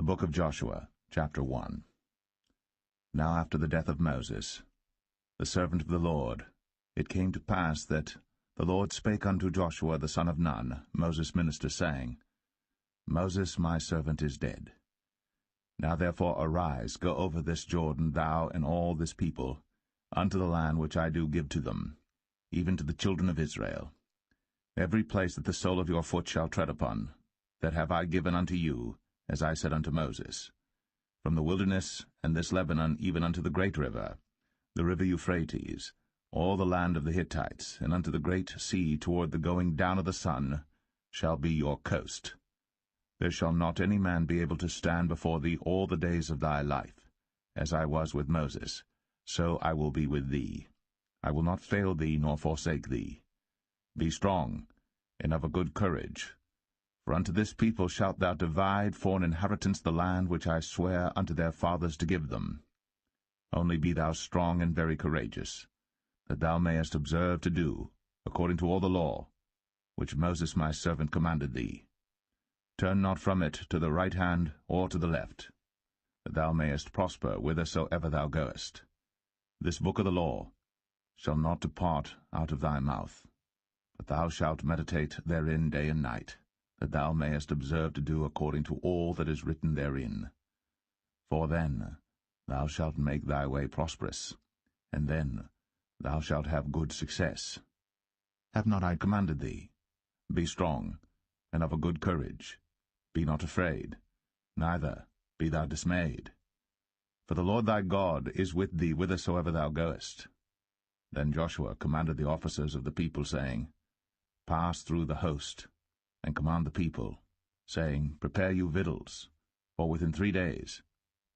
The book of Joshua, chapter 1. Now after the death of Moses, the servant of the Lord, it came to pass that the Lord spake unto Joshua the son of Nun, Moses' minister, saying, Moses my servant is dead. Now therefore arise, go over this Jordan, thou and all this people, unto the land which I do give to them, even to the children of Israel. Every place that the sole of your foot shall tread upon, that have I given unto you, as I said unto Moses, from the wilderness and this Lebanon even unto the great river, the river Euphrates, all the land of the Hittites, and unto the great sea toward the going down of the sun, shall be your coast. There shall not any man be able to stand before thee all the days of thy life. As I was with Moses, so I will be with thee. I will not fail thee nor forsake thee. Be strong, and of a good courage. For unto this people shalt thou divide for an inheritance the land which I swear unto their fathers to give them. Only be thou strong and very courageous, that thou mayest observe to do, according to all the law, which Moses my servant commanded thee. Turn not from it to the right hand or to the left, that thou mayest prosper whithersoever thou goest. This book of the law shall not depart out of thy mouth, but thou shalt meditate therein day and night, that thou mayest observe to do according to all that is written therein. For then thou shalt make thy way prosperous, and then thou shalt have good success. Have not I commanded thee? Be strong, and of a good courage. Be not afraid, neither be thou dismayed. For the Lord thy God is with thee whithersoever thou goest. Then Joshua commanded the officers of the people, saying, Pass through the host, and command the people, saying, Prepare you victuals, for within 3 days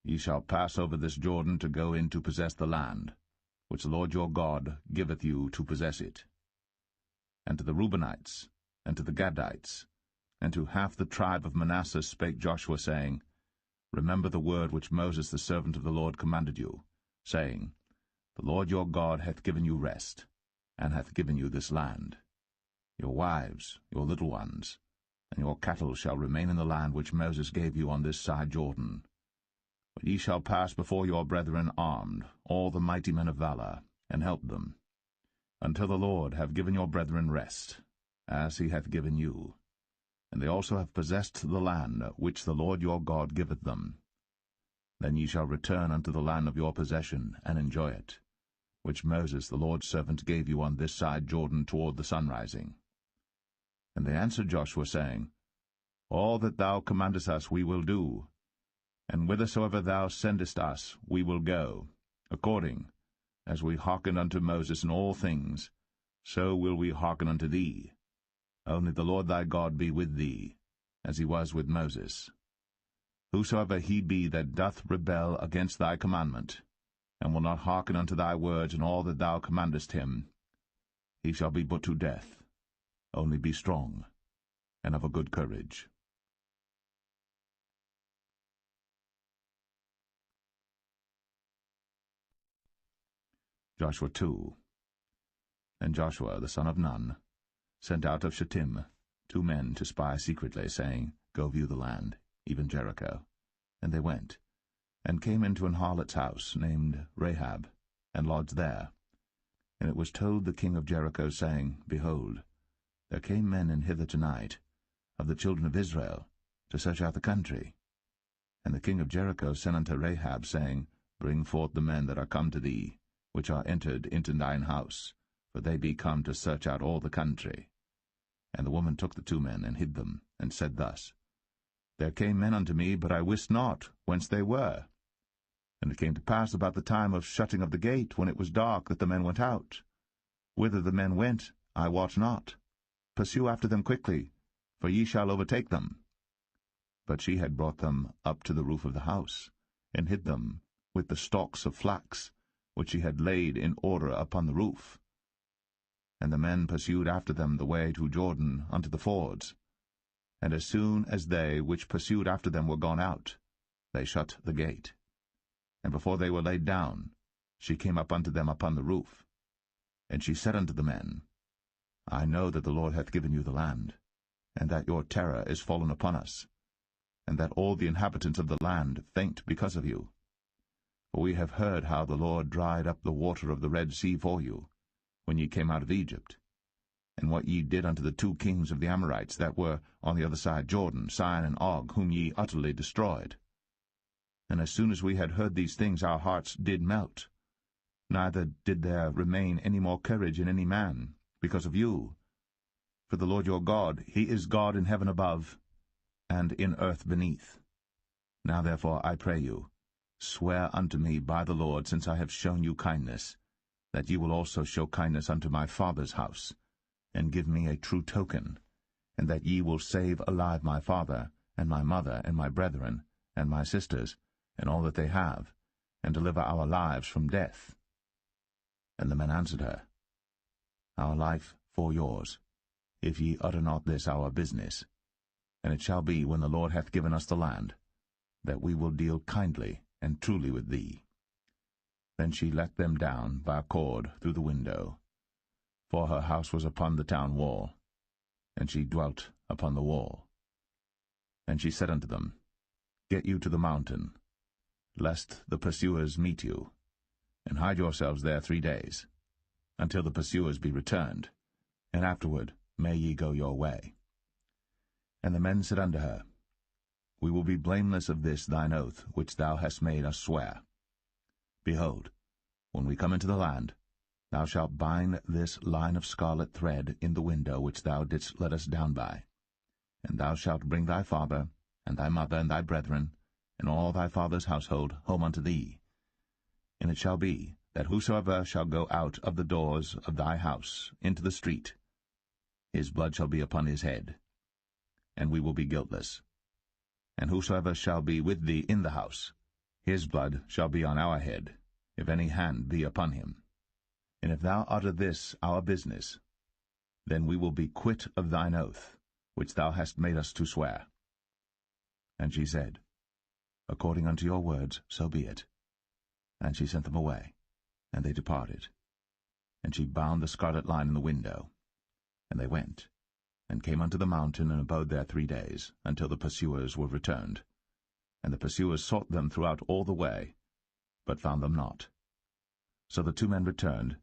ye shall pass over this Jordan to go in to possess the land, which the Lord your God giveth you to possess it. And to the Reubenites, and to the Gadites, and to half the tribe of Manasseh spake Joshua, saying, Remember the word which Moses the servant of the Lord commanded you, saying, The Lord your God hath given you rest, and hath given you this land. Your wives, your little ones, and your cattle shall remain in the land which Moses gave you on this side Jordan. But ye shall pass before your brethren armed, all the mighty men of valor, and help them, until the Lord have given your brethren rest, as he hath given you. And they also have possessed the land which the Lord your God giveth them. Then ye shall return unto the land of your possession, and enjoy it, which Moses the Lord's servant gave you on this side Jordan toward the sunrising. And they answered Joshua, saying, All that thou commandest us we will do, and whithersoever thou sendest us we will go, according as we hearkened unto Moses in all things, so will we hearken unto thee. Only the Lord thy God be with thee, as he was with Moses. Whosoever he be that doth rebel against thy commandment, and will not hearken unto thy words in all that thou commandest him, he shall be put to death. Only be strong, and of a good courage. Joshua 2. And Joshua the son of Nun sent out of Shittim 2 men to spy secretly, saying, Go view the land, even Jericho. And they went, and came into an harlot's house, named Rahab, and lodged there. And it was told the king of Jericho, saying, Behold, there came men in hither tonight, of the children of Israel, to search out the country. And the king of Jericho sent unto Rahab, saying, Bring forth the men that are come to thee, which are entered into thine house, for they be come to search out all the country. And the woman took the 2 men, and hid them, and said thus, There came men unto me, but I wist not whence they were. And it came to pass about the time of shutting of the gate, when it was dark, that the men went out. Whither the men went, I wot not. Pursue after them quickly, for ye shall overtake them. But she had brought them up to the roof of the house, and hid them with the stalks of flax, which she had laid in order upon the roof. And the men pursued after them the way to Jordan unto the fords. And as soon as they which pursued after them were gone out, they shut the gate. And before they were laid down, she came up unto them upon the roof. And she said unto the men, I know that the Lord hath given you the land, and that your terror is fallen upon us. and that all the inhabitants of the land faint because of you. For we have heard how the Lord dried up the water of the Red Sea for you, when ye came out of Egypt, and what ye did unto the 2 kings of the Amorites that were on the other side Jordan, Sihon and Og, whom ye utterly destroyed. And as soon as we had heard these things, our hearts did melt. Neither did there remain any more courage in any man, because of you. For the Lord your God, he is God in heaven above, and in earth beneath. Now therefore, I pray you, swear unto me by the Lord, since I have shown you kindness, that ye will also show kindness unto my father's house, and give me a true token, and that ye will save alive my father, and my mother, and my brethren, and my sisters, and all that they have, and deliver our lives from death. And the men answered her, Our life for yours, if ye utter not this our business. And it shall be, when the Lord hath given us the land, that we will deal kindly and truly with thee. Then she let them down by a cord through the window, for her house was upon the town wall, and she dwelt upon the wall. And she said unto them, Get you to the mountain, lest the pursuers meet you, and hide yourselves there 3 days, until the pursuers be returned, and afterward may ye go your way. And the men said unto her, We will be blameless of this thine oath, which thou hast made us swear. Behold, when we come into the land, thou shalt bind this line of scarlet thread in the window which thou didst let us down by. And thou shalt bring thy father, and thy mother, and thy brethren, and all thy father's household home unto thee. And it shall be, that whosoever shall go out of the doors of thy house into the street, his blood shall be upon his head, and we will be guiltless. And whosoever shall be with thee in the house, his blood shall be on our head, if any hand be upon him. And if thou utter this our business, then we will be quit of thine oath, which thou hast made us to swear. And she said, According unto your words, so be it. And she sent them away, and they departed. And she bound the scarlet line in the window. And they went, and came unto the mountain, and abode there 3 days, until the pursuers were returned. And the pursuers sought them throughout all the way, but found them not. So the 2 men returned,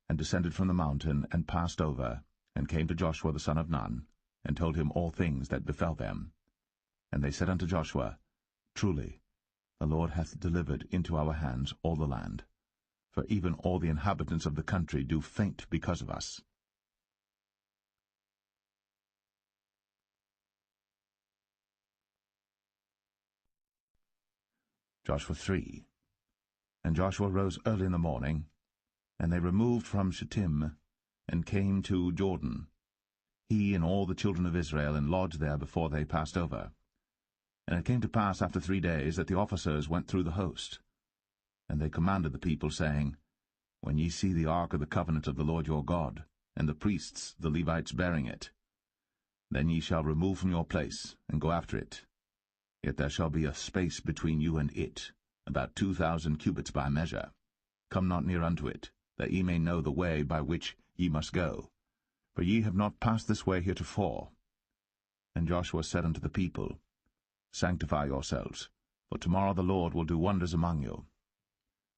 and descended from the mountain, and passed over, and came to Joshua the son of Nun, and told him all things that befell them. And they said unto Joshua, Truly, the Lord hath delivered into our hands all the land, for even all the inhabitants of the country do faint because of us. Joshua 3. And Joshua rose early in the morning, and they removed from Shittim, and came to Jordan, he and all the children of Israel, and lodged there before they passed over. And it came to pass after 3 days that the officers went through the host. And they commanded the people, saying, When ye see the ark of the covenant of the Lord your God, and the priests, the Levites, bearing it, then ye shall remove from your place, and go after it. Yet there shall be a space between you and it, about 2,000 cubits by measure. Come not near unto it, that ye may know the way by which ye must go. For ye have not passed this way heretofore. And Joshua said unto the people, Sanctify yourselves, for tomorrow the Lord will do wonders among you.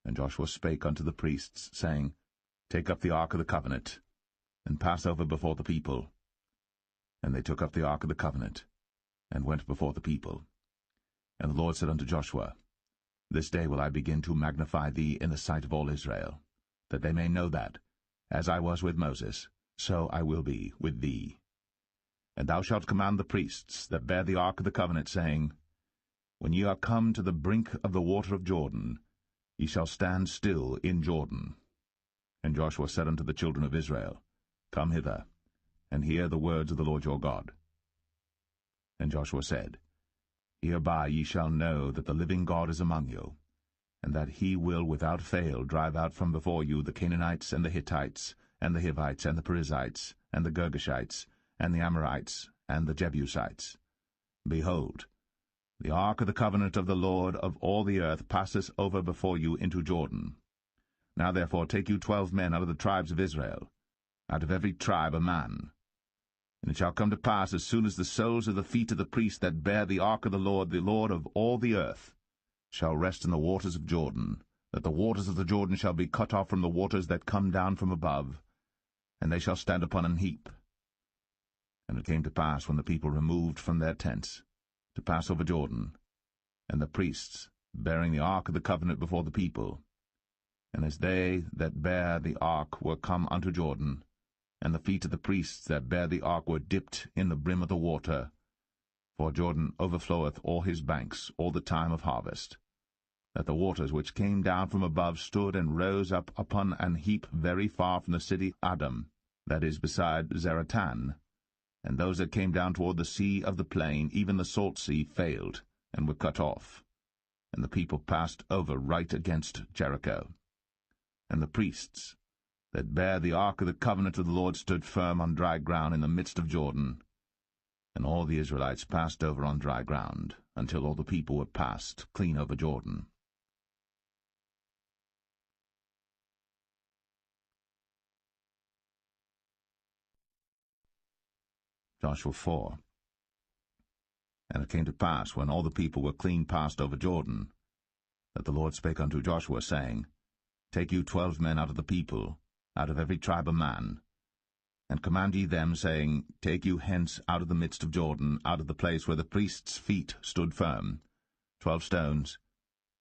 And Joshua spake unto the priests, saying, Take up the ark of the covenant, and pass over before the people. And they took up the ark of the covenant, and went before the people. And the Lord said unto Joshua, This day will I begin to magnify thee in the sight of all Israel, that they may know that, as I was with Moses, so I will be with thee. And thou shalt command the priests that bear the ark of the covenant, saying, When ye are come to the brink of the water of Jordan, ye shall stand still in Jordan. And Joshua said unto the children of Israel, Come hither, and hear the words of the Lord your God. And Joshua said, Hereby ye shall know that the living God is among you, and that he will without fail drive out from before you the Canaanites, and the Hittites, and the Hivites, and the Perizzites, and the Girgashites, and the Amorites, and the Jebusites. Behold, the ark of the covenant of the Lord of all the earth passeth over before you into Jordan. Now therefore take you 12 men out of the tribes of Israel, out of every tribe a man. And it shall come to pass, as soon as the soles of the feet of the priests that bear the ark of the Lord of all the earth, shall rest in the waters of Jordan, that the waters of the Jordan shall be cut off from the waters that come down from above, and they shall stand upon an heap. And it came to pass, when the people removed from their tents, to pass over Jordan, and the priests, bearing the ark of the covenant before the people, and as they that bear the ark were come unto Jordan, and the feet of the priests that bear the ark were dipped in the brim of the water, for Jordan overfloweth all his banks all the time of harvest, that the waters which came down from above stood and rose up upon an heap very far from the city Adam, that is beside Zaratan, and those that came down toward the sea of the plain, even the salt sea, failed, and were cut off, and the people passed over right against Jericho. And the priests that bare the ark of the covenant of the Lord stood firm on dry ground in the midst of Jordan, and all the Israelites passed over on dry ground, until all the people were passed clean over Jordan. Joshua 4. And it came to pass, when all the people were clean passed over Jordan, that the Lord spake unto Joshua, saying, Take you 12 men out of the people, out of every tribe a man, and command ye them, saying, Take you hence out of the midst of Jordan, out of the place where the priests' feet stood firm, 12 stones,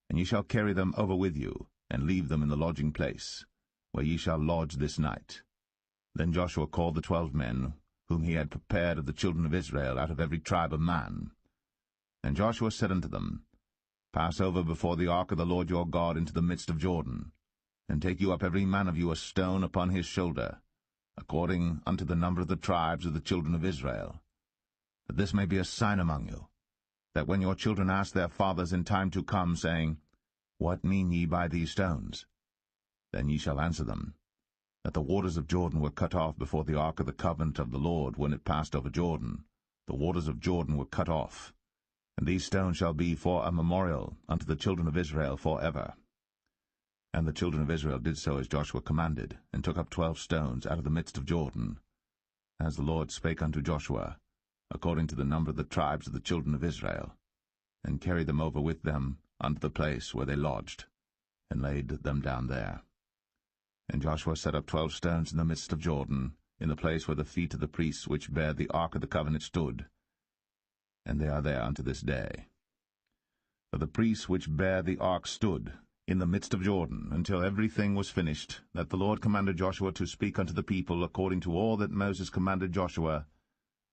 and ye shall carry them over with you, and leave them in the lodging place, where ye shall lodge this night. Then Joshua called the 12 men, whom he had prepared of the children of Israel, out of every tribe a man. And Joshua said unto them, Pass over before the ark of the Lord your God into the midst of Jordan, and take you up every man of you a stone upon his shoulder, according unto the number of the tribes of the children of Israel, that this may be a sign among you, that when your children ask their fathers in time to come, saying, What mean ye by these stones? Then ye shall answer them, that the waters of Jordan were cut off before the ark of the covenant of the Lord when it passed over Jordan. The waters of Jordan were cut off, and these stones shall be for a memorial unto the children of Israel for ever. And the children of Israel did so as Joshua commanded, and took up 12 stones out of the midst of Jordan, as the Lord spake unto Joshua, according to the number of the tribes of the children of Israel, and carried them over with them unto the place where they lodged, and laid them down there. And Joshua set up 12 stones in the midst of Jordan, in the place where the feet of the priests which bear the ark of the covenant stood, and they are there unto this day. For the priests which bear the ark stood in the midst of Jordan, until everything was finished, that the Lord commanded Joshua to speak unto the people according to all that Moses commanded Joshua,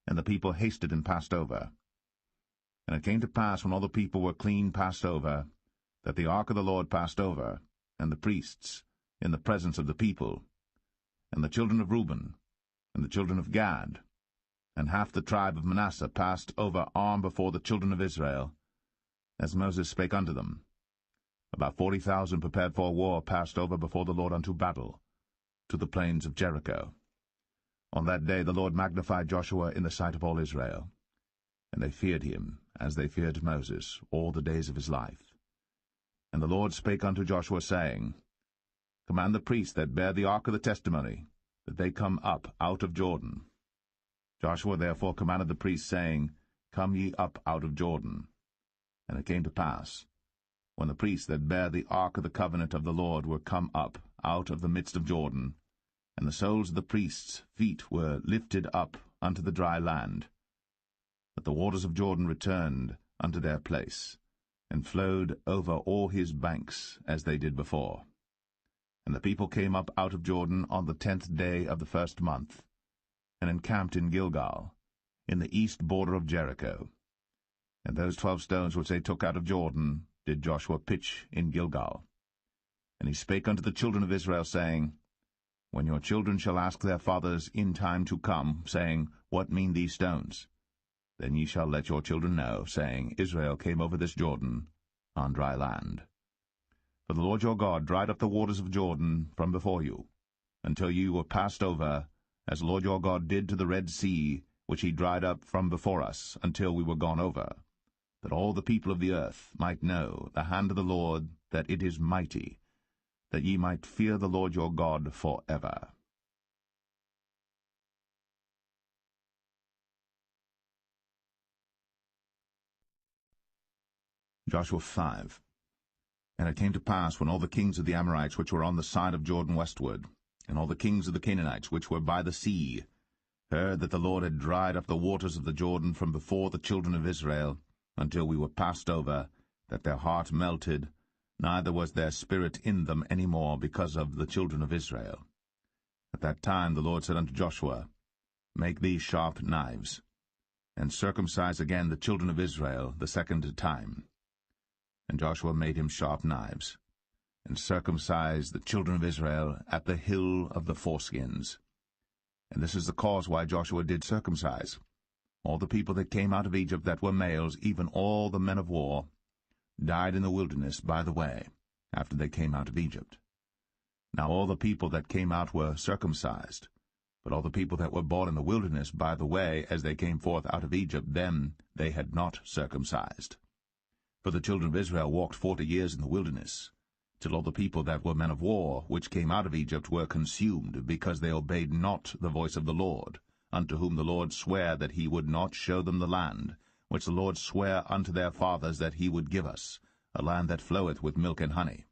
and the people hasted and passed over. And it came to pass, when all the people were clean passed over, that the ark of the Lord passed over, and the priests, in the presence of the people, and the children of Reuben, and the children of Gad, and half the tribe of Manasseh passed over armed before the children of Israel, as Moses spake unto them. About 40,000 prepared for war passed over before the Lord unto battle, to the plains of Jericho. On that day the Lord magnified Joshua in the sight of all Israel, and they feared him, as they feared Moses, all the days of his life. And the Lord spake unto Joshua, saying, Command the priests that bear the ark of the testimony, that they come up out of Jordan. Joshua therefore commanded the priests, saying, Come ye up out of Jordan. And it came to pass, when the priests that bear the ark of the covenant of the Lord were come up out of the midst of Jordan, and the soles of the priests' feet were lifted up unto the dry land, that the waters of Jordan returned unto their place, and flowed over all his banks as they did before. And the people came up out of Jordan on the 10th day of the first month, and encamped in Gilgal, in the east border of Jericho. And those 12 stones which they took out of Jordan did Joshua pitch in Gilgal. And he spake unto the children of Israel, saying, When your children shall ask their fathers in time to come, saying, What mean these stones? Then ye shall let your children know, saying, Israel came over this Jordan on dry land. For the Lord your God dried up the waters of Jordan from before you, until ye were passed over, as the Lord your God did to the Red Sea, which he dried up from before us, until we were gone over, that all the people of the earth might know the hand of the Lord, that it is mighty, that ye might fear the Lord your God for ever. Joshua 5. And it came to pass, when all the kings of the Amorites which were on the side of Jordan westward, and all the kings of the Canaanites which were by the sea, heard that the Lord had dried up the waters of the Jordan from before the children of Israel, until we were passed over, that their heart melted, neither was their spirit in them any more because of the children of Israel. At that time the Lord said unto Joshua, Make these sharp knives, and circumcise again the children of Israel the second time. And Joshua made him sharp knives, and circumcised the children of Israel at the hill of the foreskins. And this is the cause why Joshua did circumcise all the people that came out of Egypt that were males, even all the men of war, died in the wilderness by the way, after they came out of Egypt. Now all the people that came out were circumcised, but all the people that were born in the wilderness by the way, as they came forth out of Egypt, them they had not circumcised. For the children of Israel walked 40 years in the wilderness, till all the people that were men of war, which came out of Egypt, were consumed, because they obeyed not the voice of the Lord, unto whom the Lord sware that he would not show them the land, which the Lord sware unto their fathers that he would give us, a land that floweth with milk and honey.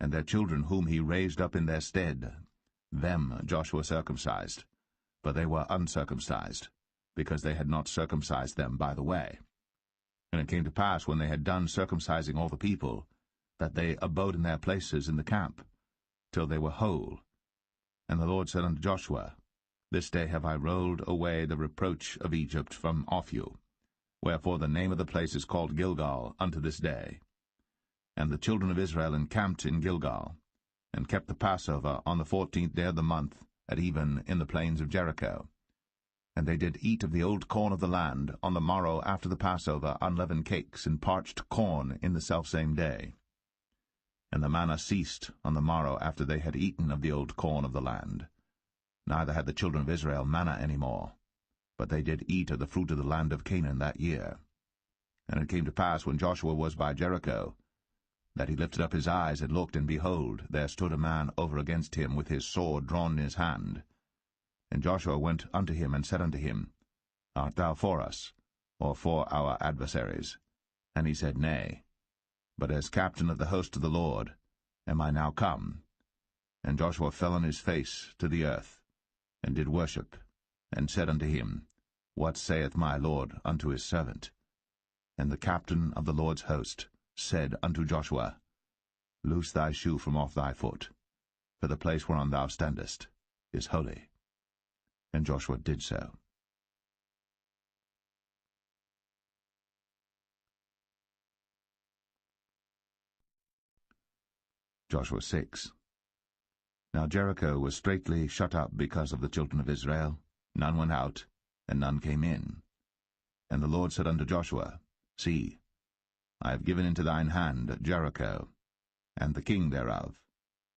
And their children whom he raised up in their stead, them Joshua circumcised, but they were uncircumcised, because they had not circumcised them by the way. And it came to pass, when they had done circumcising all the people, that they abode in their places in the camp, till they were whole. And the Lord said unto Joshua, This day have I rolled away the reproach of Egypt from off you. Wherefore the name of the place is called Gilgal unto this day. And the children of Israel encamped in Gilgal, and kept the Passover on the 14th day of the month, at even in the plains of Jericho. And they did eat of the old corn of the land on the morrow after the Passover, unleavened cakes and parched corn in the selfsame day. And the manna ceased on the morrow after they had eaten of the old corn of the land. Neither had the children of Israel manna any more, but they did eat of the fruit of the land of Canaan that year. And it came to pass, when Joshua was by Jericho, that he lifted up his eyes and looked, and behold, there stood a man over against him with his sword drawn in his hand. And Joshua went unto him, and said unto him, Art thou for us, or for our adversaries? And he said, Nay, but as captain of the host of the Lord am I now come. And Joshua fell on his face to the earth, and did worship, and said unto him, What saith my Lord unto his servant? And the captain of the Lord's host said unto Joshua, Loose thy shoe from off thy foot, for the place whereon thou standest is holy. And Joshua did so. Joshua 6. Now Jericho was straitly shut up because of the children of Israel. None went out, and none came in. And the Lord said unto Joshua, See, I have given into thine hand Jericho, and the king thereof,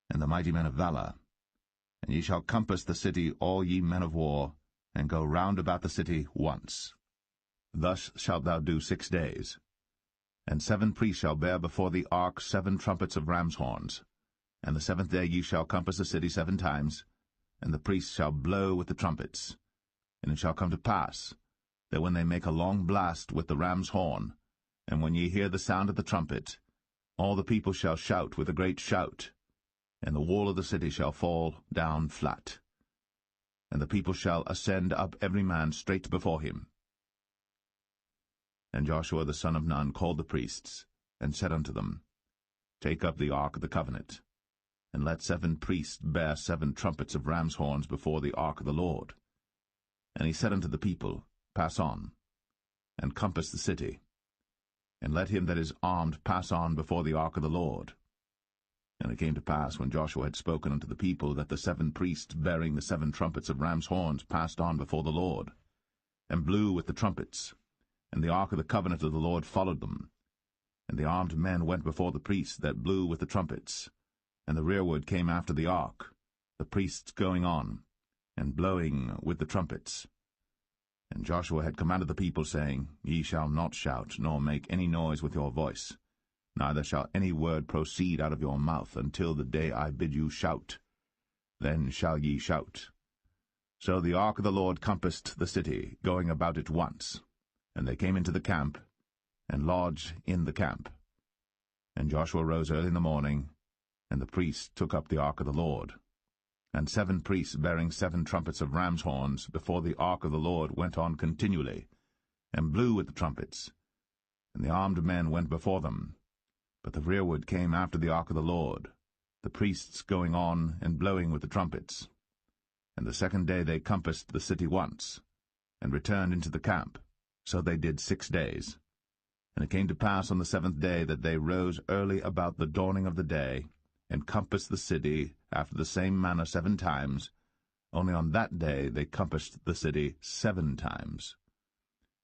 and the mighty men of valor. And ye shall compass the city, all ye men of war, and go round about the city once. Thus shalt thou do 6 days. And 7 priests shall bear before the ark 7 trumpets of ram's horns. And the 7th day ye shall compass the city 7 times, and the priests shall blow with the trumpets. And it shall come to pass, that when they make a long blast with the ram's horn, and when ye hear the sound of the trumpet, all the people shall shout with a great shout, and the wall of the city shall fall down flat. And the people shall ascend up every man straight before him. And Joshua the son of Nun called the priests, and said unto them, Take up the ark of the covenant, and let 7 priests bear 7 trumpets of ram's horns before the ark of the Lord. And he said unto the people, Pass on, and compass the city, and let him that is armed pass on before the ark of the Lord. And it came to pass, when Joshua had spoken unto the people, that the 7 priests bearing the 7 trumpets of ram's horns passed on before the Lord, and blew with the trumpets, and the ark of the covenant of the Lord followed them. And the armed men went before the priests that blew with the trumpets, and the rearward came after the ark, the priests going on, and blowing with the trumpets. And Joshua had commanded the people, saying, Ye shall not shout, nor make any noise with your voice, neither shall any word proceed out of your mouth, until the day I bid you shout. Then shall ye shout. So the ark of the Lord compassed the city, going about it once. And they came into the camp, and lodged in the camp. And Joshua rose early in the morning, and the priests took up the ark of the Lord. And 7 priests bearing 7 trumpets of ram's horns before the ark of the Lord went on continually, and blew with the trumpets. And the armed men went before them. But the rearward came after the ark of the Lord, the priests going on and blowing with the trumpets. And the second day they compassed the city once, and returned into the camp. So they did 6 days. And it came to pass on the 7th day that they rose early about the dawning of the day, and compassed the city after the same manner 7 times. Only on that day they compassed the city 7 times.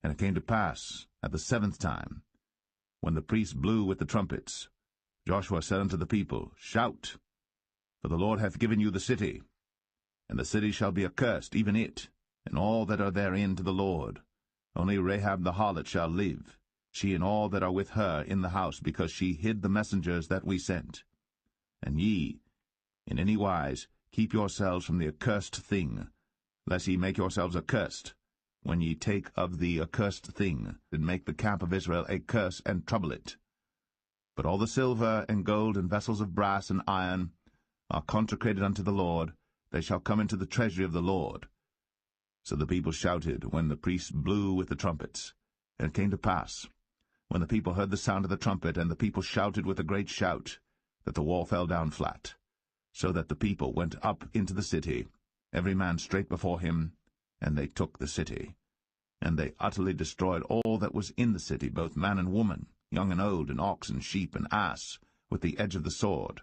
And it came to pass at the 7th time, when the priests blew with the trumpets, Joshua said unto the people, Shout, for the Lord hath given you the city. And the city shall be accursed, even it, and all that are therein to the Lord. Only Rahab the harlot shall live, she and all that are with her in the house, because she hid the messengers that we sent. And ye, in any wise, keep yourselves from the accursed thing, lest ye make yourselves accursed, when ye take of the accursed thing, and make the camp of Israel a curse, and trouble it. But all the silver and gold and vessels of brass and iron are consecrated unto the Lord, they shall come into the treasury of the Lord. So the people shouted when the priests blew with the trumpets. And it came to pass, when the people heard the sound of the trumpet, and the people shouted with a great shout, that the wall fell down flat, so that the people went up into the city, every man straight before him, and they took the city. And they utterly destroyed all that was in the city, both man and woman, young and old, and ox and sheep and ass, with the edge of the sword.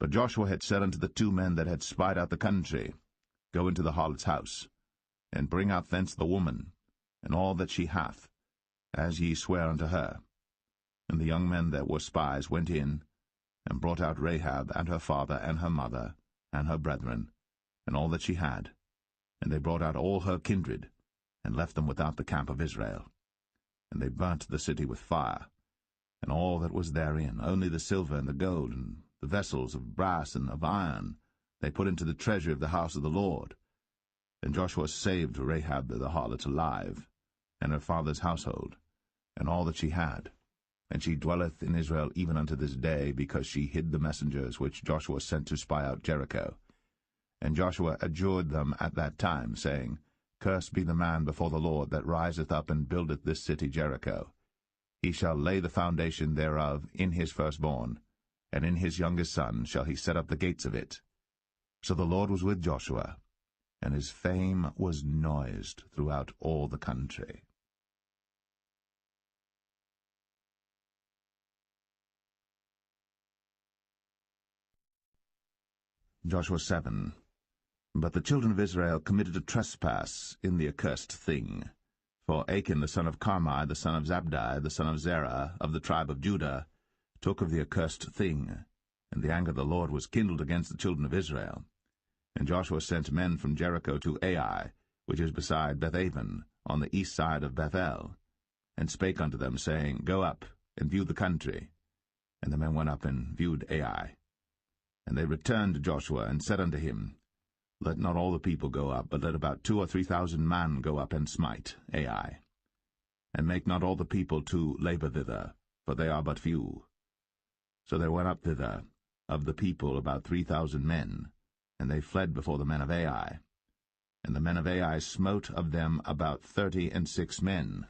But Joshua had said unto the 2 men that had spied out the country, Go into the harlot's house, and bring out thence the woman, and all that she hath, as ye swear unto her. And the young men that were spies went in, and brought out Rahab, and her father, and her mother, and her brethren, and all that she had. And they brought out all her kindred, and left them without the camp of Israel. And they burnt the city with fire, and all that was therein, only the silver and the gold, and the vessels of brass and of iron, they put into the treasury of the house of the Lord. And Joshua saved Rahab the harlot alive, and her father's household, and all that she had. And she dwelleth in Israel even unto this day, because she hid the messengers which Joshua sent to spy out Jericho. And Joshua adjured them at that time, saying, Cursed be the man before the Lord that riseth up and buildeth this city Jericho. He shall lay the foundation thereof in his firstborn, and in his youngest son shall he set up the gates of it. So the Lord was with Joshua, and his fame was noised throughout all the country. Joshua 7. But the children of Israel committed a trespass in the accursed thing. For Achan the son of Carmi, the son of Zabdi, the son of Zerah, of the tribe of Judah, took of the accursed thing, and the anger of the Lord was kindled against the children of Israel. And Joshua sent men from Jericho to Ai, which is beside Bethaven, on the east side of Bethel, and spake unto them, saying, Go up, and view the country. And the men went up and viewed Ai. And they returned to Joshua, and said unto him, Let not all the people go up, but let about 2,000 or 3,000 men go up and smite Ai. And make not all the people to labor thither, for they are but few. So there went up thither of the people about 3,000 men, and they fled before the men of Ai. And the men of Ai smote of them about 36 men.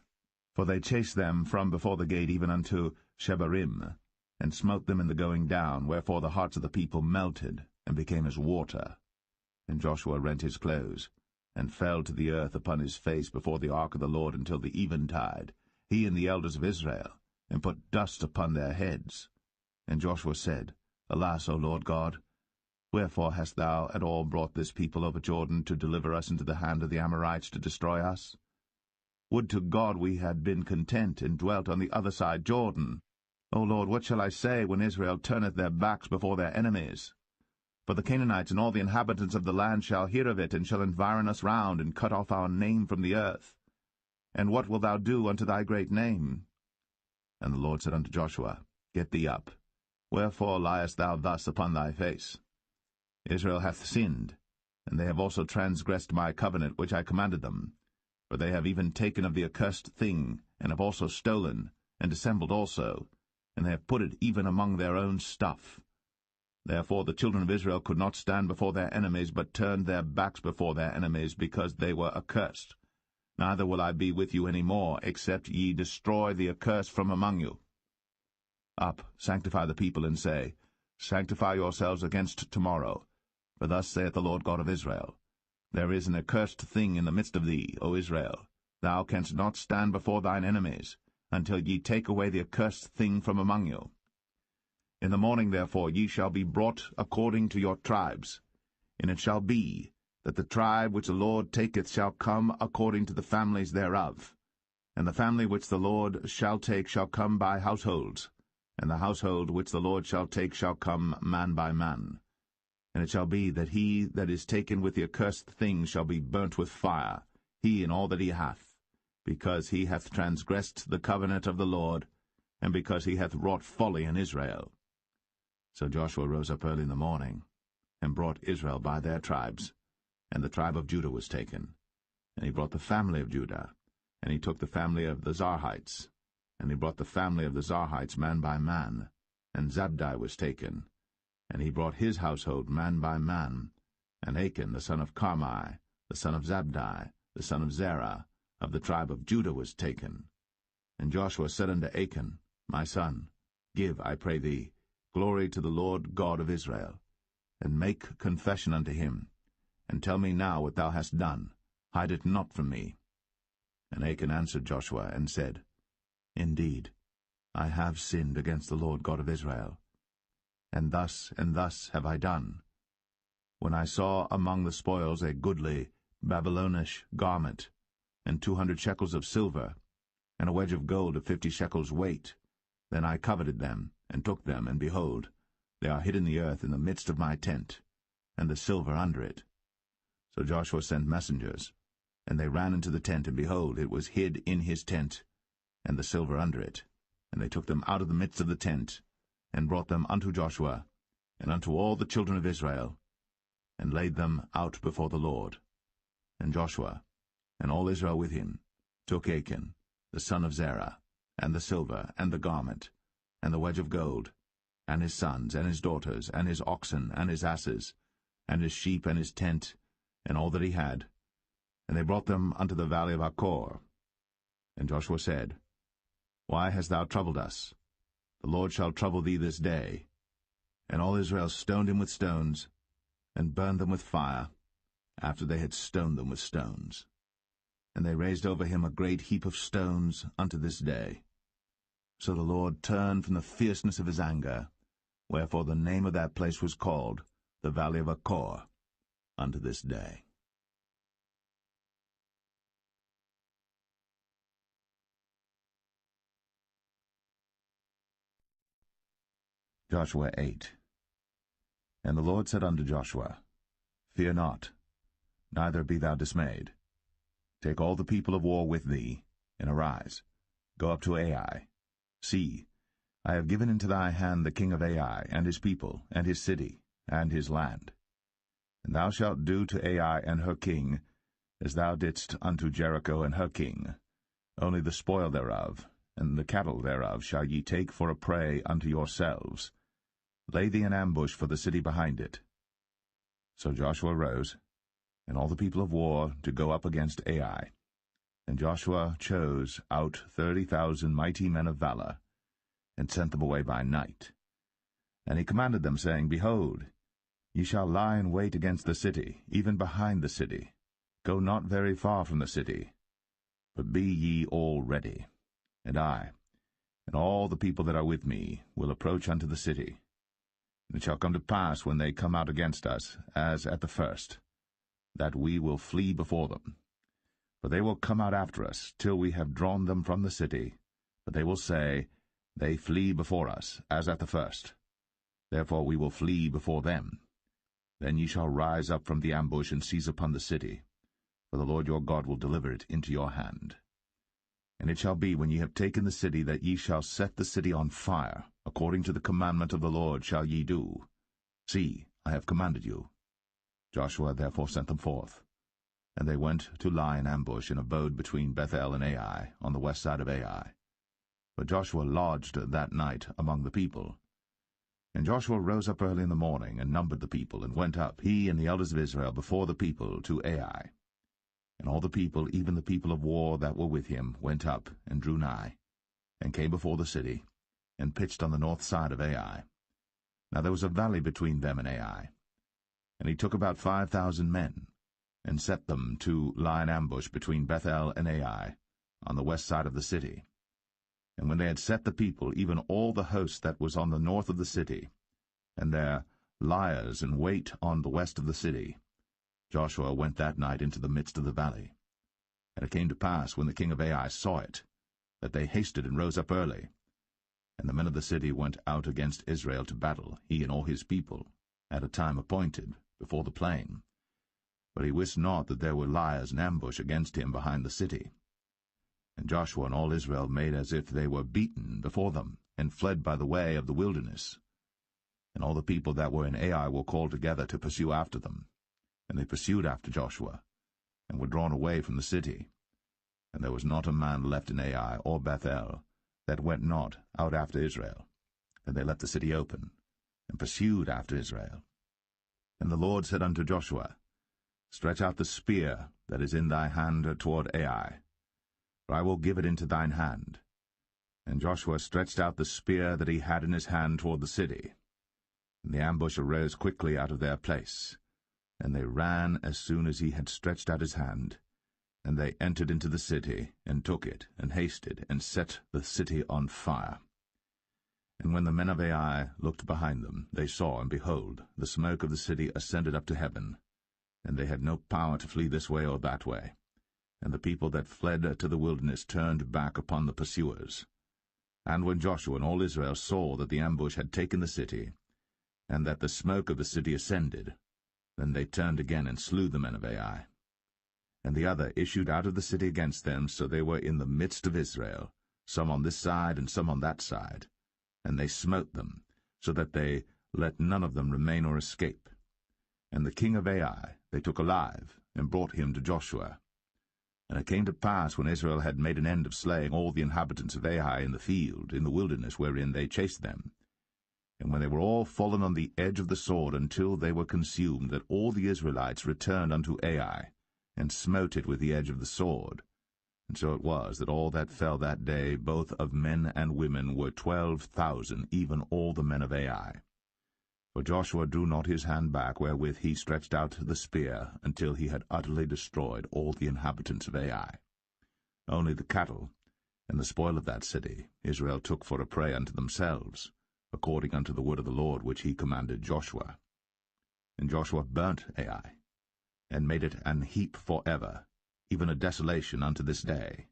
For they chased them from before the gate even unto Shebarim, and smote them in the going down, wherefore the hearts of the people melted, and became as water. And Joshua rent his clothes, and fell to the earth upon his face before the ark of the Lord until the eventide, he and the elders of Israel, and put dust upon their heads. And Joshua said, Alas, O Lord God, wherefore hast thou at all brought this people over Jordan to deliver us into the hand of the Amorites to destroy us? Would to God we had been content and dwelt on the other side Jordan. O Lord, what shall I say when Israel turneth their backs before their enemies? For the Canaanites and all the inhabitants of the land shall hear of it, and shall environ us round, and cut off our name from the earth. And what wilt thou do unto thy great name? And the Lord said unto Joshua, Get thee up. Wherefore liest thou thus upon thy face? Israel hath sinned, and they have also transgressed my covenant which I commanded them. For they have even taken of the accursed thing, and have also stolen, and dissembled also, and they have put it even among their own stuff. Therefore the children of Israel could not stand before their enemies, but turned their backs before their enemies, because they were accursed. Neither will I be with you any more, except ye destroy the accursed from among you. Up, sanctify the people, and say, Sanctify yourselves against tomorrow. For thus saith the Lord God of Israel, There is an accursed thing in the midst of thee, O Israel. Thou canst not stand before thine enemies, until ye take away the accursed thing from among you. In the morning therefore ye shall be brought according to your tribes. And it shall be, that the tribe which the Lord taketh shall come according to the families thereof. And the family which the Lord shall take shall come by households, and the household which the Lord shall take shall come man by man. And it shall be that he that is taken with the accursed thing shall be burnt with fire, he and all that he hath, because he hath transgressed the covenant of the Lord, and because he hath wrought folly in Israel. So Joshua rose up early in the morning, and brought Israel by their tribes, and the tribe of Judah was taken. And he brought the family of Judah, and he took the family of the Zarhites, and he brought the family of the Zarhites man by man, and Zabdi was taken, and he brought his household man by man, and Achan the son of Carmi, the son of Zabdi, the son of Zerah, of the tribe of Judah was taken. And Joshua said unto Achan, My son, give, I pray thee, glory to the Lord God of Israel, and make confession unto him, and tell me now what thou hast done, hide it not from me. And Achan answered Joshua, and said, Indeed, I have sinned against the Lord God of Israel, and thus have I done. When I saw among the spoils a goodly Babylonish garment, and 200 shekels of silver, and a wedge of gold of 50 shekels weight, then I coveted them, and took them, and behold, they are hid in the earth in the midst of my tent, and the silver under it. So Joshua sent messengers, and they ran into the tent, and behold, it was hid in his tent, and the silver under it. And they took them out of the midst of the tent, and brought them unto Joshua, and unto all the children of Israel, and laid them out before the Lord. And Joshua, and all Israel with him, took Achan, the son of Zerah, and the silver, and the garment, and the wedge of gold, and his sons, and his daughters, and his oxen, and his asses, and his sheep, and his tent, and all that he had, and they brought them unto the valley of Achor. And Joshua said, Why hast thou troubled us? The Lord shall trouble thee this day. And all Israel stoned him with stones, and burned them with fire, after they had stoned them with stones. And they raised over him a great heap of stones unto this day. So the Lord turned from the fierceness of his anger, wherefore the name of that place was called the Valley of Achor unto this day. Joshua 8. And the Lord said unto Joshua, Fear not, neither be thou dismayed. Take all the people of war with thee, and arise, go up to Ai. See, I have given into thy hand the king of Ai, and his people, and his city, and his land. And thou shalt do to Ai and her king, as thou didst unto Jericho and her king. Only the spoil thereof, and the cattle thereof shall ye take for a prey unto yourselves. Lay thee an ambush for the city behind it. So Joshua rose, and all the people of war, to go up against Ai. And Joshua chose out 30,000 mighty men of valor, and sent them away by night. And he commanded them, saying, Behold, ye shall lie in wait against the city, even behind the city. Go not very far from the city, but be ye all ready. And I, and all the people that are with me, will approach unto the city. And it shall come to pass, when they come out against us, as at the first, that we will flee before them. For they will come out after us, till we have drawn them from the city. But they will say, They flee before us, as at the first. Therefore we will flee before them. Then ye shall rise up from the ambush, and seize upon the city. For the Lord your God will deliver it into your hand. And it shall be, when ye have taken the city, that ye shall set the city on fire. According to the commandment of the Lord shall ye do. See, I have commanded you. Joshua therefore sent them forth. And they went to lie in ambush and abode between Bethel and Ai, on the west side of Ai. But Joshua lodged that night among the people. And Joshua rose up early in the morning, and numbered the people, and went up, he and the elders of Israel, before the people to Ai. And all the people, even the people of war that were with him, went up, and drew nigh, and came before the city, and pitched on the north side of Ai. Now there was a valley between them and Ai. And he took about 5,000 men, and set them to lie in ambush between Bethel and Ai, on the west side of the city. And when they had set the people, even all the host that was on the north of the city, and their liers in wait on the west of the city, Joshua went that night into the midst of the valley. And it came to pass, when the king of Ai saw it, that they hasted and rose up early. And the men of the city went out against Israel to battle, he and all his people, at a time appointed, before the plain. But he wist not that there were liers in ambush against him behind the city. And Joshua and all Israel made as if they were beaten before them, and fled by the way of the wilderness. And all the people that were in Ai were called together to pursue after them. And they pursued after Joshua, and were drawn away from the city. And there was not a man left in Ai or Bethel that went not out after Israel. And they left the city open, and pursued after Israel. And the Lord said unto Joshua, Stretch out the spear that is in thy hand toward Ai, for I will give it into thine hand. And Joshua stretched out the spear that he had in his hand toward the city. And the ambush arose quickly out of their place. And they ran as soon as he had stretched out his hand. And they entered into the city, and took it, and hasted, and set the city on fire. And when the men of Ai looked behind them, they saw, and behold, the smoke of the city ascended up to heaven. And they had no power to flee this way or that way. And the people that fled to the wilderness turned back upon the pursuers. And when Joshua and all Israel saw that the ambush had taken the city, and that the smoke of the city ascended, then they turned again and slew the men of Ai. And the other issued out of the city against them, so they were in the midst of Israel, some on this side and some on that side. And they smote them, so that they let none of them remain or escape. And the king of Ai they took alive, and brought him to Joshua. And it came to pass, when Israel had made an end of slaying all the inhabitants of Ai in the field, in the wilderness wherein they chased them, and when they were all fallen on the edge of the sword until they were consumed, that all the Israelites returned unto Ai, and smote it with the edge of the sword. And so it was that all that fell that day, both of men and women, were 12,000, even all the men of Ai. For Joshua drew not his hand back, wherewith he stretched out the spear, until he had utterly destroyed all the inhabitants of Ai. Only the cattle and the spoil of that city Israel took for a prey unto themselves, according unto the word of the Lord which he commanded Joshua. And Joshua burnt Ai, and made it an heap for ever, even a desolation unto this day.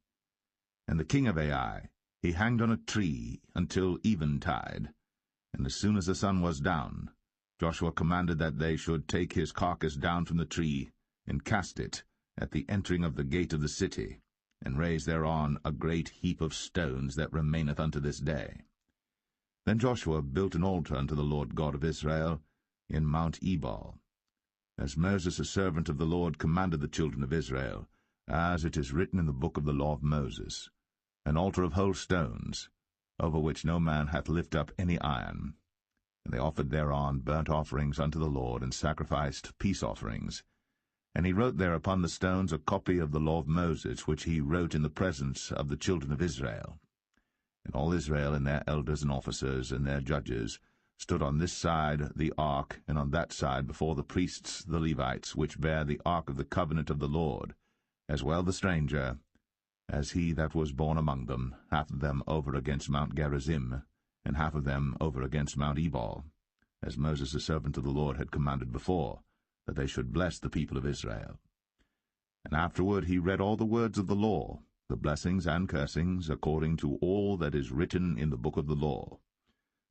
And the king of Ai he hanged on a tree until eventide. And as soon as the sun was down, Joshua commanded that they should take his carcass down from the tree, and cast it at the entering of the gate of the city, and raise thereon a great heap of stones that remaineth unto this day. Then Joshua built an altar unto the Lord God of Israel in Mount Ebal, as Moses a servant of the Lord commanded the children of Israel, as it is written in the book of the law of Moses, an altar of whole stones, over which no man hath lifted up any iron. And they offered thereon burnt offerings unto the Lord, and sacrificed peace offerings. And he wrote there upon the stones a copy of the law of Moses, which he wrote in the presence of the children of Israel. And all Israel, and their elders and officers, and their judges, stood on this side the ark, and on that side before the priests the Levites, which bear the ark of the covenant of the Lord, as well the stranger, as he that was born among them, half of them over against Mount Gerizim, and half of them over against Mount Ebal, as Moses the servant of the Lord had commanded before, that they should bless the people of Israel. And afterward he read all the words of the law, the blessings and cursings, according to all that is written in the book of the law.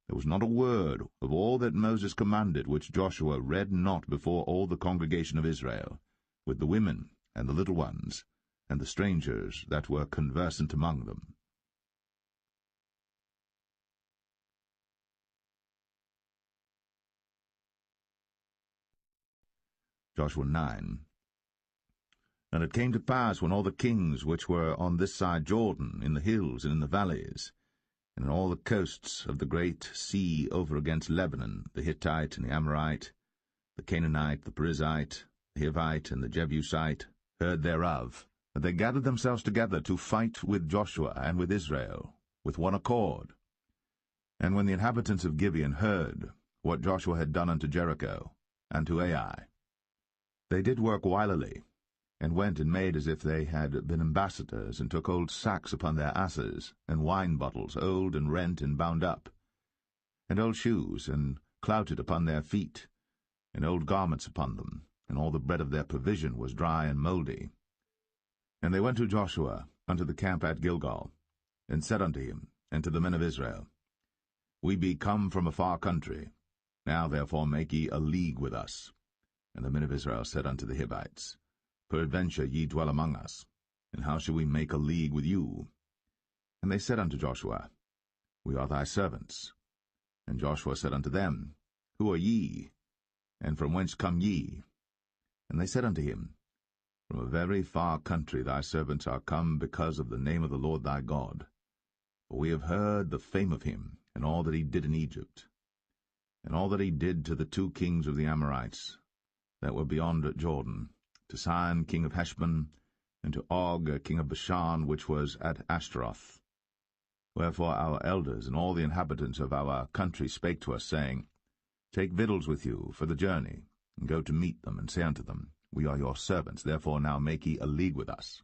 There was not a word of all that Moses commanded which Joshua read not before all the congregation of Israel, with the women and the little ones, and the strangers that were conversant among them. Joshua 9. And it came to pass, when all the kings which were on this side Jordan, in the hills and in the valleys, and in all the coasts of the great sea over against Lebanon, the Hittite and the Amorite, the Canaanite, the Perizzite, the Hivite, and the Jebusite, heard thereof, that they gathered themselves together to fight with Joshua and with Israel, with one accord. And when the inhabitants of Gibeon heard what Joshua had done unto Jericho and to Ai, they did work wilily, and went and made as if they had been ambassadors, and took old sacks upon their asses, and wine bottles, old and rent and bound up, and old shoes, and clouted upon their feet, and old garments upon them, and all the bread of their provision was dry and mouldy. And they went to Joshua unto the camp at Gilgal, and said unto him, and to the men of Israel, We be come from a far country. Now therefore make ye a league with us. And the men of Israel said unto the Hivites, Peradventure ye dwell among us, and how shall we make a league with you? And they said unto Joshua, We are thy servants. And Joshua said unto them, Who are ye? And from whence come ye? And they said unto him, From a very far country thy servants are come, because of the name of the Lord thy God. For we have heard the fame of him, and all that he did in Egypt, and all that he did to the 2 kings of the Amorites that were beyond Jordan, to Sihon king of Heshbon, and to Og king of Bashan, which was at Ashtaroth. Wherefore our elders and all the inhabitants of our country spake to us, saying, Take victuals with you for the journey, and go to meet them, and say unto them, We are your servants, therefore now make ye a league with us.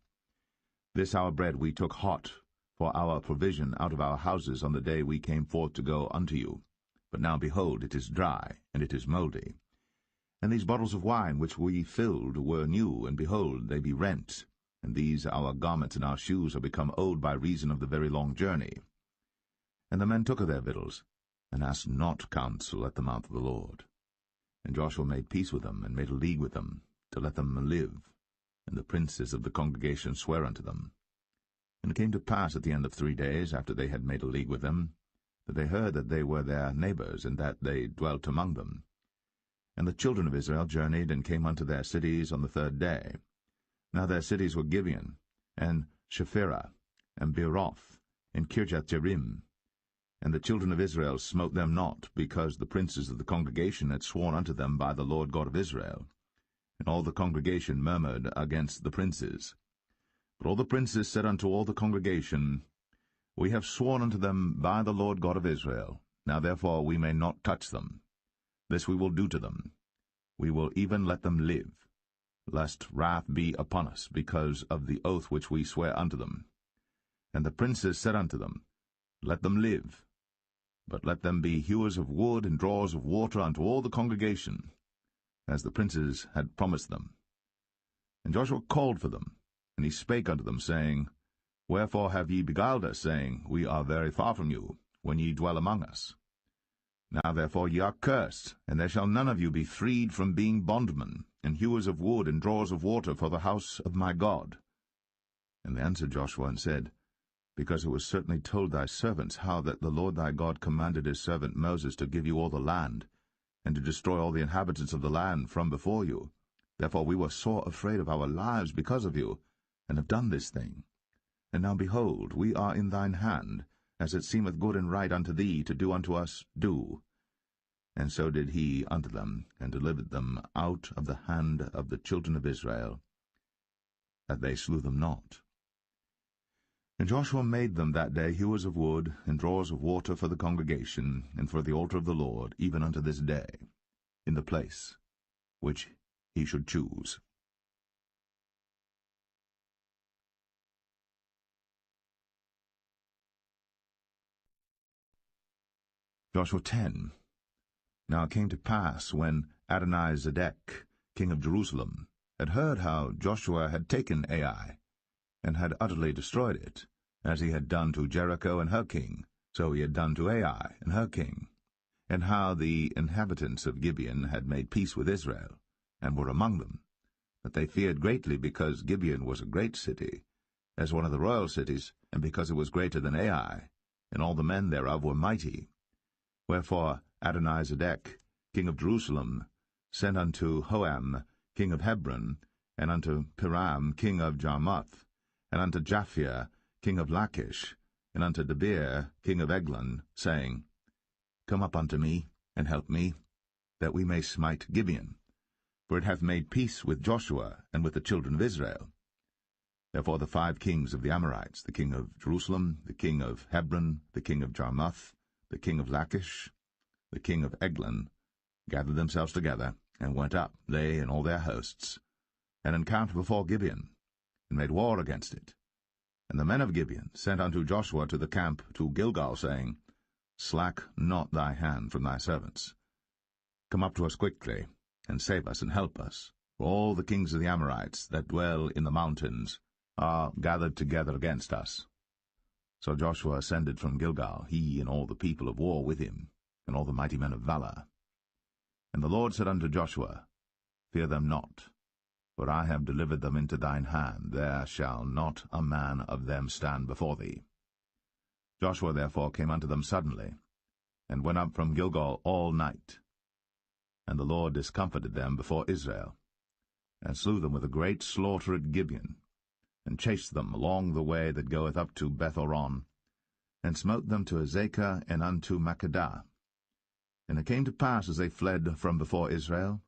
This our bread we took hot for our provision out of our houses on the day we came forth to go unto you. But now, behold, it is dry, and it is mouldy. And these bottles of wine which we filled were new, and behold, they be rent. And these our garments and our shoes are become old by reason of the very long journey. And the men took of their victuals, and asked not counsel at the mouth of the Lord. And Joshua made peace with them, and made a league with them, to let them live. And the princes of the congregation sware unto them. And it came to pass at the end of 3 days, after they had made a league with them, that they heard that they were their neighbors, and that they dwelt among them. And the children of Israel journeyed, and came unto their cities on the 3rd day. Now their cities were Gibeon, and Shepherah, and Beeroth, and Kirjath-jearim. And the children of Israel smote them not, because the princes of the congregation had sworn unto them by the Lord God of Israel. And all the congregation murmured against the princes. But all the princes said unto all the congregation, We have sworn unto them by the Lord God of Israel. Now therefore we may not touch them. This we will do to them. We will even let them live, lest wrath be upon us, because of the oath which we swear unto them. And the princes said unto them, Let them live, but let them be hewers of wood and drawers of water unto all the congregation, as the princes had promised them. And Joshua called for them, and he spake unto them, saying, Wherefore have ye beguiled us, saying, We are very far from you, when ye dwell among us? Now therefore ye are cursed, and there shall none of you be freed from being bondmen, and hewers of wood and drawers of water for the house of my God. And they answered Joshua and said, Because it was certainly told thy servants how that the Lord thy God commanded his servant Moses to give you all the land, and to destroy all the inhabitants of the land from before you. Therefore we were sore afraid of our lives because of you, and have done this thing. And now behold, we are in thine hand, as it seemeth good and right unto thee to do unto us, do. And so did he unto them, and delivered them out of the hand of the children of Israel, that they slew them not. And Joshua made them that day hewers of wood, and drawers of water for the congregation, and for the altar of the Lord, even unto this day, in the place which he should choose. Joshua 10. Now it came to pass, when Adonizedek, king of Jerusalem, had heard how Joshua had taken Ai, and had utterly destroyed it, as he had done to Jericho and her king, so he had done to Ai and her king, and how the inhabitants of Gibeon had made peace with Israel, and were among them, that they feared greatly, because Gibeon was a great city, as one of the royal cities, and because it was greater than Ai, and all the men thereof were mighty. Wherefore Adonizedek, king of Jerusalem, sent unto Hoam, king of Hebron, and unto Piram king of Jarmuth, and unto Japhia king of Lachish, and unto Debir king of Eglon, saying, Come up unto me, and help me, that we may smite Gibeon, for it hath made peace with Joshua and with the children of Israel. Therefore the 5 kings of the Amorites, the king of Jerusalem, the king of Hebron, the king of Jarmuth, the king of Lachish, the king of Eglon, gathered themselves together, and went up, they and all their hosts, and encamped before Gibeon, and made war against it. And the men of Gibeon sent unto Joshua to the camp to Gilgal, saying, Slack not thy hand from thy servants. Come up to us quickly, and save us and help us, for all the kings of the Amorites that dwell in the mountains are gathered together against us. So Joshua ascended from Gilgal, he and all the people of war with him, and all the mighty men of valor. And the Lord said unto Joshua, Fear them not, for I have delivered them into thine hand. There shall not a man of them stand before thee. Joshua therefore came unto them suddenly, and went up from Gilgal all night. And the Lord discomfited them before Israel, and slew them with a great slaughter at Gibeon, and chased them along the way that goeth up to Beth-horon, and smote them to Azekah and unto Makkedah. And it came to pass, as they fled from before Israel,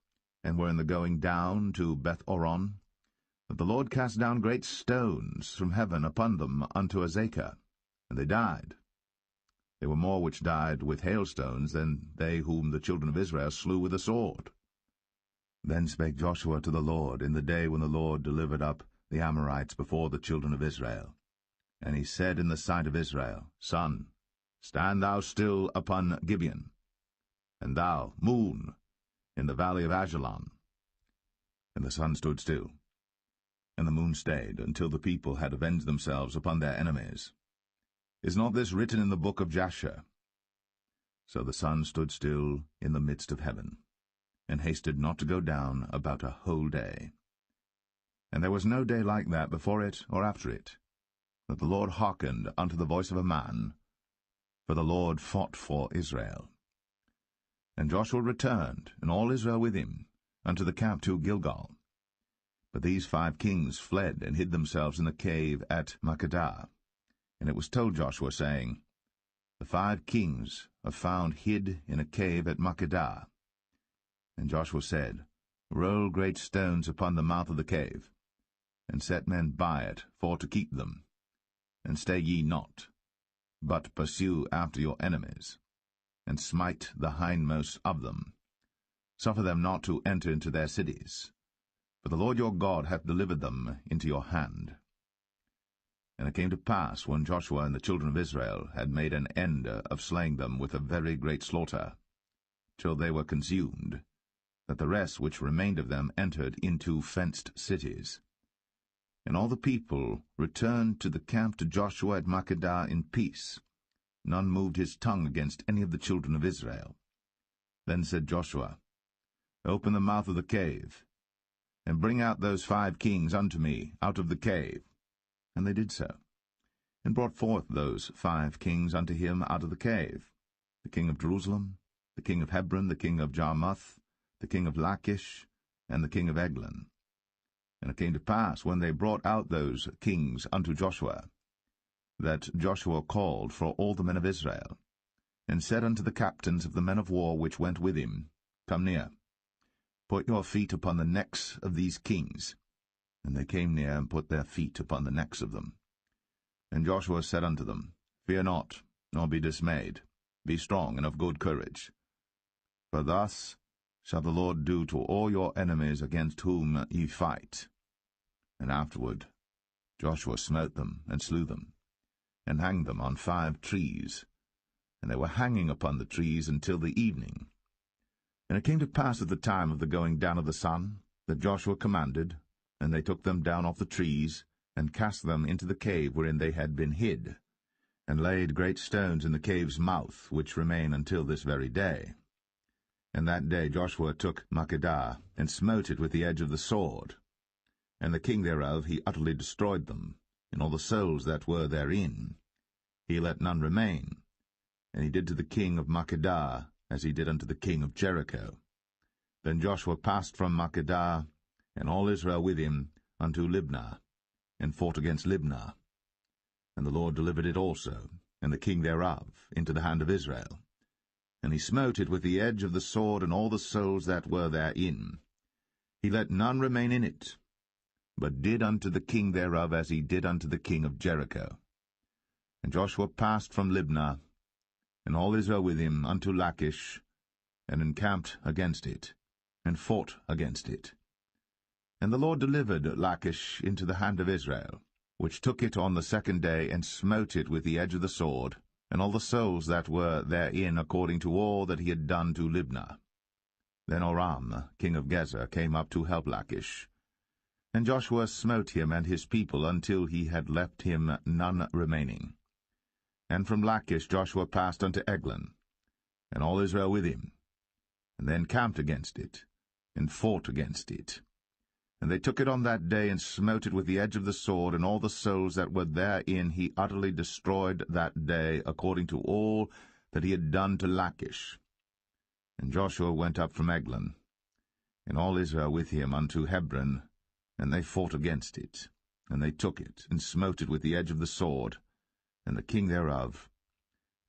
and were in the going down to Beth-horon, that the Lord cast down great stones from heaven upon them unto Azekah, and they died. There were more which died with hailstones than they whom the children of Israel slew with the sword. Then spake Joshua to the Lord in the day when the Lord delivered up the Amorites before the children of Israel. And he said in the sight of Israel, Sun, stand thou still upon Gibeon, and thou, moon, in the valley of Ajalon. And the sun stood still, and the moon stayed, until the people had avenged themselves upon their enemies. Is not this written in the book of Jasher? So the sun stood still in the midst of heaven, and hasted not to go down about a whole day. And there was no day like that before it or after it, that the Lord hearkened unto the voice of a man, for the Lord fought for Israel. And Joshua returned, and all Israel with him, unto the camp to Gilgal. But these 5 kings fled and hid themselves in the cave at Makkedah. And it was told Joshua, saying, The 5 kings are found hid in a cave at Makkedah. And Joshua said, Roll great stones upon the mouth of the cave, and set men by it for to keep them. And stay ye not, but pursue after your enemies, and smite the hindmost of them. Suffer them not to enter into their cities, for the Lord your God hath delivered them into your hand. And it came to pass, when Joshua and the children of Israel had made an end of slaying them with a very great slaughter, till they were consumed, that the rest which remained of them entered into fenced cities. And all the people returned to the camp to Joshua at Makkedah in peace. None moved his tongue against any of the children of Israel. Then said Joshua, Open the mouth of the cave, and bring out those 5 kings unto me out of the cave. And they did so, and brought forth those 5 kings unto him out of the cave, the king of Jerusalem, the king of Hebron, the king of Jarmuth, the king of Lachish, and the king of Eglon. And it came to pass, when they brought out those kings unto Joshua, that Joshua called for all the men of Israel, and said unto the captains of the men of war which went with him, Come near, put your feet upon the necks of these kings. And they came near, and put their feet upon the necks of them. And Joshua said unto them, Fear not, nor be dismayed. Be strong and of good courage. For thus shall the Lord do to all your enemies against whom ye fight. And afterward Joshua smote them, and slew them, and hanged them on 5 trees. And they were hanging upon the trees until the evening. And it came to pass at the time of the going down of the sun, that Joshua commanded, and they took them down off the trees, and cast them into the cave wherein they had been hid, and laid great stones in the cave's mouth, which remain until this very day. And that day Joshua took Makkedah, and smote it with the edge of the sword. And the king thereof he utterly destroyed them, and all the souls that were therein. He let none remain. And he did to the king of Makkedah as he did unto the king of Jericho. Then Joshua passed from Makkedah, and all Israel with him, unto Libnah, and fought against Libnah. And the Lord delivered it also, and the king thereof, into the hand of Israel. And he smote it with the edge of the sword, and all the souls that were therein. He let none remain in it, but did unto the king thereof as he did unto the king of Jericho. And Joshua passed from Libnah, and all Israel with him, unto Lachish, and encamped against it, and fought against it. And the Lord delivered Lachish into the hand of Israel, which took it on the second day, and smote it with the edge of the sword, and all the souls that were therein, according to all that he had done to Libnah. Then Oram, king of Gezer, came up to help Lachish. And Joshua smote him and his people until he had left him none remaining. And from Lachish Joshua passed unto Eglon, and all Israel with him, and they encamped against it, and fought against it. And they took it on that day, and smote it with the edge of the sword, and all the souls that were therein he utterly destroyed that day, according to all that he had done to Lachish. And Joshua went up from Eglon, and all Israel with him, unto Hebron, and they fought against it. And they took it, and smote it with the edge of the sword, and the king thereof,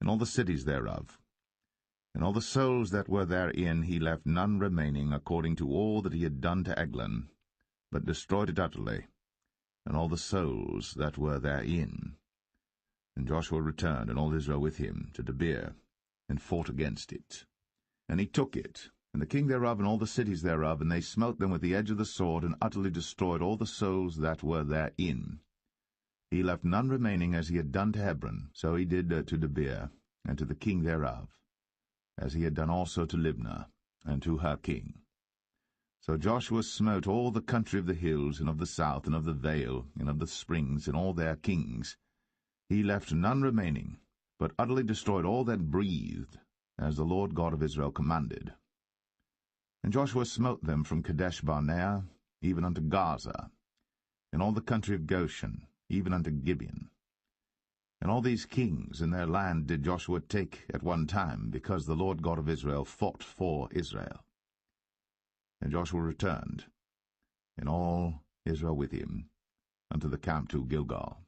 and all the cities thereof. And all the souls that were therein he left none remaining, according to all that he had done to Eglon, but destroyed it utterly, and all the souls that were therein. And Joshua returned, and all Israel with him, to Debir, and fought against it. And he took it, and the king thereof, and all the cities thereof, and they smote them with the edge of the sword, and utterly destroyed all the souls that were therein. He left none remaining, as he had done to Hebron, so he did to Debir, and to the king thereof, as he had done also to Libnah, and to her king. So Joshua smote all the country of the hills, and of the south, and of the vale, and of the springs, and all their kings. He left none remaining, but utterly destroyed all that breathed, as the Lord God of Israel commanded. And Joshua smote them from Kadesh-barnea, even unto Gaza, and all the country of Goshen, even unto Gibeon. And all these kings in their land did Joshua take at one time, because the Lord God of Israel fought for Israel. And Joshua returned, and all Israel with him, unto the camp to Gilgal.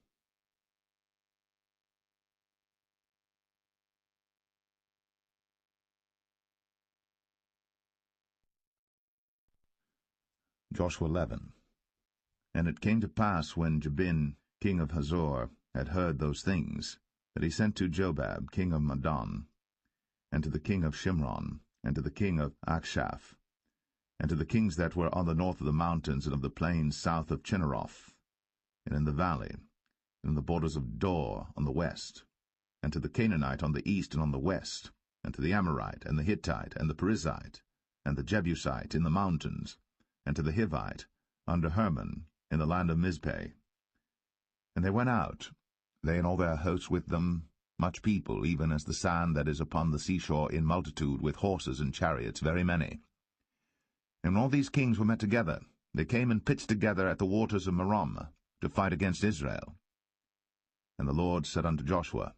Joshua 11. And it came to pass, when Jabin, king of Hazor, had heard those things, that he sent to Jobab, king of Madon, and to the king of Shimron, and to the king of Achshaph, and to the kings that were on the north of the mountains, and of the plains south of Chinneroth, and in the valley, and in the borders of Dor on the west, and to the Canaanite on the east and on the west, and to the Amorite, and the Hittite, and the Perizzite, and the Jebusite in the mountains, and to the Hivite, under Hermon, in the land of Mizpeh. And they went out, they and all their hosts with them, much people, even as the sand that is upon the seashore in multitude, with horses and chariots very many. And when all these kings were met together, they came and pitched together at the waters of Merom, to fight against Israel. And the Lord said unto Joshua,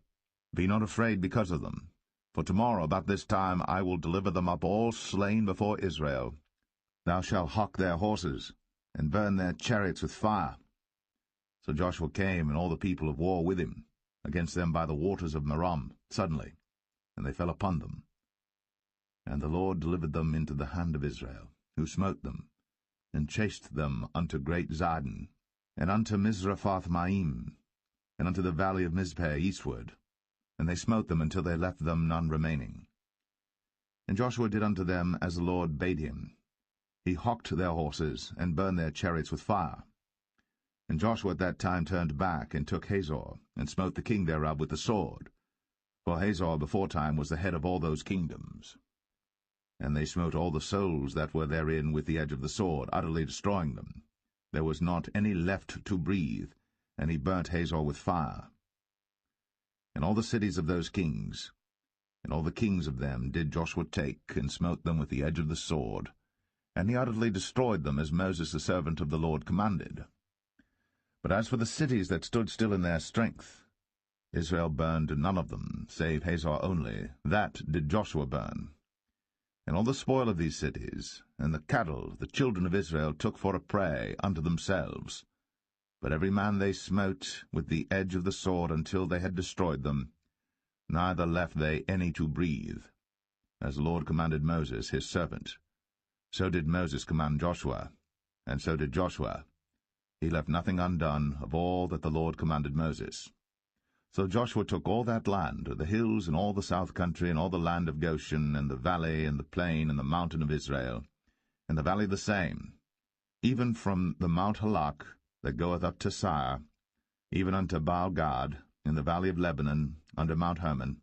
Be not afraid because of them, for tomorrow about this time I will deliver them up all slain before Israel. Thou shalt hock their horses, and burn their chariots with fire. So Joshua came, and all the people of war with him, against them by the waters of Merom, suddenly, and they fell upon them. And the Lord delivered them into the hand of Israel, who smote them, and chased them unto great Zidon, and unto Mizraphoth-maim, and unto the valley of Mizpeh eastward, and they smote them until they left them none remaining. And Joshua did unto them as the Lord bade him. He hocked their horses, and burned their chariots with fire. And Joshua at that time turned back, and took Hazor, and smote the king thereof with the sword. For Hazor beforetime was the head of all those kingdoms. And they smote all the souls that were therein with the edge of the sword, utterly destroying them. There was not any left to breathe, and he burnt Hazor with fire. And all the cities of those kings, and all the kings of them, did Joshua take, and smote them with the edge of the sword, and he utterly destroyed them, as Moses the servant of the Lord commanded. But as for the cities that stood still in their strength, Israel burned none of them, save Hazor only. That did Joshua burn. And all the spoil of these cities, and the cattle the children of Israel took for a prey unto themselves. But every man they smote with the edge of the sword until they had destroyed them, neither left they any to breathe. As the Lord commanded Moses his servant, so did Moses command Joshua, and so did Joshua. He left nothing undone of all that the Lord commanded Moses. So Joshua took all that land, the hills, and all the south country, and all the land of Goshen, and the valley, and the plain, and the mountain of Israel, and the valley the same, even from the Mount Halak that goeth up to Sire, even unto Baal-gad, in the valley of Lebanon, under Mount Hermon,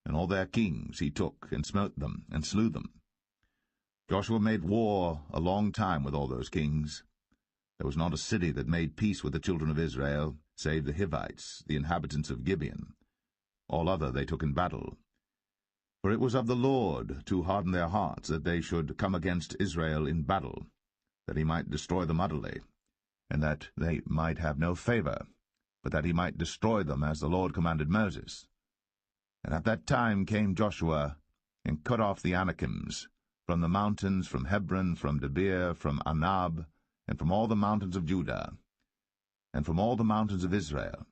and all their kings he took, and smote them, and slew them. Joshua made war a long time with all those kings. There was not a city that made peace with the children of Israel, save the Hivites, the inhabitants of Gibeon. All other they took in battle. For it was of the Lord to harden their hearts, that they should come against Israel in battle, that he might destroy them utterly, and that they might have no favor, but that he might destroy them as the Lord commanded Moses. And at that time came Joshua, and cut off the Anakims, from the mountains, from Hebron, from Debir, from Anab, and from all the mountains of Judah, and from all the mountains of Israel.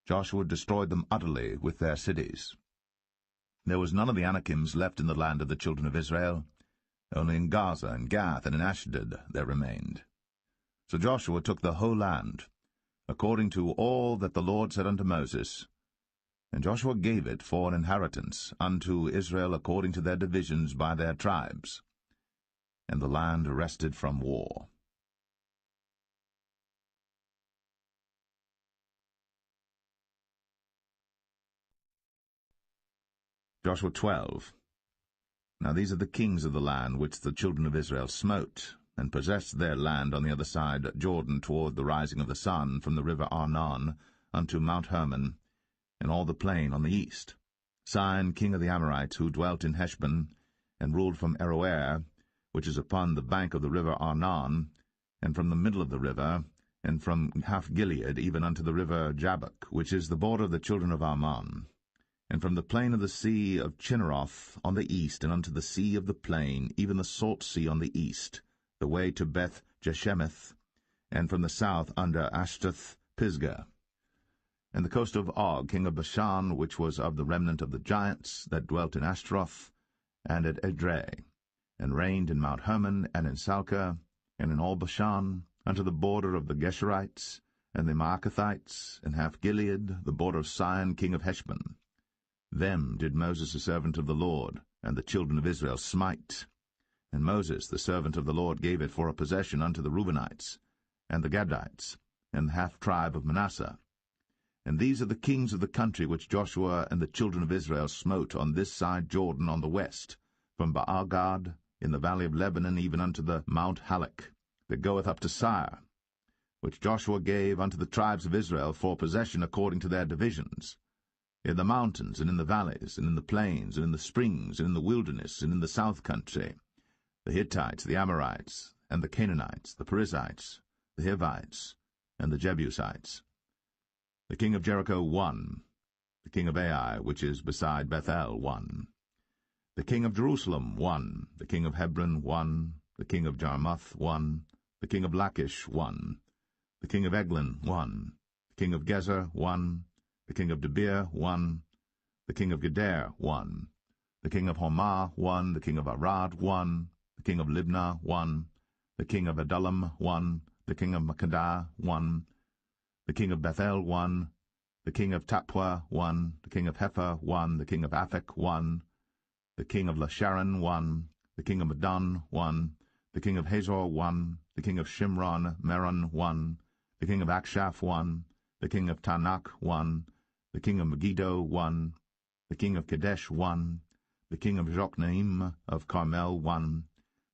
Joshua destroyed them utterly with their cities. There was none of the Anakims left in the land of the children of Israel. Only in Gaza, and Gath, and in Ashdod there remained. So Joshua took the whole land, according to all that the Lord said unto Moses. And Joshua gave it for an inheritance unto Israel according to their divisions by their tribes. And the land rested from war. Joshua 12. Now these are the kings of the land which the children of Israel smote, and possessed their land on the other side Jordan toward the rising of the sun, from the river Arnon unto Mount Hermon, and all the plain on the east. Sihon king of the Amorites, who dwelt in Heshbon, and ruled from Aroer, which is upon the bank of the river Arnon, and from the middle of the river, and from half Gilead even unto the river Jabbok, which is the border of the children of Ammon, and from the plain of the sea of Chinneroth on the east, and unto the sea of the plain, even the salt sea on the east, the way to Beth Jeshemeth, and from the south under Ashtath Pisgah, and the coast of Og, king of Bashan, which was of the remnant of the giants that dwelt in Ashtaroth, and at Edrei, and reigned in Mount Hermon, and in Salcah, and in all Bashan, unto the border of the Geshurites, and the Maacathites, and half Gilead, the border of Sihon king of Heshbon. Them did Moses the servant of the Lord, and the children of Israel smite. And Moses the servant of the Lord gave it for a possession unto the Reubenites, and the Gadites, and the half tribe of Manasseh. And these are the kings of the country which Joshua and the children of Israel smote on this side Jordan on the west, from Baal-gad in the valley of Lebanon even unto the Mount Halak, that goeth up to Sire, which Joshua gave unto the tribes of Israel for possession according to their divisions, in the mountains, and in the valleys, and in the plains, and in the springs, and in the wilderness, and in the south country, the Hittites, the Amorites, and the Canaanites, the Perizzites, the Hivites, and the Jebusites. The king of Jericho won, the king of Ai, which is beside Bethel, won. The king of Jerusalem won, the king of Hebron won, the king of Jarmuth won, the king of Lachish won, the king of Eglon won, the king of Gezer won, the king of Debir won, the king of Geder won, the king of Hormah won, the king of Arad won, the king of Libnah won, the king of Adullam won, the king of Makkedah won, the king of Bethel won, the king of Tappuah won, the king of Hepher won, the king of Aphek won, the king of Lasharon won, the king of Madon won, the king of Hazor won, the king of Shimron Meron won, the king of Akshaph won, the king of Tanakh won, the king of Megiddo won, the king of Kadesh won, the king of Jokneam of Carmel won,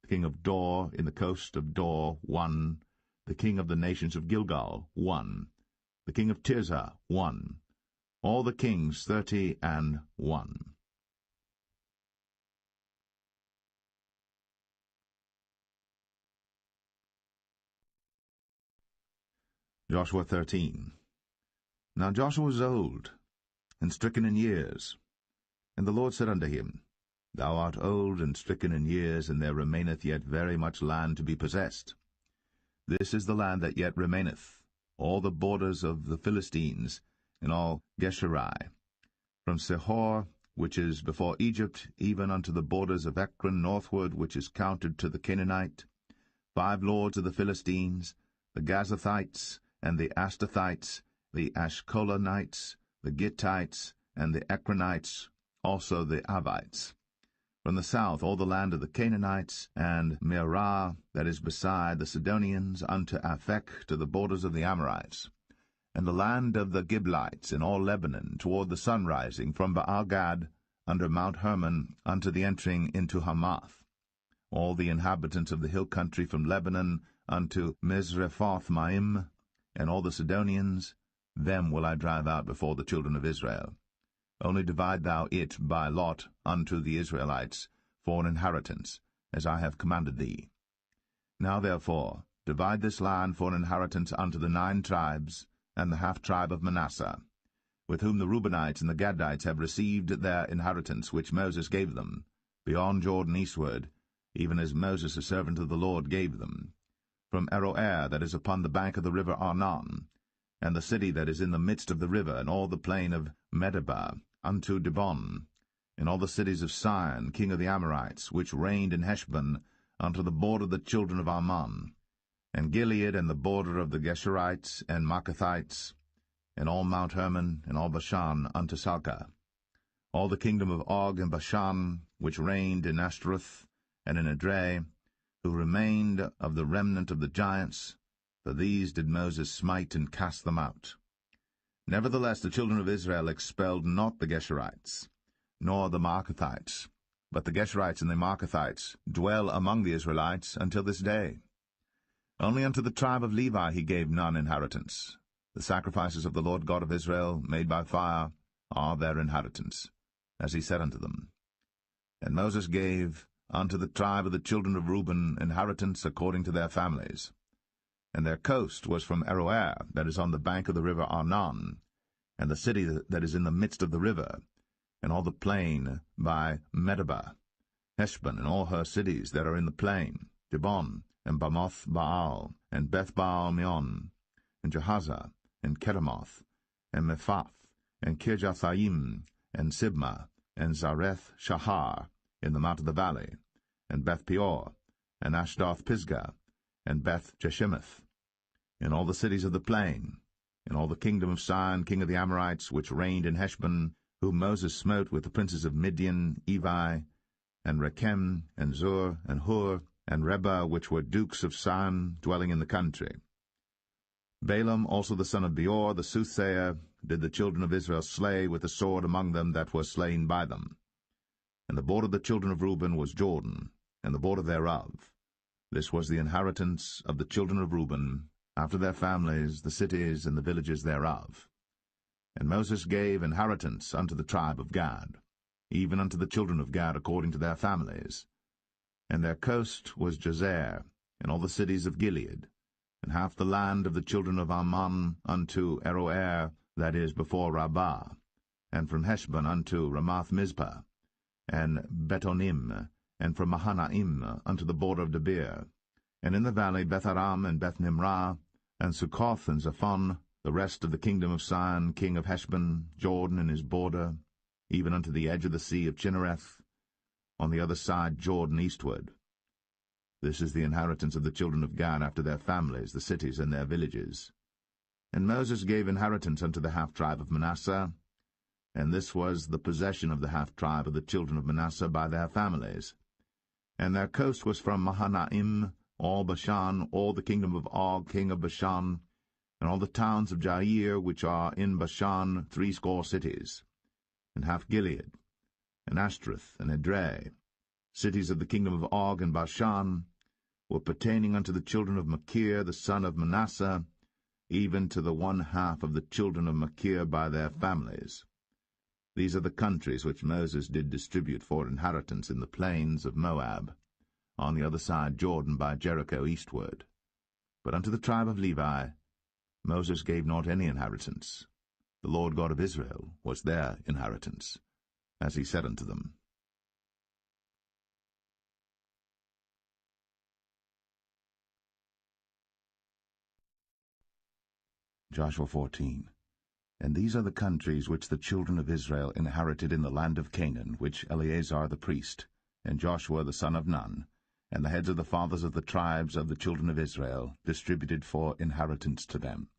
the king of Dor in the coast of Dor won, the king of the nations of Gilgal won, the king of Tirzah won, all the kings 31. Joshua 13. Now Joshua was old, and stricken in years, and the Lord said unto him, Thou art old and stricken in years, and there remaineth yet very much land to be possessed. This is the land that yet remaineth, all the borders of the Philistines, and all Geshuri, from Sihor, which is before Egypt, even unto the borders of Ekron northward, which is counted to the Canaanite, 5 lords of the Philistines, the Gazathites, and the Ashtothites, the Ashkolanites, the Gittites, and the Ekronites, also the Avites. From the south all the land of the Canaanites, and Mearah, that is beside the Sidonians, unto Aphek, to the borders of the Amorites, and the land of the Giblites, in all Lebanon, toward the sunrising, from Baal-Gad, under Mount Hermon, unto the entering into Hamath. All the inhabitants of the hill country from Lebanon unto Misrephoth-Maim, and all the Sidonians, them will I drive out before the children of Israel. Only divide thou it by lot unto the Israelites for an inheritance, as I have commanded thee. Now therefore divide this land for an inheritance unto the 9 tribes, and the half-tribe of Manasseh, with whom the Reubenites and the Gadites have received their inheritance, which Moses gave them, beyond Jordan eastward, even as Moses the servant of the Lord gave them, from Aroer, that is upon the bank of the river Arnon, and the city that is in the midst of the river, and all the plain of Medeba, unto Dibon, and all the cities of Sihon, king of the Amorites, which reigned in Heshbon, unto the border of the children of Ammon, and Gilead, and the border of the Geshurites and Maacathites, and all Mount Hermon, and all Bashan, unto Salcah, all the kingdom of Og and Bashan, which reigned in Ashtaroth, and in Edrei, who remained of the remnant of the giants, for these did Moses smite and cast them out. Nevertheless the children of Israel expelled not the Geshurites, nor the Maacathites, but the Geshurites and the Maacathites dwell among the Israelites until this day. Only unto the tribe of Levi he gave none inheritance. The sacrifices of the Lord God of Israel, made by fire, are their inheritance, as he said unto them. And Moses gave unto the tribe of the children of Reuben inheritance according to their families. And their coast was from Aroer, that is on the bank of the river Arnon, and the city that is in the midst of the river, and all the plain by Medeba, Heshbon, and all her cities that are in the plain, Dibon, and Bamoth Baal, and Beth-Baal-Meon, and Jehazzah, and Kedemoth, and Mephath, and Kirjathaim, and Sibmah, and Zareth Shahar, in the mount of the valley, and Beth-Peor, and Ashdoth-Pisgah, and Beth-Jeshimoth, in all the cities of the plain, in all the kingdom of Sihon, king of the Amorites, which reigned in Heshbon, whom Moses smote with the princes of Midian, Evi, and Rechem, and Zur, and Hur, and Reba, which were dukes of Sihon, dwelling in the country. Balaam also the son of Beor, the soothsayer, did the children of Israel slay with the sword among them that were slain by them. And the border of the children of Reuben was Jordan, and the border thereof. This was the inheritance of the children of Reuben, after their families, the cities, and the villages thereof. And Moses gave inheritance unto the tribe of Gad, even unto the children of Gad according to their families. And their coast was Jazer, and all the cities of Gilead, and half the land of the children of Ammon unto Aroer, that is before Rabbah, and from Heshbon unto Ramath-Mizpah, and Betonim, and from Mahanaim unto the border of Debir, and in the valley Beth-Aram and Beth-Nimrah, and Succoth and Zaphon, the rest of the kingdom of Sihon, king of Heshbon, Jordan and his border, even unto the edge of the sea of Chinnereth, on the other side Jordan eastward. This is the inheritance of the children of Gad after their families, the cities and their villages. And Moses gave inheritance unto the half-tribe of Manasseh, and this was the possession of the half-tribe of the children of Manasseh by their families. And their coast was from Mahanaim, all Bashan, all the kingdom of Og, king of Bashan, and all the towns of Jair, which are in Bashan, 80 cities, and half Gilead, and Ashtaroth, and Edrei, cities of the kingdom of Og and Bashan, were pertaining unto the children of Machir, the son of Manasseh, even to the 1/2 of the children of Machir by their families. These are the countries which Moses did distribute for inheritance in the plains of Moab, on the other side Jordan by Jericho eastward. But unto the tribe of Levi Moses gave not any inheritance. The Lord God of Israel was their inheritance, as he said unto them. Joshua 14. And these are the countries which the children of Israel inherited in the land of Canaan, which Eleazar the priest, and Joshua the son of Nun, and the heads of the fathers of the tribes of the children of Israel, distributed for inheritance to them.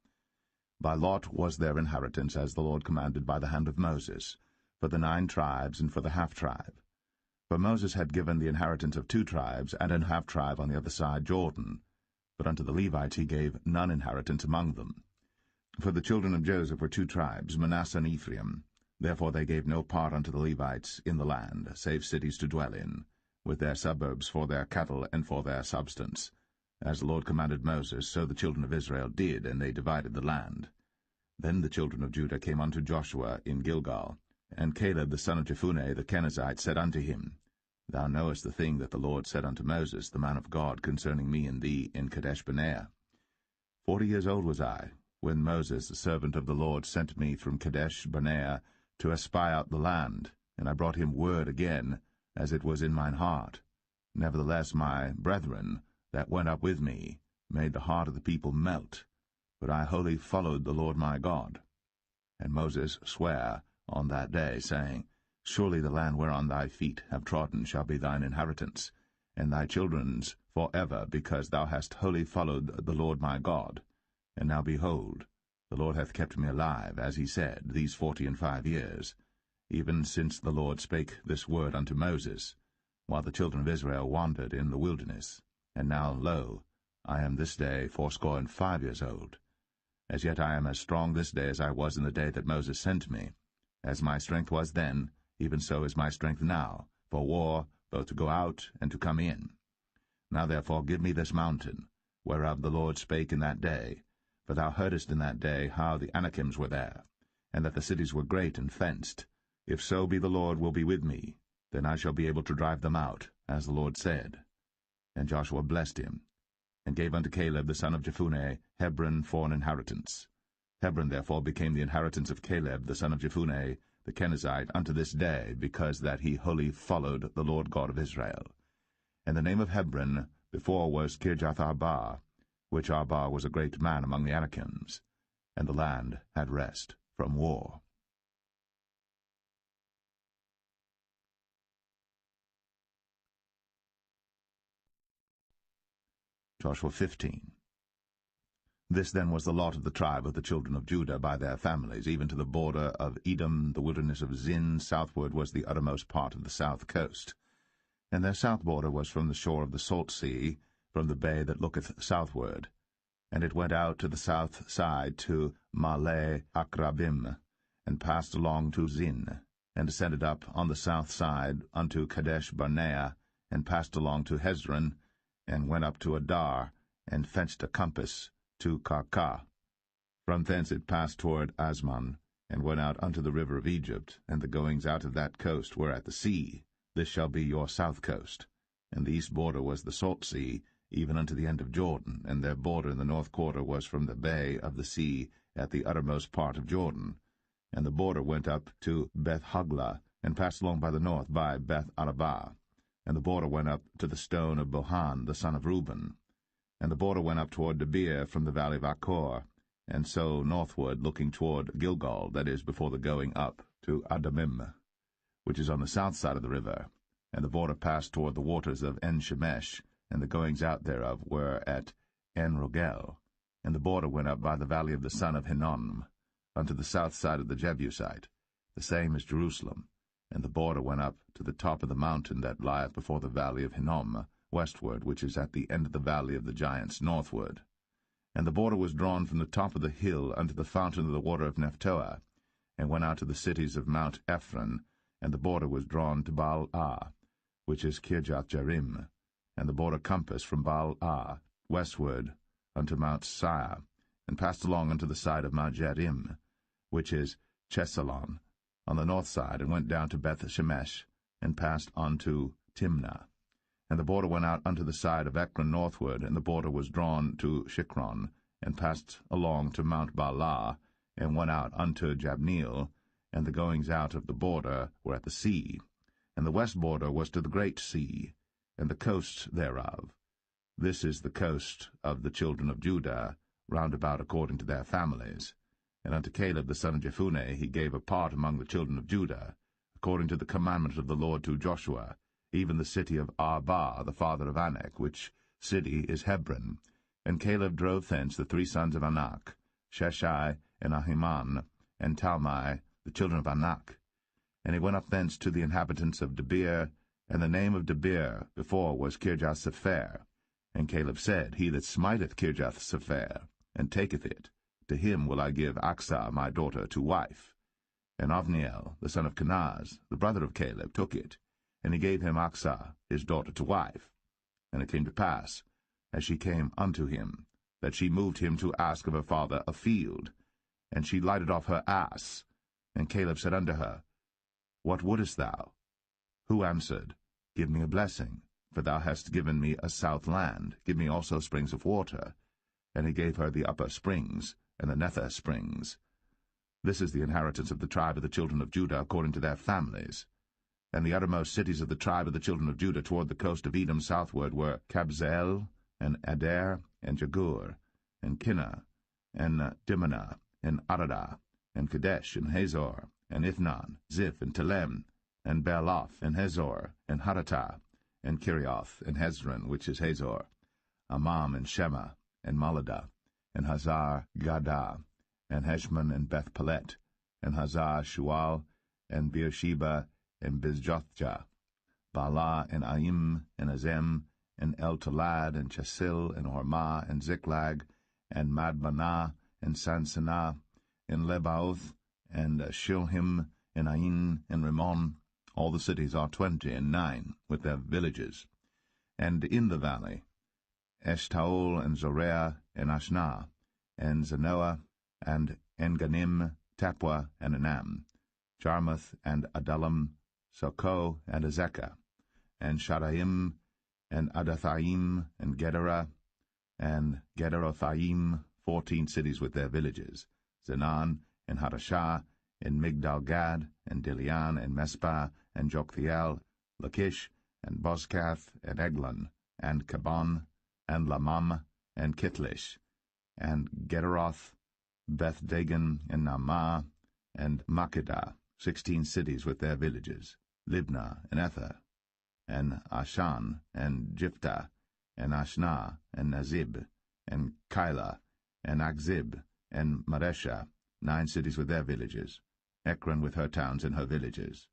By lot was their inheritance, as the Lord commanded by the hand of Moses, for the 9 tribes and for the half-tribe. For Moses had given the inheritance of 2 tribes and an half-tribe on the other side Jordan, but unto the Levites he gave none inheritance among them. For the children of Joseph were 2 tribes, Manasseh and Ephraim. Therefore they gave no part unto the Levites in the land, save cities to dwell in, with their suburbs for their cattle and for their substance. As the Lord commanded Moses, so the children of Israel did, and they divided the land. Then the children of Judah came unto Joshua in Gilgal, and Caleb the son of Jephunneh the Kenizzite said unto him, Thou knowest the thing that the Lord said unto Moses, the man of God, concerning me and thee in Kadesh-barnea. 40 years old was I, when Moses, the servant of the Lord, sent me from Kadesh-barnea to espy out the land, and I brought him word again, as it was in mine heart. Nevertheless my brethren, that went up with me, made the heart of the people melt, but I wholly followed the Lord my God. And Moses sware on that day, saying, Surely the land whereon thy feet have trodden shall be thine inheritance, and thy children's for ever, because thou hast wholly followed the Lord my God. And now behold, the Lord hath kept me alive, as he said, these 45 years, even since the Lord spake this word unto Moses, while the children of Israel wandered in the wilderness. And now, lo, I am this day 85 years old. As yet I am as strong this day as I was in the day that Moses sent me. As my strength was then, even so is my strength now, for war, both to go out and to come in. Now therefore give me this mountain, whereof the Lord spake in that day. For thou heardest in that day how the Anakims were there, and that the cities were great and fenced. If so be the Lord will be with me, then I shall be able to drive them out, as the Lord said. And Joshua blessed him, and gave unto Caleb the son of Jephunneh Hebron for an inheritance. Hebron therefore became the inheritance of Caleb the son of Jephunneh the Kenizzite unto this day, because that he wholly followed the Lord God of Israel. And the name of Hebron before was Kirjath-Arba, which Arba was a great man among the Anakims, and the land had rest from war. Joshua 15. This then was the lot of the tribe of the children of Judah by their families, even to the border of Edom, the wilderness of Zin. Southward was the uttermost part of the south coast. And their south border was from the shore of the salt sea, from the bay that looketh southward. And it went out to the south side to Male Akrabim, and passed along to Zin, and descended up on the south side unto Kadesh-barnea, and passed along to Hezron, and went up to Adar, and fenced a compass to Karkah. From thence it passed toward Asmon, and went out unto the river of Egypt, and the goings out of that coast were at the sea. This shall be your south coast. And the east border was the salt sea, even unto the end of Jordan, and their border in the north quarter was from the bay of the sea at the uttermost part of Jordan. And the border went up to Beth-hoglah, and passed along by the north by Beth-arabah. And the border went up to the stone of Bohan the son of Reuben. And the border went up toward Debir from the valley of Achor, and so northward, looking toward Gilgal, that is, before the going up to Adamim, which is on the south side of the river. And the border passed toward the waters of En-shemesh, and the goings out thereof were at En-rogel. And the border went up by the valley of the son of Hinnom, unto the south side of the Jebusite, the same as Jerusalem. And the border went up to the top of the mountain that lieth before the valley of Hinnom, westward, which is at the end of the valley of the giants, northward. And the border was drawn from the top of the hill unto the fountain of the water of Nephtoah, and went out to the cities of Mount Ephron, and the border was drawn to Baal-ah, which is Kirjath-jearim, and the border compassed from Baal-ah westward unto Mount Seir, and passed along unto the side of Mount Jearim, which is Chesalon, on the north side, and went down to Beth-shemesh, and passed on to Timnah. And the border went out unto the side of Ekron northward, and the border was drawn to Shikron, and passed along to Mount Baalah, and went out unto Jabneel, and the goings out of the border were at the sea. And the west border was to the great sea, and the coast thereof. This is the coast of the children of Judah, round about according to their families. And unto Caleb the son of Jephunneh he gave a part among the children of Judah, according to the commandment of the Lord to Joshua, even the city of Arba, the father of Anak, which city is Hebron. And Caleb drove thence the 3 sons of Anak, Sheshai, and Ahiman, and Talmai, the children of Anak. And he went up thence to the inhabitants of Debir, and the name of Debir before was Kirjath-sepher. And Caleb said, He that smiteth Kirjath-sepher, and taketh it, to him will I give Achsah my daughter to wife. And Othniel, the son of Kenaz, the brother of Caleb, took it, and he gave him Achsah his daughter to wife. And it came to pass, as she came unto him, that she moved him to ask of her father a field. And she lighted off her ass. And Caleb said unto her, What wouldest thou? Who answered, Give me a blessing, for thou hast given me a south land, give me also springs of water. And he gave her the upper springs, and the nether springs. This is the inheritance of the tribe of the children of Judah according to their families. And the uttermost cities of the tribe of the children of Judah toward the coast of Edom southward were Kabzeel, and Adair, and Jagur, and Kinnah, and Dimnah, and Aradah, and Kadesh, and Hazor, and Ithnan, Ziph, and Telem, and Bealoth, and Hazor, and Haratah, and Kirioth, and Hezron, which is Hazor, Amam, and Shema, and Maladah, and Hazar Gadah, and Heshmon, and Beth Pelet, and Hazar Shual, and Beersheba, and Bizjothjah, Baalah, and Aim, and Azem, and El-Talad, and Chesil, and Hormah, and Ziklag, and Madmanah, and Sansanah, and Lebaoth, and Shilhim, and Ain, and Rimmon. All the cities are 29, with their villages. And in the valley, Eshtaol, and Zoreah, and Ashnah, and Zanoah, and Enganim, Tapua, and Anam, Jarmuth, and Adullam, Sokoh, and Azekah, and Shadaim, and Adathaim, and Gederah, and Gederothaim, 14 cities with their villages, Zenan, and Hadashah, and Migdal-Gad, and Dilian, and Mespah, and Joktheel, Lachish, and Bozkath, and Eglon, and Kabon, and Lamam, and Kitlish, and Gederoth, Beth-Dagon, and Naamah, and Makkedah, 16 cities with their villages, Libnah, and Ether, and Ashan, and Jiphthah, and Ashnah, and Nazib, and Keilah, and Akzib, and Maresha, 9 cities with their villages, Ekron with her towns and her villages.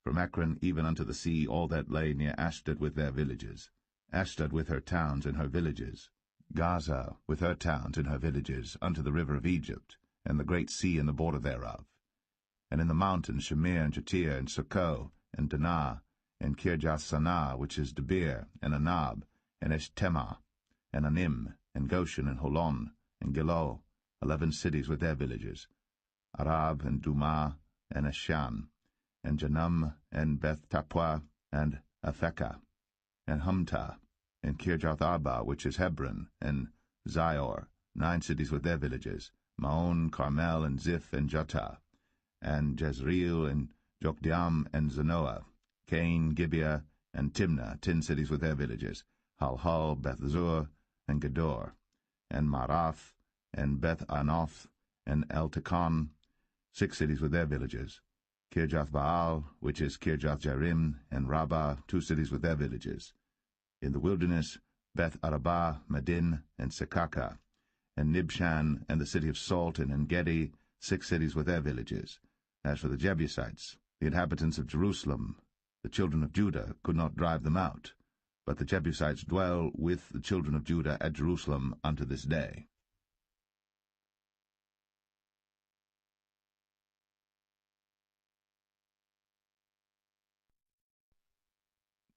From Ekron even unto the sea all that lay near Ashdod with their villages, Ashdod with her towns and her villages, Gaza with her towns and her villages, unto the river of Egypt, and the great sea and the border thereof. And in the mountains Shamir, and Jatir, and Succoth, and Danah, and Kirjath-sanah, which is Debir, and Anab, and Eshtemoh, and Anim, and Goshen, and Holon, and Gilo, 11 cities with their villages, Arab, and Dumah, and Eshan, and Janum, and Beth-Tappuah, and Aphekah, and Humtah, and Kirjath-arba, which is Hebron, and Zior, 9 cities with their villages, Maon, Carmel, and Ziph, and Juttah, and Jezreel, and Jokdeam, and Zanoah, Cain, Gibeah, and Timnah, 10 cities with their villages, Halhal, Beth-zur, and Gedor, and Marath, and Beth-anoth, and Eltekon, 6 cities with their villages, Kirjath-baal, which is Kirjath-jearim, and Rabbah, 2 cities with their villages. In the wilderness, Beth-arabah, Medin, and Sekaka, and Nibshan, and the city of Salt, and En-gedi, 6 cities with their villages. As for the Jebusites, the inhabitants of Jerusalem, the children of Judah could not drive them out, but the Jebusites dwell with the children of Judah at Jerusalem unto this day.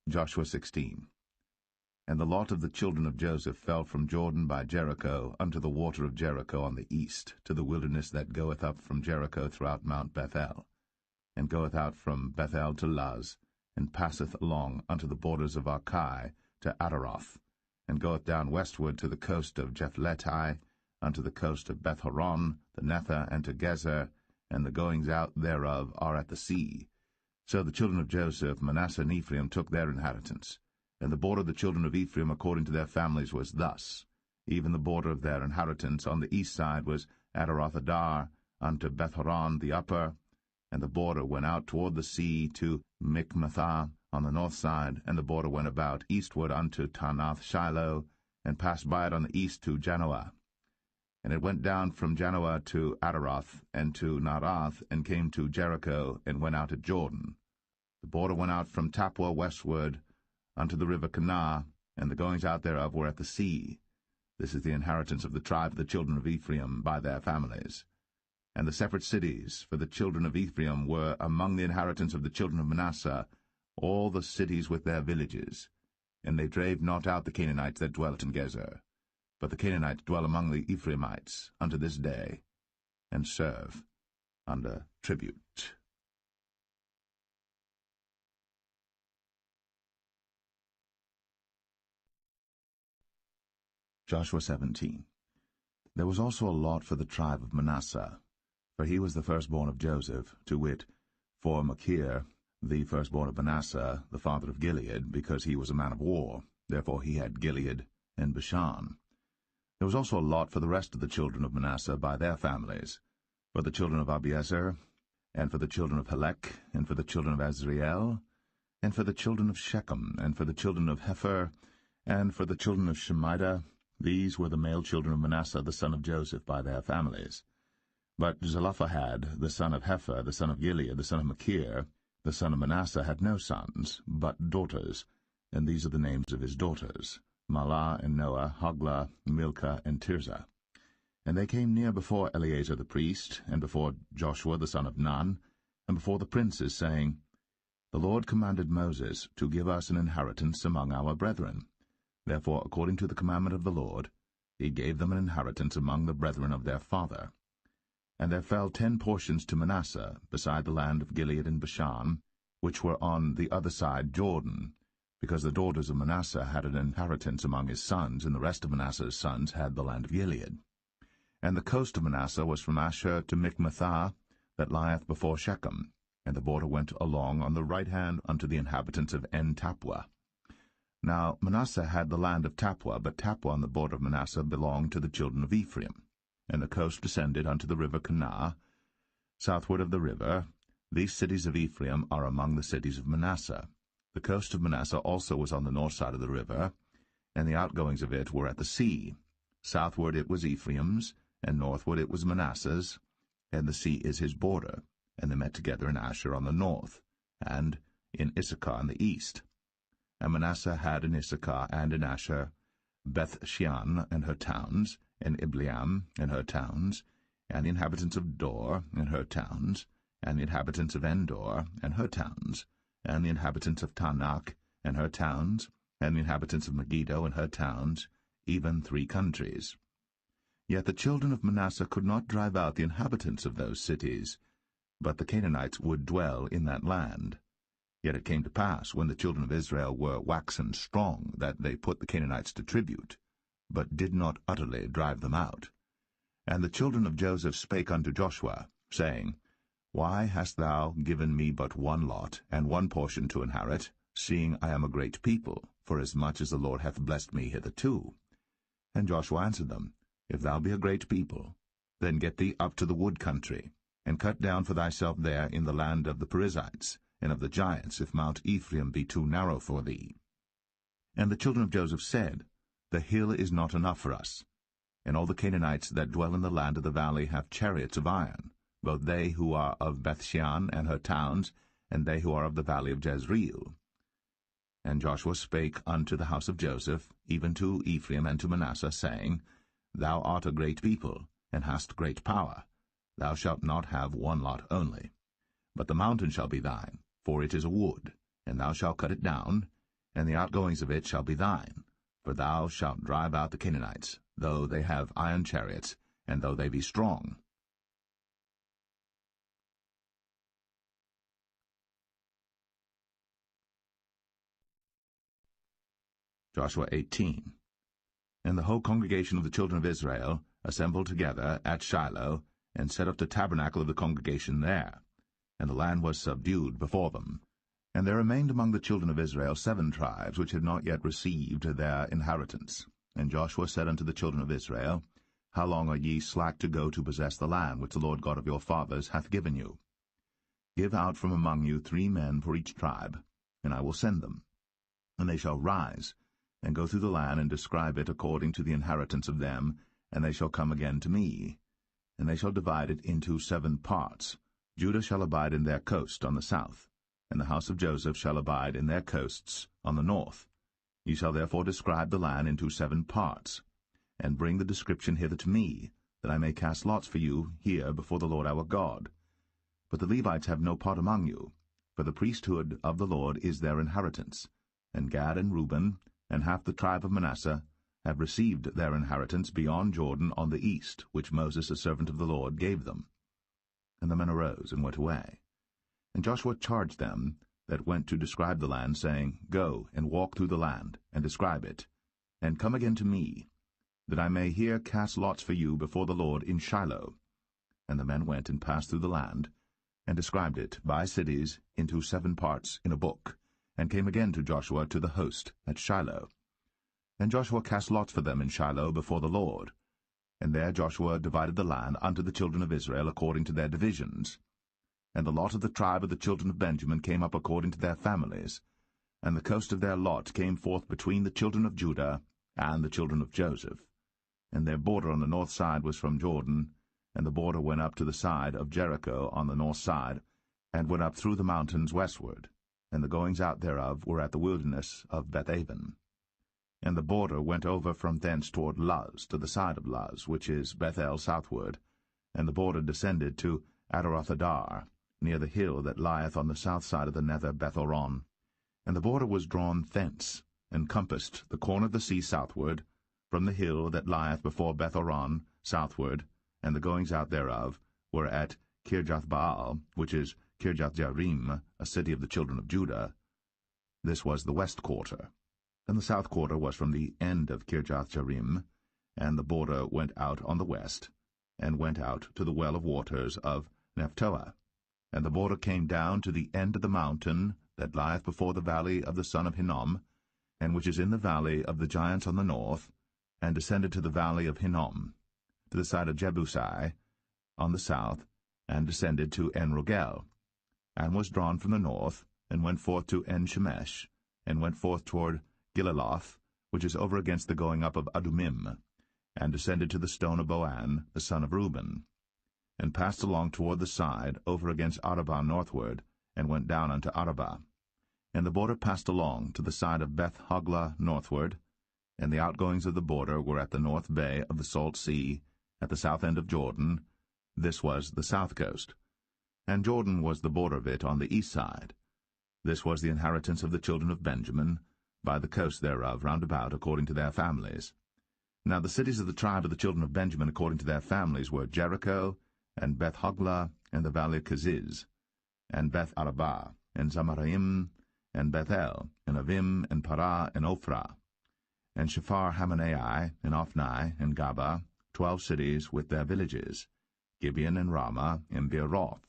Joshua 16. And the lot of the children of Joseph fell from Jordan by Jericho unto the water of Jericho on the east, to the wilderness that goeth up from Jericho throughout Mount Bethel, and goeth out from Bethel to Luz, and passeth along unto the borders of Archai to Ataroth, and goeth down westward to the coast of Jephletai, unto the coast of Beth-horon, the Nether, and to Gezer, and the goings out thereof are at the sea. So the children of Joseph, Manasseh, and Ephraim took their inheritance. And the border of the children of Ephraim according to their families was thus. even the border of their inheritance on the east side was Adaroth-adar unto Beth-horon the upper, and the border went out toward the sea to Michmethah on the north side, and the border went about eastward unto Taanath-shiloh, and passed by it on the east to Janoah. And it went down from Janoah to Adaroth, and to Naarath, and came to Jericho, and went out at Jordan. The border went out from Tappuah westward unto the river Kanah, and the goings out thereof were at the sea. This is the inheritance of the tribe of the children of Ephraim by their families. And the separate cities for the children of Ephraim were among the inheritance of the children of Manasseh, all the cities with their villages. And they drave not out the Canaanites that dwelt in Gezer. But the Canaanites dwell among the Ephraimites unto this day, and serve under tribute. Joshua 17. There was also a lot for the tribe of Manasseh, for he was the firstborn of Joseph, to wit, for Machir, the firstborn of Manasseh, the father of Gilead, because he was a man of war. Therefore he had Gilead and Bashan. There was also a lot for the rest of the children of Manasseh by their families, for the children of Abiezer, and for the children of Helek, and for the children of Azriel, and for the children of Shechem, and for the children of Hepher, and for the children of Shemida. These were the male children of Manasseh the son of Joseph by their families. But Zelophehad, the son of Hepher, the son of Gilead, the son of Machir, the son of Manasseh, had no sons, but daughters, and these are the names of his daughters, Mahlah and Noah, Hoglah, Milcah, and Tirzah. And they came near before Eleazar the priest, and before Joshua the son of Nun, and before the princes, saying, The Lord commanded Moses to give us an inheritance among our brethren. Therefore, according to the commandment of the Lord, he gave them an inheritance among the brethren of their father. And there fell 10 portions to Manasseh, beside the land of Gilead and Bashan, which were on the other side Jordan, because the daughters of Manasseh had an inheritance among his sons, and the rest of Manasseh's sons had the land of Gilead. And the coast of Manasseh was from Asher to Michmethah, that lieth before Shechem, and the border went along on the right hand unto the inhabitants of En-tappuah. Now Manasseh had the land of Tappuah, but Tappuah on the border of Manasseh belonged to the children of Ephraim. And the coast descended unto the river Kanah, southward of the river. These cities of Ephraim are among the cities of Manasseh. The coast of Manasseh also was on the north side of the river, and the outgoings of it were at the sea. Southward it was Ephraim's, and northward it was Manasseh's, and the sea is his border. And they met together in Asher on the north, and in Issachar on the east. And Manasseh had in Issachar and in Asher Beth-shean and her towns, and Ibleam and her towns, and the inhabitants of Dor and her towns, and the inhabitants of Endor and her towns, and the inhabitants of Taanach and her towns, and the inhabitants of Megiddo and her towns, even 3 countries. Yet the children of Manasseh could not drive out the inhabitants of those cities, but the Canaanites would dwell in that land. Yet it came to pass, when the children of Israel were waxen strong, that they put the Canaanites to tribute, but did not utterly drive them out. And the children of Joseph spake unto Joshua, saying, Why hast thou given me but one lot, and one portion to inherit, seeing I am a great people, forasmuch as the Lord hath blessed me hitherto? And Joshua answered them, If thou be a great people, then get thee up to the wood country, and cut down for thyself there in the land of the Perizzites, and of the giants, if Mount Ephraim be too narrow for thee. And the children of Joseph said, The hill is not enough for us. And all the Canaanites that dwell in the land of the valley have chariots of iron, both they who are of Beth-shean and her towns, and they who are of the valley of Jezreel. And Joshua spake unto the house of Joseph, even to Ephraim and to Manasseh, saying, Thou art a great people, and hast great power. Thou shalt not have one lot only. But the mountain shall be thine, for it is a wood, and thou shalt cut it down, and the outgoings of it shall be thine. For thou shalt drive out the Canaanites, though they have iron chariots, and though they be strong. Joshua 18. And the whole congregation of the children of Israel assembled together at Shiloh, and set up the tabernacle of the congregation there. And the land was subdued before them. And there remained among the children of Israel 7 tribes which had not yet received their inheritance. And Joshua said unto the children of Israel, How long are ye slack to go to possess the land which the Lord God of your fathers hath given you? Give out from among you 3 men for each tribe, and I will send them. And they shall rise, and go through the land, and describe it according to the inheritance of them, and they shall come again to me. And they shall divide it into 7 parts. Judah shall abide in their coast on the south, and the house of Joseph shall abide in their coasts on the north. Ye shall therefore describe the land into 7 parts, and bring the description hither to me, that I may cast lots for you here before the Lord our God. But the Levites have no part among you, for the priesthood of the Lord is their inheritance. And Gad and Reuben, and half the tribe of Manasseh, have received their inheritance beyond Jordan on the east, which Moses the servant of the Lord gave them. And the men arose and went away. And Joshua charged them that went to describe the land, saying, Go and walk through the land, and describe it, and come again to me, that I may here cast lots for you before the Lord in Shiloh. And the men went and passed through the land, and described it by cities into 7 parts in a book, and came again to Joshua to the host at Shiloh. And Joshua cast lots for them in Shiloh before the Lord. And there Joshua divided the land unto the children of Israel according to their divisions. And the lot of the tribe of the children of Benjamin came up according to their families, and the coast of their lot came forth between the children of Judah and the children of Joseph. And their border on the north side was from Jordan, and the border went up to the side of Jericho on the north side, and went up through the mountains westward, and the goings out thereof were at the wilderness of Bethaven. And the border went over from thence toward Luz, to the side of Luz, which is Bethel southward, and the border descended to Adarothadar, near the hill that lieth on the south side of the nether Bethoron. And the border was drawn thence, and compassed the corner of the sea southward, from the hill that lieth before Bethoron southward, and the goings out thereof were at Kirjathbaal, which is Kirjathjearim, a city of the children of Judah. This was the west quarter. And the south quarter was from the end of Kirjathjearim, and the border went out on the west, and went out to the well of waters of Nephtoah. And the border came down to the end of the mountain that lieth before the valley of the son of Hinnom, and which is in the valley of the giants on the north, and descended to the valley of Hinnom, to the side of Jebusai on the south, and descended to En-Rogel, and was drawn from the north, and went forth to En-Shemesh, and went forth toward Gilaloth, which is over against the going up of Adumim, and descended to the stone of Boan, the son of Reuben, and passed along toward the side, over against Arabah northward, and went down unto Arabah. And the border passed along to the side of Beth-Hoglah northward, and the outgoings of the border were at the north bay of the Salt Sea, at the south end of Jordan. This was the south coast. And Jordan was the border of it on the east side. This was the inheritance of the children of Benjamin, by the coast thereof round about, according to their families. Now the cities of the tribe of the children of Benjamin according to their families were Jericho, and Beth-Hoglah, and the valley of Keziz, and Beth-Arabah, and Zamaraim, and Bethel, and Avim, and Parah, and Ophrah, and Shephar-Hamanai, and Ophni, and Gaba, 12 cities with their villages, Gibeon, and Ramah, and Beeroth,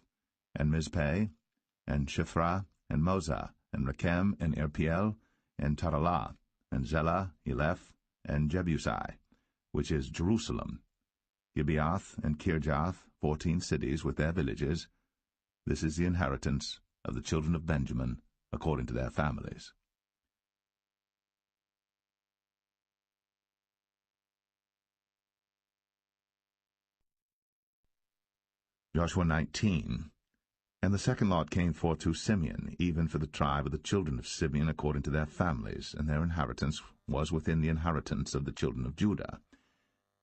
and Mizpeh, and Shiphrah, and Moza, and Rechem, and Irpiel, and Taralah, and Zelah, Eleph, and Jebusai, which is Jerusalem, Gibeath, and Kirjath, 14 cities with their villages. This is the inheritance of the children of Benjamin, according to their families. Joshua 19. And the second lot came forth to Simeon, even for the tribe of the children of Simeon according to their families, and their inheritance was within the inheritance of the children of Judah.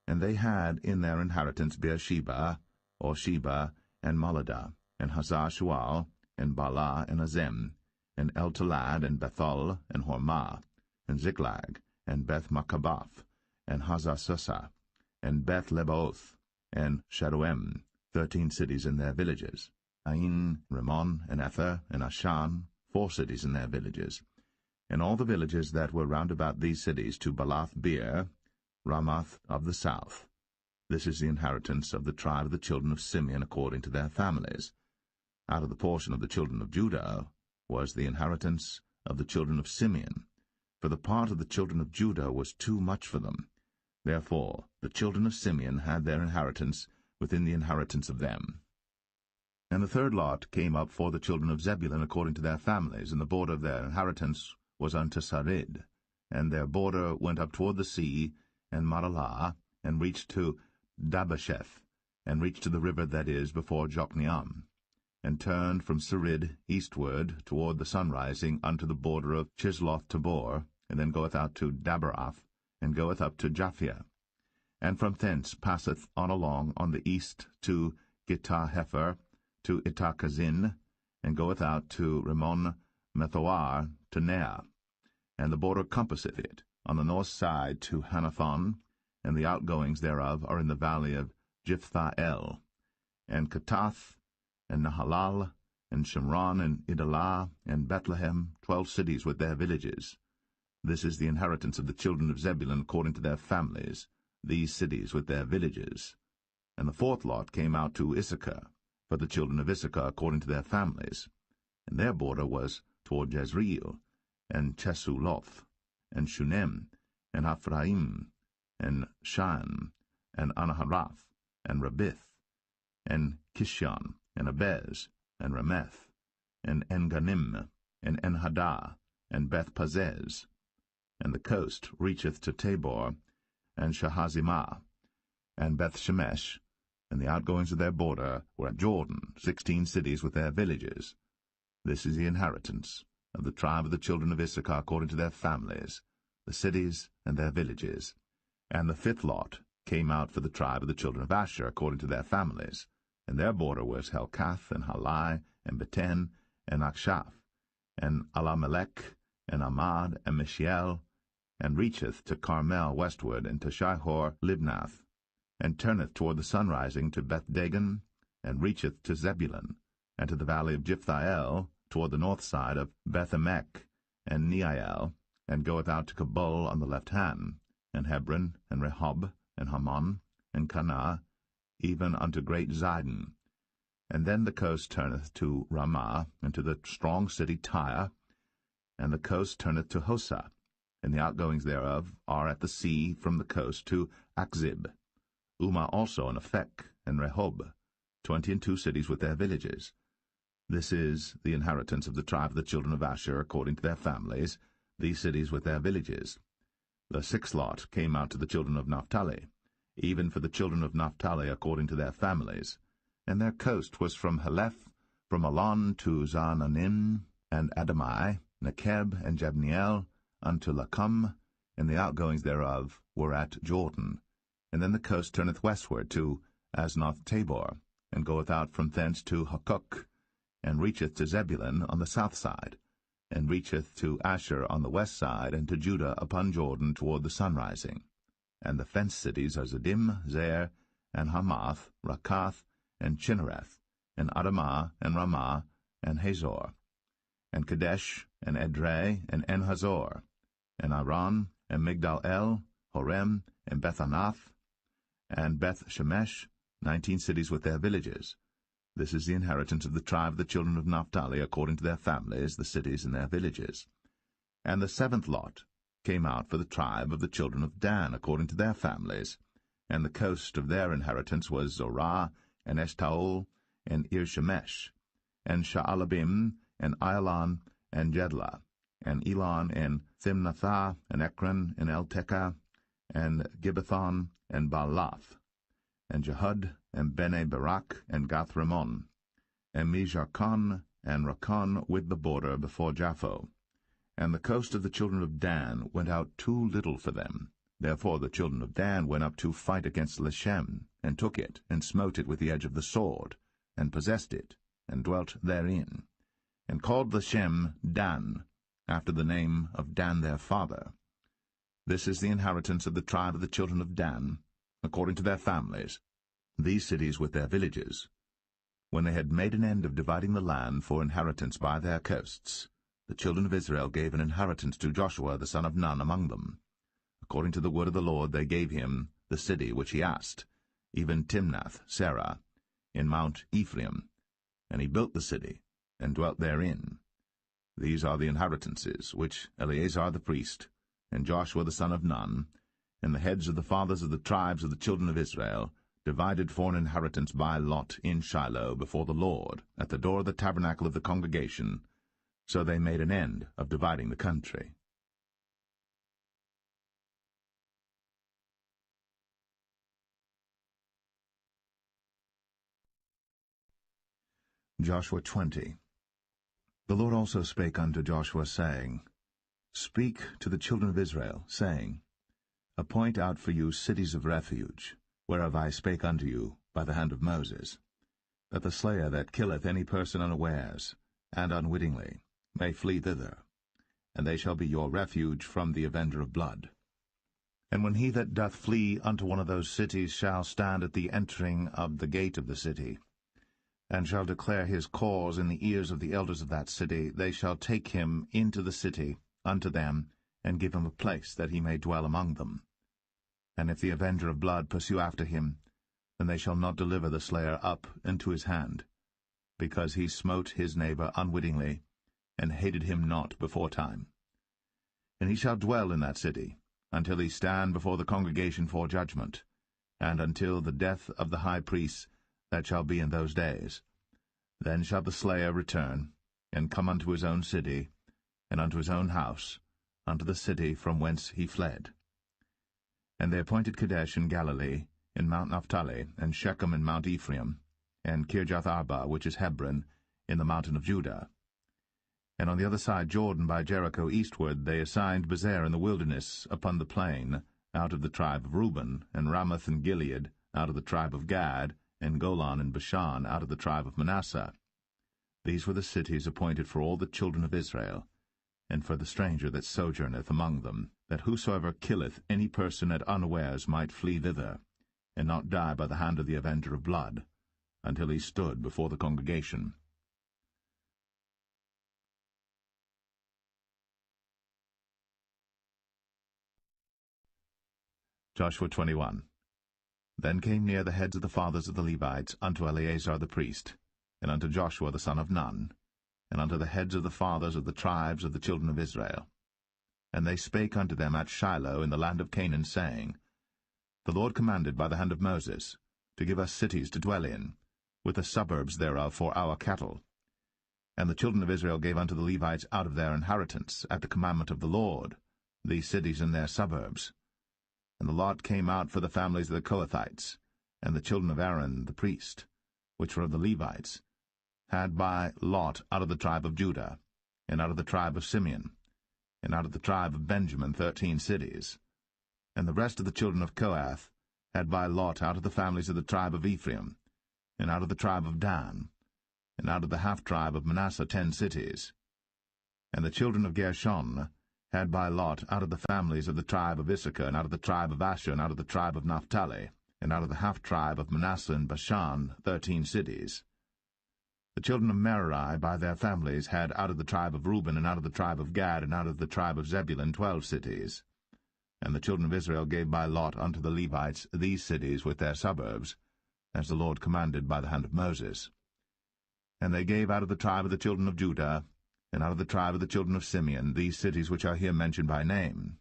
And they had in their inheritance Beersheba, or Sheba, and Moladah, and Hazar-Shual, and Baalah, and Azem, and El-Talad, and Bethul, and Hormah, and Ziklag, and Beth-Makabath, and Hazar-Susah, and Beth-Lebaoth, and Sharuim, 13 cities in their villages, Ain, Rimmon, and Ether, and Ashan, 4 cities in their villages, and all the villages that were round about these cities to Balath-beer, Ramoth of the south. This is the inheritance of the tribe of the children of Simeon according to their families. Out of the portion of the children of Judah was the inheritance of the children of Simeon, for the part of the children of Judah was too much for them, Therefore the children of Simeon had their inheritance within the inheritance of them. And the third lot came up for the children of Zebulun according to their families, and the border of their inheritance was unto Sarid. And their border went up toward the sea, and Maralah, and reached to Dabasheth, and reached to the river that is before Jokneam, and turned from Sarid eastward toward the sunrising unto the border of Chisloth-Tabor, and then goeth out to Daberath, and goeth up to Japhia, and from thence passeth on along on the east to Gittah-Hefer, to Ittah-Kazin, and goeth out to Rimmon-Methoar, to Nea, and the border compasseth it, on the north side to Hanathon, and the outgoings thereof are in the valley of Jiphthah-El, and Katath, and Nahalal, and Shimron, and Idalah, and Bethlehem, 12 cities with their villages. This is the inheritance of the children of Zebulun according to their families, these cities with their villages. And the fourth lot came out to Issachar, for the children of Issachar according to their families. And their border was toward Jezreel, and Chesuloth, and Shunem, and Ephraim, and Shan, and Anaharath, and Rabith, and Kishon, and Abez, and Rameth, and Enganim, and Enhadah, and Beth-Pazez. And the coast reacheth to Tabor, and Shahazimah, and Beth-Shemesh, and the outgoings of their border were at Jordan, 16 cities with their villages. This is the inheritance of the tribe of the children of Issachar according to their families, the cities and their villages. And the fifth lot came out for the tribe of the children of Asher according to their families, and their border was Helkath, and Halai, and Beten, and Akshaph, and Alamelech, and Amad, and Mishiel, and reacheth to Carmel westward, and to Shihor-Libnath, and turneth toward the sunrising to Beth-Dagon, and reacheth to Zebulun, and to the valley of Jiphthah-El, toward the north side of Beth-Emek, and Neiel, and goeth out to Kabul on the left hand, and Hebron, and Rehob, and Hammon, and Cana, even unto great Zidon. And then the coast turneth to Ramah, and to the strong city Tyre, and the coast turneth to Hosah, and the outgoings thereof are at the sea from the coast to Akzib. Umah also, and Aphek, and Rehob, 22 cities with their villages. This is the inheritance of the tribe of the children of Asher according to their families, these cities with their villages. The sixth lot came out to the children of Naphtali, even for the children of Naphtali according to their families. And their coast was from Heleph, from Alon to Zaananim, and Adamai, Nekeb, and Jabneel, unto Lacum, and the outgoings thereof were at Jordan. And then the coast turneth westward to Aznoth-Tabor, and goeth out from thence to Hukok, and reacheth to Zebulun on the south side, and reacheth to Asher on the west side, and to Judah upon Jordan toward the sunrising. And the fenced cities are Ziddim, Zer, and Hamath, Rakath, and Chinnereth, and Adamah, and Ramah, and Hazor, and Kadesh, and Edrei, and En-Hazor, and Aran, and Migdal-El, Horem, and Bethanath, and Beth-Shemesh, 19 cities with their villages. This is the inheritance of the tribe of the children of Naphtali according to their families, the cities and their villages. And the seventh lot came out for the tribe of the children of Dan according to their families, and the coast of their inheritance was Zorah, and Eshtaol, and Ir-Shemesh, and Sha'alabim, and Ailan, and Jedlah, and Elon, and Thimnathah, and Ekron, and Eltekah, and Gibbethon, and Baalath, and Jehud, and Bene-Berak, and Gath-Rimmon, and Mijarkon, and Rakon with the border before Japho. And the coast of the children of Dan went out too little for them. Therefore the children of Dan went up to fight against Leshem, and took it, and smote it with the edge of the sword, and possessed it, and dwelt therein, and called Leshem Dan, after the name of Dan their father. This is the inheritance of the tribe of the children of Dan, according to their families, these cities with their villages. When they had made an end of dividing the land for inheritance by their coasts, the children of Israel gave an inheritance to Joshua the son of Nun among them. According to the word of the Lord they gave him the city which he asked, even Timnath-Serah, in Mount Ephraim, and he built the city, and dwelt therein. These are the inheritances which Eleazar the priest, and Joshua the son of Nun, And the heads of the fathers of the tribes of the children of Israel divided for an inheritance by lot in Shiloh before the Lord, at the door of the tabernacle of the congregation. So they made an end of dividing the country. Joshua 20. The Lord also spake unto Joshua, saying, Speak to the children of Israel, saying, Appoint out for you cities of refuge, whereof I spake unto you by the hand of Moses, that the slayer that killeth any person unawares, and unwittingly, may flee thither, and they shall be your refuge from the avenger of blood. And when he that doth flee unto one of those cities shall stand at the entering of the gate of the city, and shall declare his cause in the ears of the elders of that city, they shall take him into the city unto them, and give him a place that he may dwell among them. And if the avenger of blood pursue after him, then they shall not deliver the slayer up into his hand, because he smote his neighbor unwittingly, and hated him not beforetime. And he shall dwell in that city, until he stand before the congregation for judgment, and until the death of the high priest that shall be in those days. Then shall the slayer return, and come unto his own city, and unto his own house, unto the city from whence he fled. And they appointed Kadesh in Galilee, in Mount Naphtali, and Shechem in Mount Ephraim, and Kirjath-Arba, which is Hebron, in the mountain of Judah. And on the other side Jordan by Jericho eastward they assigned Bezer in the wilderness upon the plain, out of the tribe of Reuben, and Ramoth and Gilead, out of the tribe of Gad, and Golan and Bashan, out of the tribe of Manasseh. These were the cities appointed for all the children of Israel, and for the stranger that sojourneth among them, that whosoever killeth any person at unawares might flee thither, and not die by the hand of the avenger of blood, until he stood before the congregation. Joshua 21. Then came near the heads of the fathers of the Levites unto Eleazar the priest, and unto Joshua the son of Nun, and unto the heads of the fathers of the tribes of the children of Israel. And they spake unto them at Shiloh in the land of Canaan, saying, The Lord commanded by the hand of Moses to give us cities to dwell in, with the suburbs thereof for our cattle. And the children of Israel gave unto the Levites out of their inheritance, at the commandment of the Lord, these cities and their suburbs. And the lot came out for the families of the Kohathites, and the children of Aaron the priest, which were of the Levites, had by lot out of the tribe of Judah, and out of the tribe of Simeon, and out of the tribe of Benjamin 13 cities. And the rest of the children of Kohath had by lot out of the families of the tribe of Ephraim, and out of the tribe of Dan, and out of the half-tribe of Manasseh 10 cities. And the children of Gershon had by lot out of the families of the tribe of Issachar, and out of the tribe of Asher, and out of the tribe of Naphtali, and out of the half-tribe of Manasseh and Bashan 13 cities. The children of Merari by their families had out of the tribe of Reuben, and out of the tribe of Gad, and out of the tribe of Zebulun 12 cities. And the children of Israel gave by lot unto the Levites these cities with their suburbs, as the Lord commanded by the hand of Moses. And they gave out of the tribe of the children of Judah, and out of the tribe of the children of Simeon, these cities which are here mentioned by name,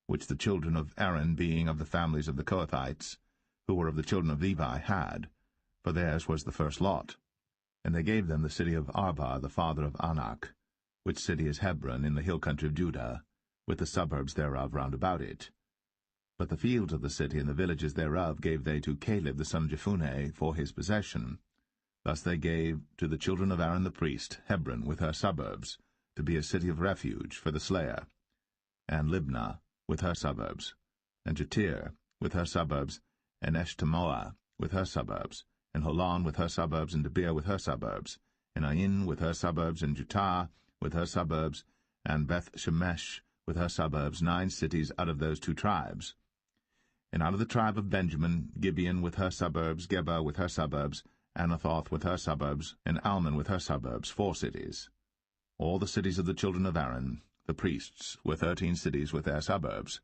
which the children of Aaron, being of the families of the Kohathites, who were of the children of Levi, had, for theirs was the first lot. And they gave them the city of Arba, the father of Anak, which city is Hebron, in the hill country of Judah, with the suburbs thereof round about it. But the fields of the city and the villages thereof gave they to Caleb the son of Jephunneh for his possession. Thus they gave to the children of Aaron the priest Hebron with her suburbs, to be a city of refuge for the slayer, and Libnah with her suburbs, and Jatir with her suburbs, and Eshtemoa with her suburbs, and Holon with her suburbs, and Debir with her suburbs, and Ain with her suburbs, and Jutah with her suburbs, and Beth-Shemesh with her suburbs, 9 cities out of those 2 tribes. And out of the tribe of Benjamin, Gibeon with her suburbs, Geba with her suburbs, Anathoth with her suburbs, and Almon with her suburbs, 4 cities. All the cities of the children of Aaron, the priests, were 13 cities with their suburbs.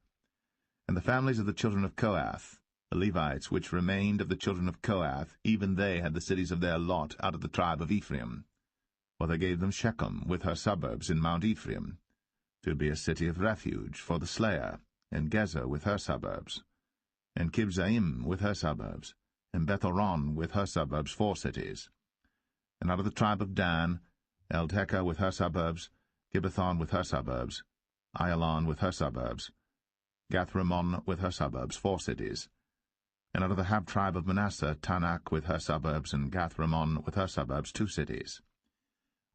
And the families of the children of Kohath, the Levites which remained of the children of Kohath, even they had the cities of their lot out of the tribe of Ephraim. For they gave them Shechem with her suburbs in Mount Ephraim, to be a city of refuge for the slayer, and Gezer with her suburbs, and Kibzaim with her suburbs, and Beth-horon with her suburbs, 4 cities. And out of the tribe of Dan, Eltekeh with her suburbs, Gibbethon with her suburbs, Ayalon with her suburbs, Gath-rimmon with her suburbs, 4 cities. And out of the half-tribe of Manasseh, Tanakh with her suburbs, and Gath-rimmon with her suburbs, 2 cities.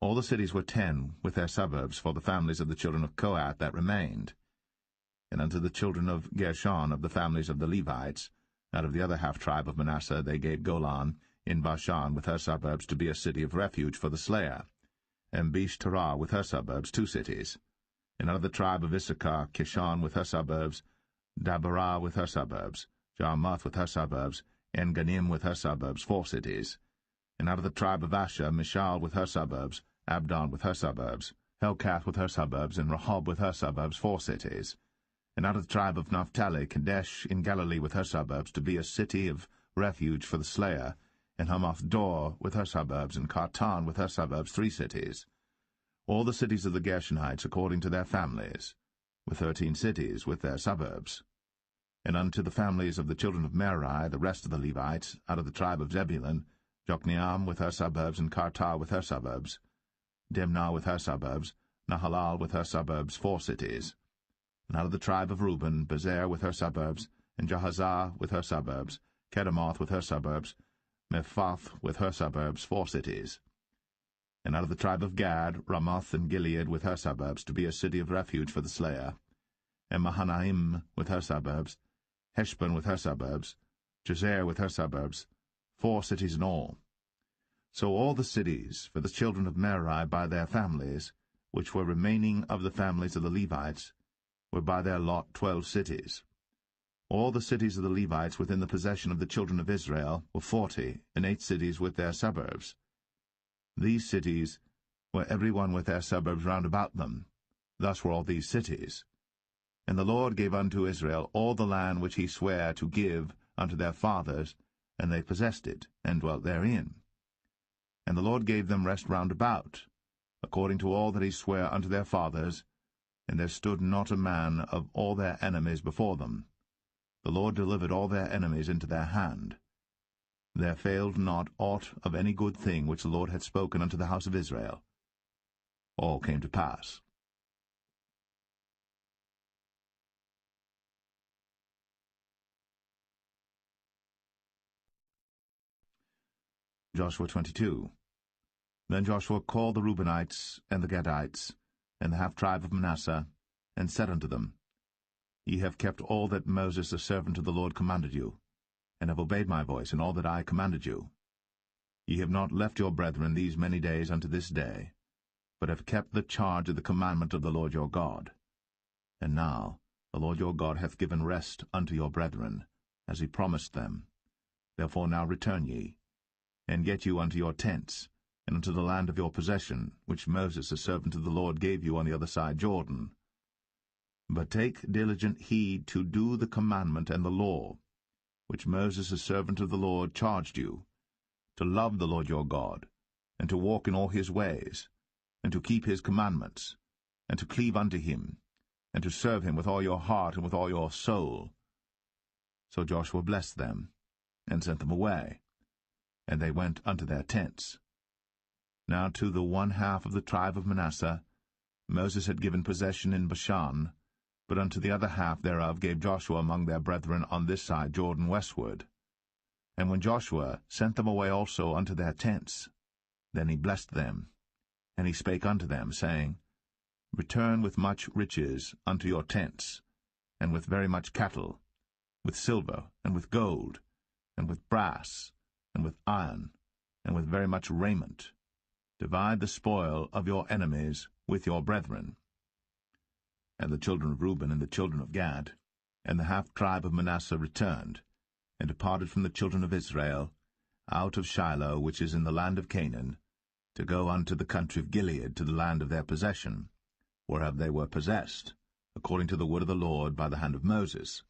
All the cities were 10 with their suburbs for the families of the children of Kohath that remained. And unto the children of Gershon of the families of the Levites, out of the other half-tribe of Manasseh, they gave Golan in Bashan with her suburbs to be a city of refuge for the slayer, and Besh-terah with her suburbs, 2 cities. And out of the tribe of Issachar, Kishon with her suburbs, Dabarah with her suburbs, Jarmuth with her suburbs, En-gannim with her suburbs, 4 cities. And out of the tribe of Asher, Mishal with her suburbs, Abdon with her suburbs, Helkath with her suburbs, and Rehob with her suburbs, 4 cities. And out of the tribe of Naphtali, Kadesh in Galilee with her suburbs, to be a city of refuge for the slayer, and Hamath-dor with her suburbs, and Kartan with her suburbs, 3 cities. All the cities of the Gershonites according to their families, with 13 cities with their suburbs. And unto the families of the children of Merari, the rest of the Levites, out of the tribe of Zebulun, Jokneam with her suburbs, and Kartar with her suburbs, Dimnah with her suburbs, Nahalal with her suburbs, 4 cities. And out of the tribe of Reuben, Bezer with her suburbs, and Jahazah with her suburbs, Kedemoth with her suburbs, Mephath with her suburbs, 4 cities. And out of the tribe of Gad, Ramoth and Gilead with her suburbs, to be a city of refuge for the slayer, and Mahanaim with her suburbs, Heshbon with her suburbs, Jazer with her suburbs, 4 cities in all. So all the cities for the children of Merari by their families, which were remaining of the families of the Levites, were by their lot 12 cities. All the cities of the Levites within the possession of the children of Israel were 40, and 8 cities with their suburbs. These cities were every one with their suburbs round about them. Thus were all these cities. And the Lord gave unto Israel all the land which he sware to give unto their fathers, and they possessed it, and dwelt therein. And the Lord gave them rest round about, according to all that he sware unto their fathers, and there stood not a man of all their enemies before them. The Lord delivered all their enemies into their hand. There failed not aught of any good thing which the Lord had spoken unto the house of Israel. All came to pass. Joshua 22. Then Joshua called the Reubenites, and the Gadites, and the half-tribe of Manasseh, and said unto them, Ye have kept all that Moses the servant of the Lord commanded you, and have obeyed my voice in all that I commanded you. Ye have not left your brethren these many days unto this day, but have kept the charge of the commandment of the Lord your God. And now the Lord your God hath given rest unto your brethren, as he promised them. Therefore now return ye, and get you unto your tents, and unto the land of your possession, which Moses the servant of the Lord gave you on the other side Jordan. But take diligent heed to do the commandment and the law, which Moses the servant of the Lord charged you, to love the Lord your God, and to walk in all his ways, and to keep his commandments, and to cleave unto him, and to serve him with all your heart and with all your soul. So Joshua blessed them, and sent them away, and they went unto their tents. Now to the 1/2 of the tribe of Manasseh Moses had given possession in Bashan, but unto the other half thereof gave Joshua among their brethren on this side Jordan westward. And when Joshua sent them away also unto their tents, then he blessed them, and he spake unto them, saying, Return with much riches unto your tents, and with very much cattle, with silver, and with gold, and with brass, and with iron, and with very much raiment. Divide the spoil of your enemies with your brethren. And the children of Reuben and the children of Gad, and the half-tribe of Manasseh returned, and departed from the children of Israel, out of Shiloh, which is in the land of Canaan, to go unto the country of Gilead, to the land of their possession, whereof they were possessed, according to the word of the Lord by the hand of Moses.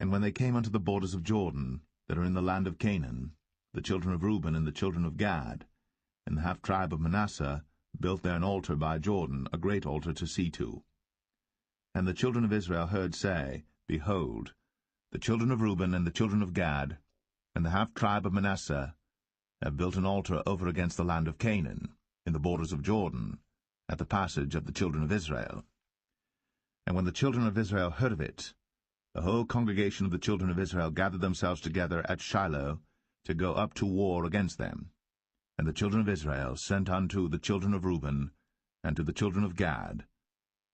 And when they came unto the borders of Jordan, that are in the land of Canaan, the children of Reuben and the children of Gad, and the half-tribe of Manasseh built there an altar by Jordan, a great altar to see to. And the children of Israel heard say, Behold, the children of Reuben and the children of Gad, and the half-tribe of Manasseh, have built an altar over against the land of Canaan, in the borders of Jordan, at the passage of the children of Israel. And when the children of Israel heard of it, the whole congregation of the children of Israel gathered themselves together at Shiloh to go up to war against them. And the children of Israel sent unto the children of Reuben, and to the children of Gad,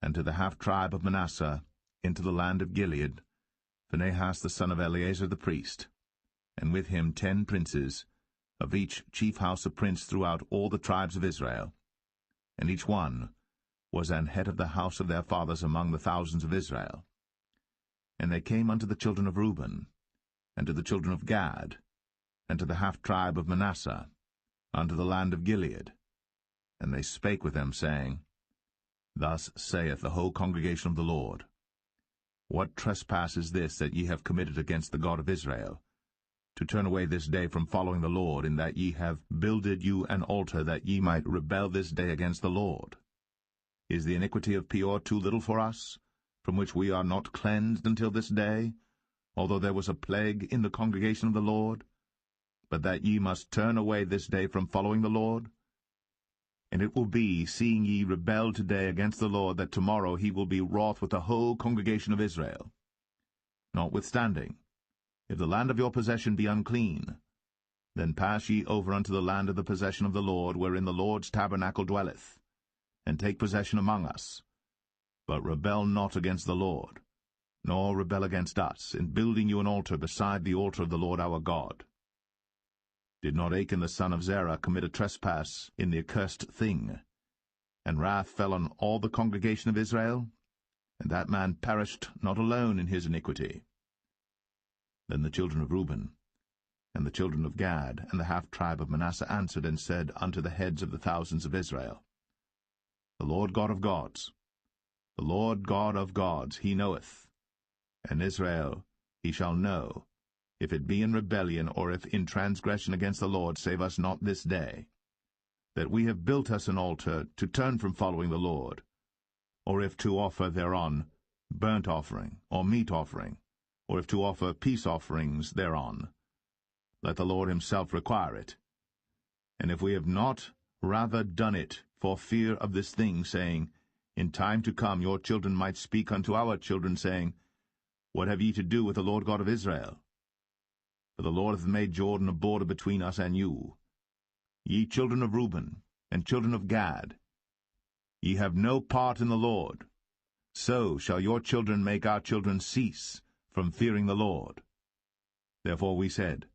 and to the half-tribe of Manasseh, into the land of Gilead, Phinehas the son of Eleazar the priest, and with him 10 princes, of each chief house a prince throughout all the tribes of Israel. And each one was an head of the house of their fathers among the thousands of Israel. And they came unto the children of Reuben, and to the children of Gad, and to the half-tribe of Manasseh, unto the land of Gilead. And they spake with them, saying, Thus saith the whole congregation of the Lord, What trespass is this that ye have committed against the God of Israel, to turn away this day from following the Lord, in that ye have builded you an altar, that ye might rebel this day against the Lord? Is the iniquity of Peor too little for us, from which we are not cleansed until this day, although there was a plague in the congregation of the Lord, but that ye must turn away this day from following the Lord? And it will be, seeing ye rebel today against the Lord, that tomorrow he will be wroth with the whole congregation of Israel. Notwithstanding, if the land of your possession be unclean, then pass ye over unto the land of the possession of the Lord, wherein the Lord's tabernacle dwelleth, and take possession among us. But rebel not against the Lord, nor rebel against us, in building you an altar beside the altar of the Lord our God. Did not Achan the son of Zerah commit a trespass in the accursed thing, and wrath fell on all the congregation of Israel? And that man perished not alone in his iniquity. Then the children of Reuben, and the children of Gad, and the half-tribe of Manasseh answered and said unto the heads of the thousands of Israel, The Lord God of gods, the Lord God of gods, he knoweth, and Israel he shall know, if it be in rebellion, or if in transgression against the Lord, save us not this day, that we have built us an altar to turn from following the Lord, or if to offer thereon burnt offering, or meat offering, or if to offer peace offerings thereon. Let the Lord himself require it. And if we have not rather done it for fear of this thing, saying, In time to come your children might speak unto our children, saying, What have ye to do with the Lord God of Israel? For the Lord hath made Jordan a border between us and you. Ye children of Reuben, and children of Gad, ye have no part in the Lord. So shall your children make our children cease from fearing the Lord. Therefore we said,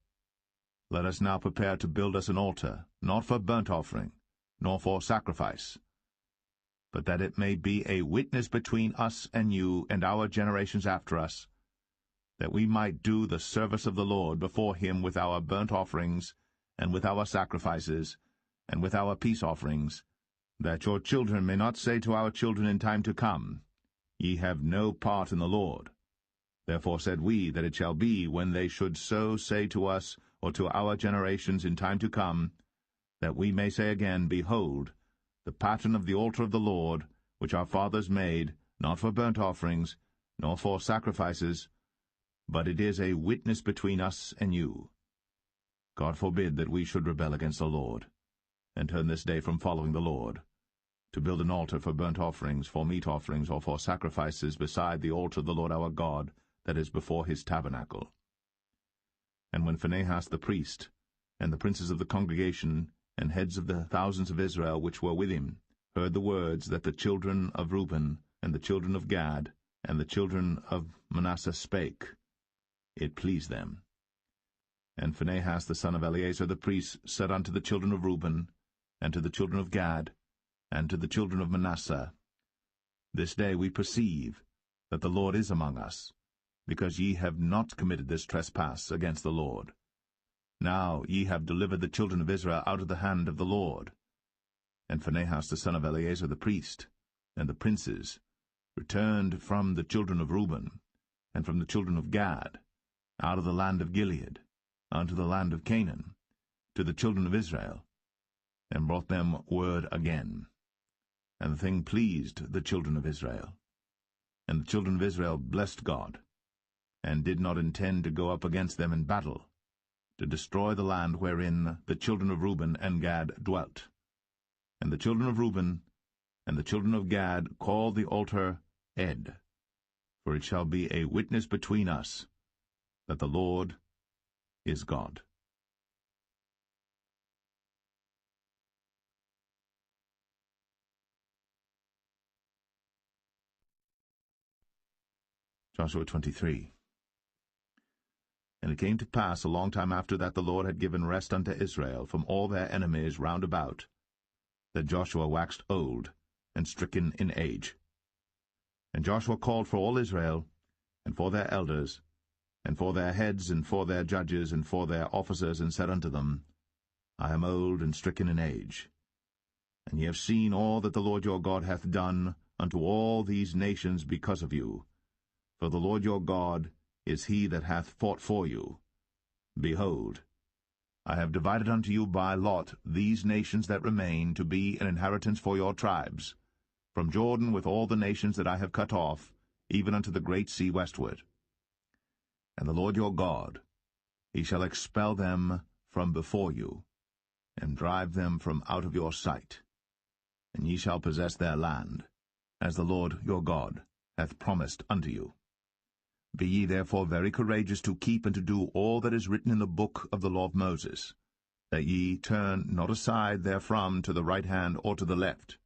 Let us now prepare to build us an altar, not for burnt offering, nor for sacrifice, but that it may be a witness between us and you and our generations after us, that we might do the service of the Lord before him with our burnt offerings, and with our sacrifices, and with our peace offerings, that your children may not say to our children in time to come, Ye have no part in the Lord. Therefore said we, that it shall be, when they should so say to us, or to our generations in time to come, that we may say again, Behold, the pattern of the altar of the Lord, which our fathers made, not for burnt offerings, nor for sacrifices, but it is a witness between us and you. God forbid that we should rebel against the Lord, and turn this day from following the Lord, to build an altar for burnt offerings, for meat offerings, or for sacrifices beside the altar of the Lord our God, that is before his tabernacle. And when Phinehas the priest, and the princes of the congregation, and heads of the thousands of Israel which were with him, heard the words that the children of Reuben, and the children of Gad, and the children of Manasseh spake, it pleased them. And Phinehas the son of Eleazar the priest said unto the children of Reuben, and to the children of Gad, and to the children of Manasseh, This day we perceive that the Lord is among us, because ye have not committed this trespass against the Lord. Now ye have delivered the children of Israel out of the hand of the Lord. And Phinehas the son of Eleazar the priest, and the princes, returned from the children of Reuben, and from the children of Gad, out of the land of Gilead, unto the land of Canaan, to the children of Israel, and brought them word again. And the thing pleased the children of Israel. And the children of Israel blessed God, and did not intend to go up against them in battle, to destroy the land wherein the children of Reuben and Gad dwelt. And the children of Reuben and the children of Gad called the altar Ed, for it shall be a witness between us that the Lord is God. Joshua 23. And it came to pass a long time after that the Lord had given rest unto Israel from all their enemies round about, that Joshua waxed old, and stricken in age. And Joshua called for all Israel, and for their elders, and for their heads, and for their judges, and for their officers, and said unto them, I am old and stricken in age. And ye have seen all that the Lord your God hath done unto all these nations because of you. For the Lord your God is he that hath fought for you. Behold, I have divided unto you by lot these nations that remain, to be an inheritance for your tribes, from Jordan with all the nations that I have cut off, even unto the great sea westward. And the Lord your God, he shall expel them from before you, and drive them from out of your sight. And ye shall possess their land, as the Lord your God hath promised unto you. Be ye therefore very courageous to keep and to do all that is written in the book of the law of Moses, that ye turn not aside therefrom to the right hand or to the left,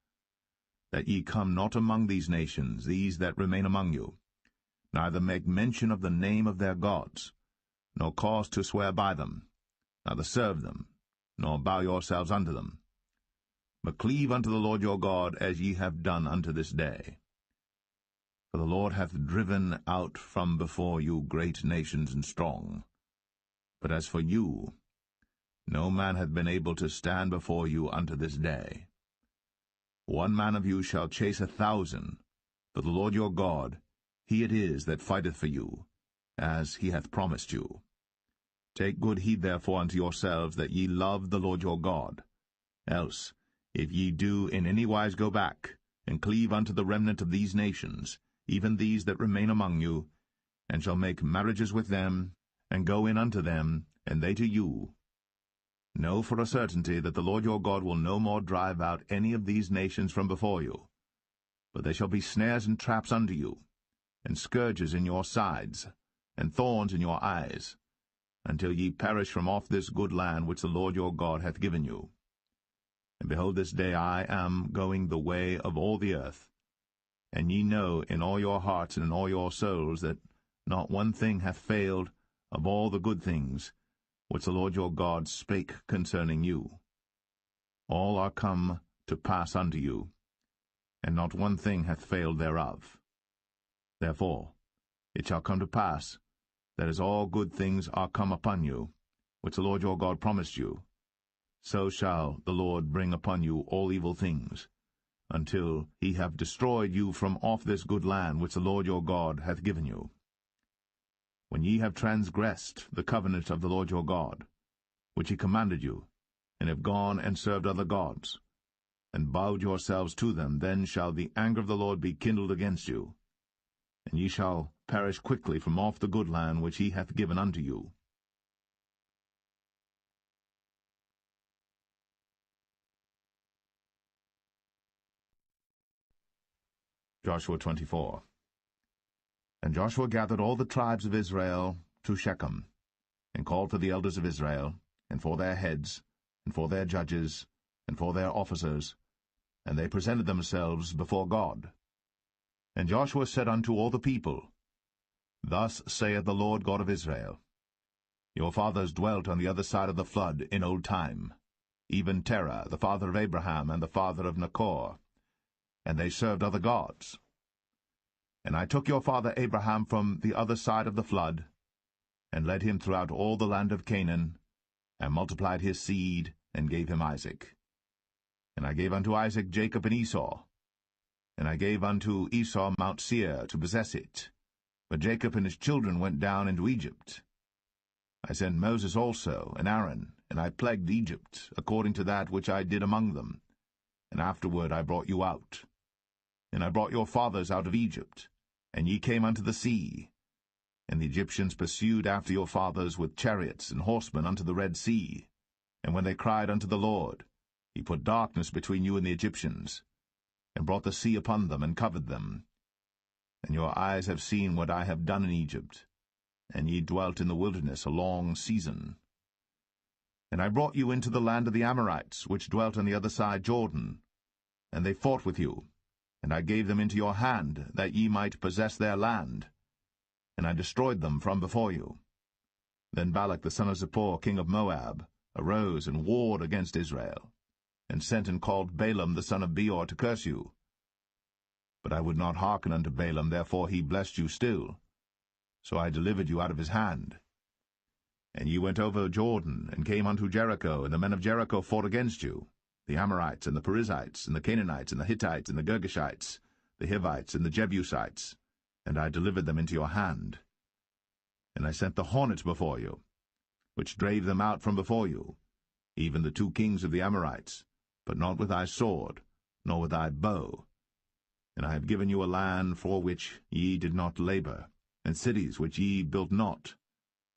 that ye come not among these nations, these that remain among you, neither make mention of the name of their gods, nor cause to swear by them, neither serve them, nor bow yourselves unto them, but cleave unto the Lord your God, as ye have done unto this day. For the Lord hath driven out from before you great nations and strong. But as for you, no man hath been able to stand before you unto this day. One man of you shall chase 1,000, for the Lord your God, he it is that fighteth for you, as he hath promised you. Take good heed therefore unto yourselves, that ye love the Lord your God. Else, if ye do in any wise go back, and cleave unto the remnant of these nations, even these that remain among you, and shall make marriages with them, and go in unto them, and they to you, know for a certainty that the Lord your God will no more drive out any of these nations from before you, but they shall be snares and traps unto you, and scourges in your sides, and thorns in your eyes, until ye perish from off this good land which the Lord your God hath given you. And behold, this day I am going the way of all the earth, and ye know in all your hearts and in all your souls that not one thing hath failed of all the good things which the Lord your God spake concerning you. All are come to pass unto you, and not one thing hath failed thereof. Therefore it shall come to pass, that as all good things are come upon you, which the Lord your God promised you, so shall the Lord bring upon you all evil things, until he have destroyed you from off this good land which the Lord your God hath given you. When ye have transgressed the covenant of the Lord your God, which he commanded you, and have gone and served other gods, and bowed yourselves to them, then shall the anger of the Lord be kindled against you, and ye shall perish quickly from off the good land which he hath given unto you. Joshua 24. And Joshua gathered all the tribes of Israel to Shechem, and called for the elders of Israel, and for their heads, and for their judges, and for their officers, and they presented themselves before God. And Joshua said unto all the people, Thus saith the Lord God of Israel, Your fathers dwelt on the other side of the flood in old time, even Terah, the father of Abraham, and the father of Nachor, and they served other gods. And I took your father Abraham from the other side of the flood, and led him throughout all the land of Canaan, and multiplied his seed, and gave him Isaac. And I gave unto Isaac Jacob and Esau. And I gave unto Esau Mount Seir to possess it. But Jacob and his children went down into Egypt. I sent Moses also, and Aaron, and I plagued Egypt, according to that which I did among them. And afterward I brought you out. And I brought your fathers out of Egypt, And ye came unto the sea, and the Egyptians pursued after your fathers with chariots and horsemen unto the Red Sea. And when they cried unto the Lord, he put darkness between you and the Egyptians, and brought the sea upon them, and covered them. And your eyes have seen what I have done in Egypt, and ye dwelt in the wilderness a long season. And I brought you into the land of the Amorites, which dwelt on the other side Jordan, and they fought with you, and I gave them into your hand, that ye might possess their land, and I destroyed them from before you. Then Balak the son of Zippor, king of Moab, arose and warred against Israel, and sent and called Balaam the son of Beor to curse you. But I would not hearken unto Balaam, therefore he blessed you still. So I delivered you out of his hand. And ye went over Jordan, and came unto Jericho, and the men of Jericho fought against you, the Amorites, and the Perizzites, and the Canaanites, and the Hittites, and the Girgashites, the Hivites, and the Jebusites, and I delivered them into your hand. And I sent the hornet before you, which drave them out from before you, even the 2 kings of the Amorites, but not with thy sword, nor with thy bow. And I have given you a land for which ye did not labor, and cities which ye built not,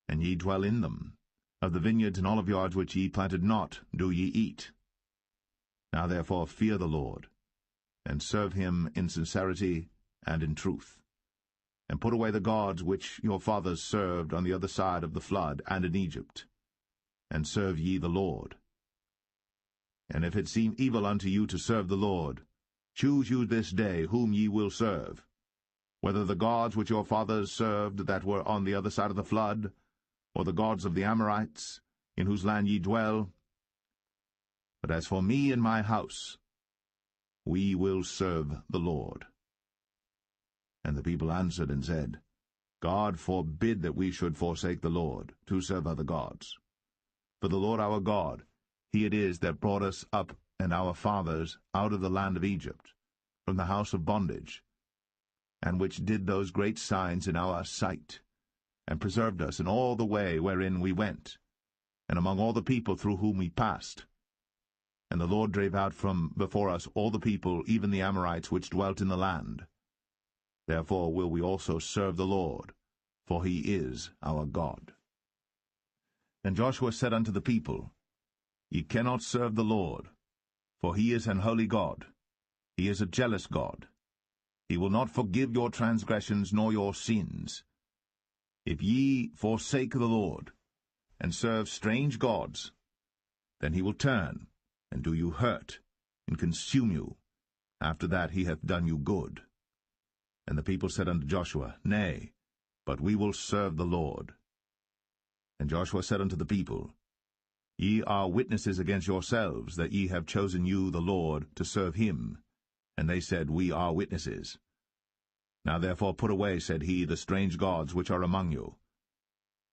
and ye dwell in them. Of the vineyards and oliveyards which ye planted not do ye eat. Now therefore fear the Lord, and serve him in sincerity and in truth, and put away the gods which your fathers served on the other side of the flood and in Egypt, and serve ye the Lord. And if it seem evil unto you to serve the Lord, choose you this day whom ye will serve, whether the gods which your fathers served that were on the other side of the flood, or the gods of the Amorites, in whose land ye dwell. But as for me and my house, we will serve the Lord. And the people answered and said, God forbid that we should forsake the Lord, to serve other gods. For the Lord our God, he it is that brought us up and our fathers out of the land of Egypt, from the house of bondage, and which did those great signs in our sight, and preserved us in all the way wherein we went, and among all the people through whom we passed. And the Lord drave out from before us all the people, even the Amorites which dwelt in the land. Therefore will we also serve the Lord, for he is our God. And Joshua said unto the people, Ye cannot serve the Lord, for he is an holy God. He is a jealous God. He will not forgive your transgressions nor your sins. If ye forsake the Lord, and serve strange gods, then he will turn, and do you hurt, and consume you. After that he hath done you good. And the people said unto Joshua, Nay, but we will serve the Lord. And Joshua said unto the people, Ye are witnesses against yourselves, that ye have chosen you the Lord to serve him. And they said, We are witnesses. Now therefore put away, said he, the strange gods which are among you,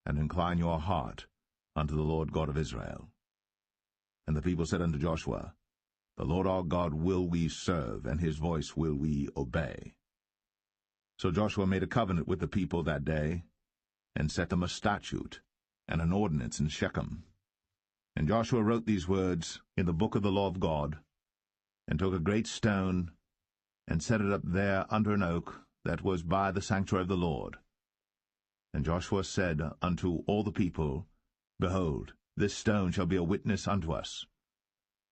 and incline your heart unto the Lord God of Israel. And the people said unto Joshua, The Lord our God will we serve, and his voice will we obey. So Joshua made a covenant with the people that day, and set them a statute and an ordinance in Shechem. And Joshua wrote these words in the book of the law of God, and took a great stone, and set it up there under an oak that was by the sanctuary of the Lord. And Joshua said unto all the people, Behold, this stone shall be a witness unto us,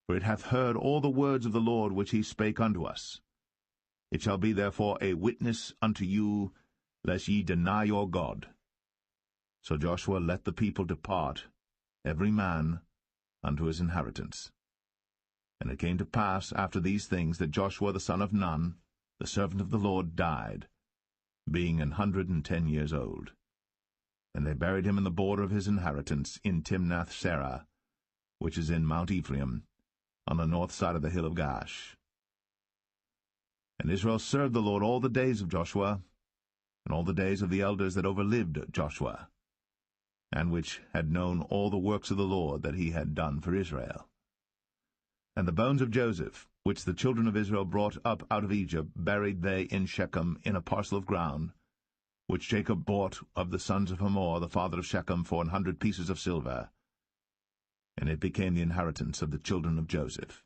for it hath heard all the words of the Lord which he spake unto us. It shall be therefore a witness unto you, lest ye deny your God. So Joshua let the people depart, every man unto his inheritance. And it came to pass after these things that Joshua the son of Nun, the servant of the Lord, died, being 110 years old. And they buried him in the border of his inheritance in Timnath-serah, which is in Mount Ephraim, on the north side of the hill of Gaash. And Israel served the Lord all the days of Joshua, and all the days of the elders that overlived Joshua, and which had known all the works of the Lord that he had done for Israel. And the bones of Joseph, which the children of Israel brought up out of Egypt, buried they in Shechem in a parcel of ground, which Jacob bought of the sons of Hamor, the father of Shechem, for 100 pieces of silver. And it became the inheritance of the children of Joseph.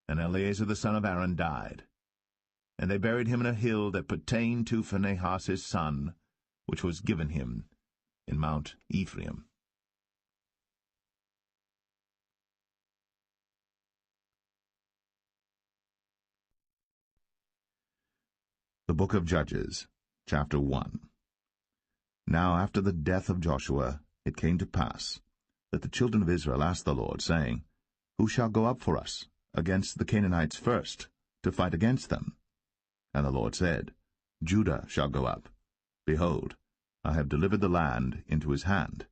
And Eleazar the son of Aaron died, And they buried him in a hill that pertained to Phinehas his son, which was given him in Mount Ephraim. The Book of Judges, chapter 1. Now after the death of Joshua it came to pass that the children of Israel asked the Lord, saying, Who shall go up for us against the Canaanites first, to fight against them? And the Lord said, Judah shall go up. Behold, I have delivered the land into his hand.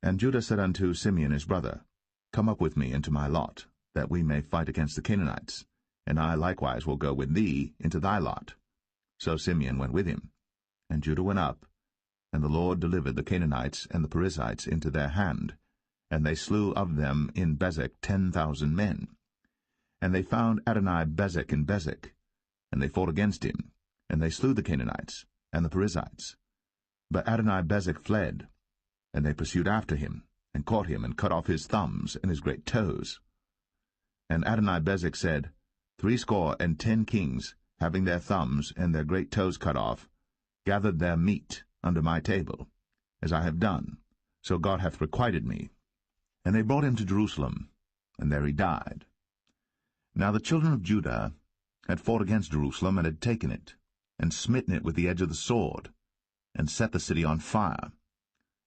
And Judah said unto Simeon his brother, Come up with me into my lot, that we may fight against the Canaanites, and I likewise will go with thee into thy lot. So Simeon went with him, and Judah went up, and the Lord delivered the Canaanites and the Perizzites into their hand, and they slew of them in Bezek 10,000 men. And they found Adoni-Bezek in Bezek, and they fought against him, and they slew the Canaanites and the Perizzites. But Adoni-Bezek fled, and they pursued after him, and caught him, and cut off his thumbs and his great toes. And Adoni-Bezek said, 70 kings, having their thumbs and their great toes cut off, gathered their meat under my table, as I have done, so God hath requited me. And they brought him to Jerusalem, and there he died. Now the children of Judah had fought against Jerusalem, and had taken it, and smitten it with the edge of the sword, and set the city on fire.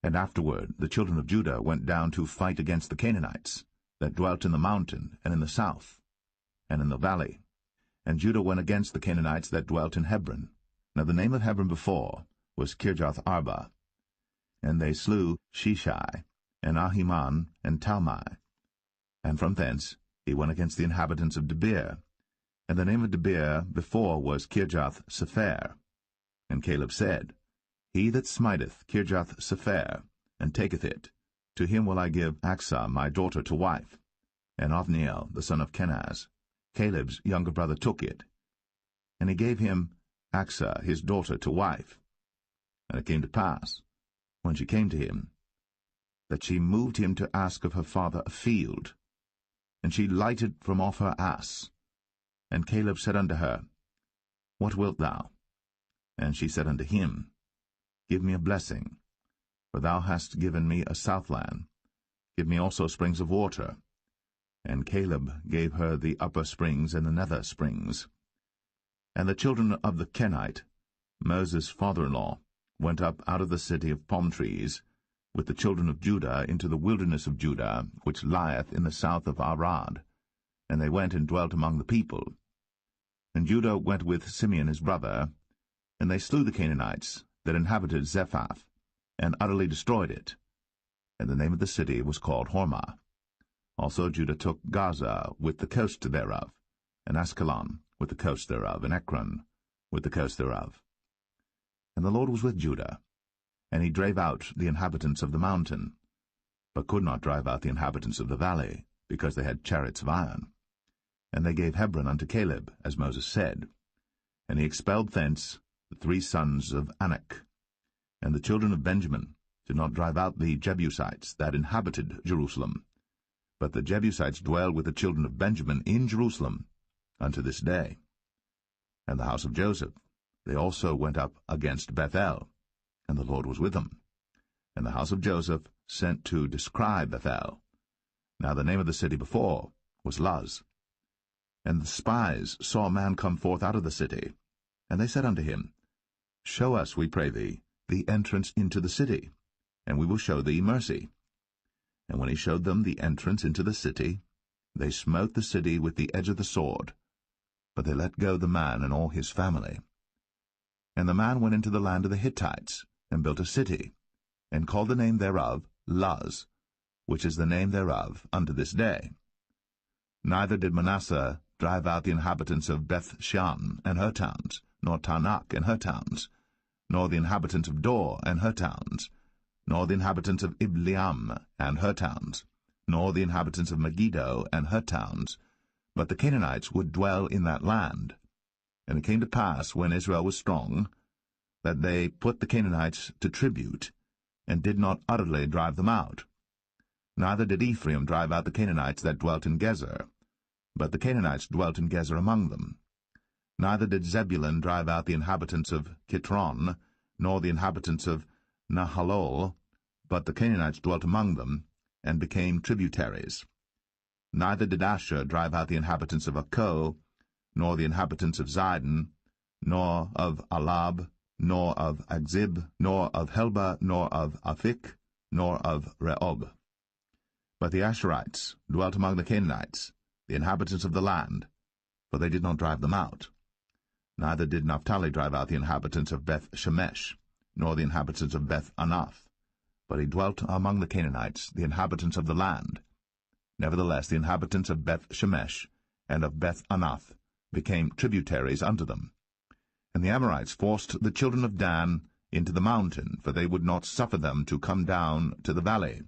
And afterward the children of Judah went down to fight against the Canaanites, that dwelt in the mountain, and in the south, and in the valley. And Judah went against the Canaanites that dwelt in Hebron. Now the name of Hebron before was Kirjath-Arba. And they slew Sheshai, and Ahiman, and Talmai. And from thence he went against the inhabitants of Debir. And the name of Debir before was Kirjath-Sepher. And Caleb said, He that smiteth Kirjath-Sepher, and taketh it, to him will I give Achsah my daughter to wife. And Othniel the son of Kenaz, Caleb's younger brother, took it. And he gave him Achsah his daughter to wife. And it came to pass, when she came to him, that she moved him to ask of her father a field. And she lighted from off her ass. And Caleb said unto her, What wilt thou? And she said unto him, Give me a blessing, for thou hast given me a southland. Give me also springs of water. And Caleb gave her the upper springs and the nether springs. And the children of the Kenite, Moses' father-in-law, went up out of the city of palm trees, with the children of Judah into the wilderness of Judah, which lieth in the south of Arad. And they went and dwelt among the people. And Judah went with Simeon his brother, and they slew the Canaanites that inhabited Zephath, and utterly destroyed it. And the name of the city was called Hormah. Also Judah took Gaza with the coast thereof, and Askelon with the coast thereof, and Ekron with the coast thereof. And the Lord was with Judah, and he drave out the inhabitants of the mountain, but could not drive out the inhabitants of the valley, because they had chariots of iron. And they gave Hebron unto Caleb, as Moses said. And he expelled thence the 3 sons of Anak. And the children of Benjamin did not drive out the Jebusites that inhabited Jerusalem, but the Jebusites dwell with the children of Benjamin in Jerusalem unto this day. And the house of Joseph, they also went up against Bethel, and the Lord was with them. And the house of Joseph sent to descry Bethel. Now the name of the city before was Luz. And the spies saw a man come forth out of the city, and they said unto him, Show us, we pray thee, the entrance into the city, and we will show thee mercy. And when he showed them the entrance into the city, they smote the city with the edge of the sword, but they let go the man and all his family. And the man went into the land of the Hittites, and built a city, and called the name thereof Luz, which is the name thereof unto this day. Neither did Manasseh drive out the inhabitants of Beth-shan and her towns, nor Tanakh and her towns, nor the inhabitants of Dor and her towns, nor the inhabitants of Ibleam and her towns, nor the inhabitants of Megiddo and her towns, but the Canaanites would dwell in that land. And it came to pass, when Israel was strong, that they put the Canaanites to tribute, and did not utterly drive them out. Neither did Ephraim drive out the Canaanites that dwelt in Gezer, but the Canaanites dwelt in Gezer among them. Neither did Zebulun drive out the inhabitants of Kitron, nor the inhabitants of Nahalol, but the Canaanites dwelt among them, and became tributaries. Neither did Asher drive out the inhabitants of Akko, nor the inhabitants of Zidon, nor of Alab, nor of Agzib, nor of Helba, nor of Aphik, nor of Rehob. But the Asherites dwelt among the Canaanites, the inhabitants of the land, for they did not drive them out. Neither did Naphtali drive out the inhabitants of Beth-Shemesh, nor the inhabitants of Beth-Anath, but he dwelt among the Canaanites, the inhabitants of the land. Nevertheless the inhabitants of Beth-Shemesh and of Beth-Anath became tributaries unto them. And the Amorites forced the children of Dan into the mountain, for they would not suffer them to come down to the valley.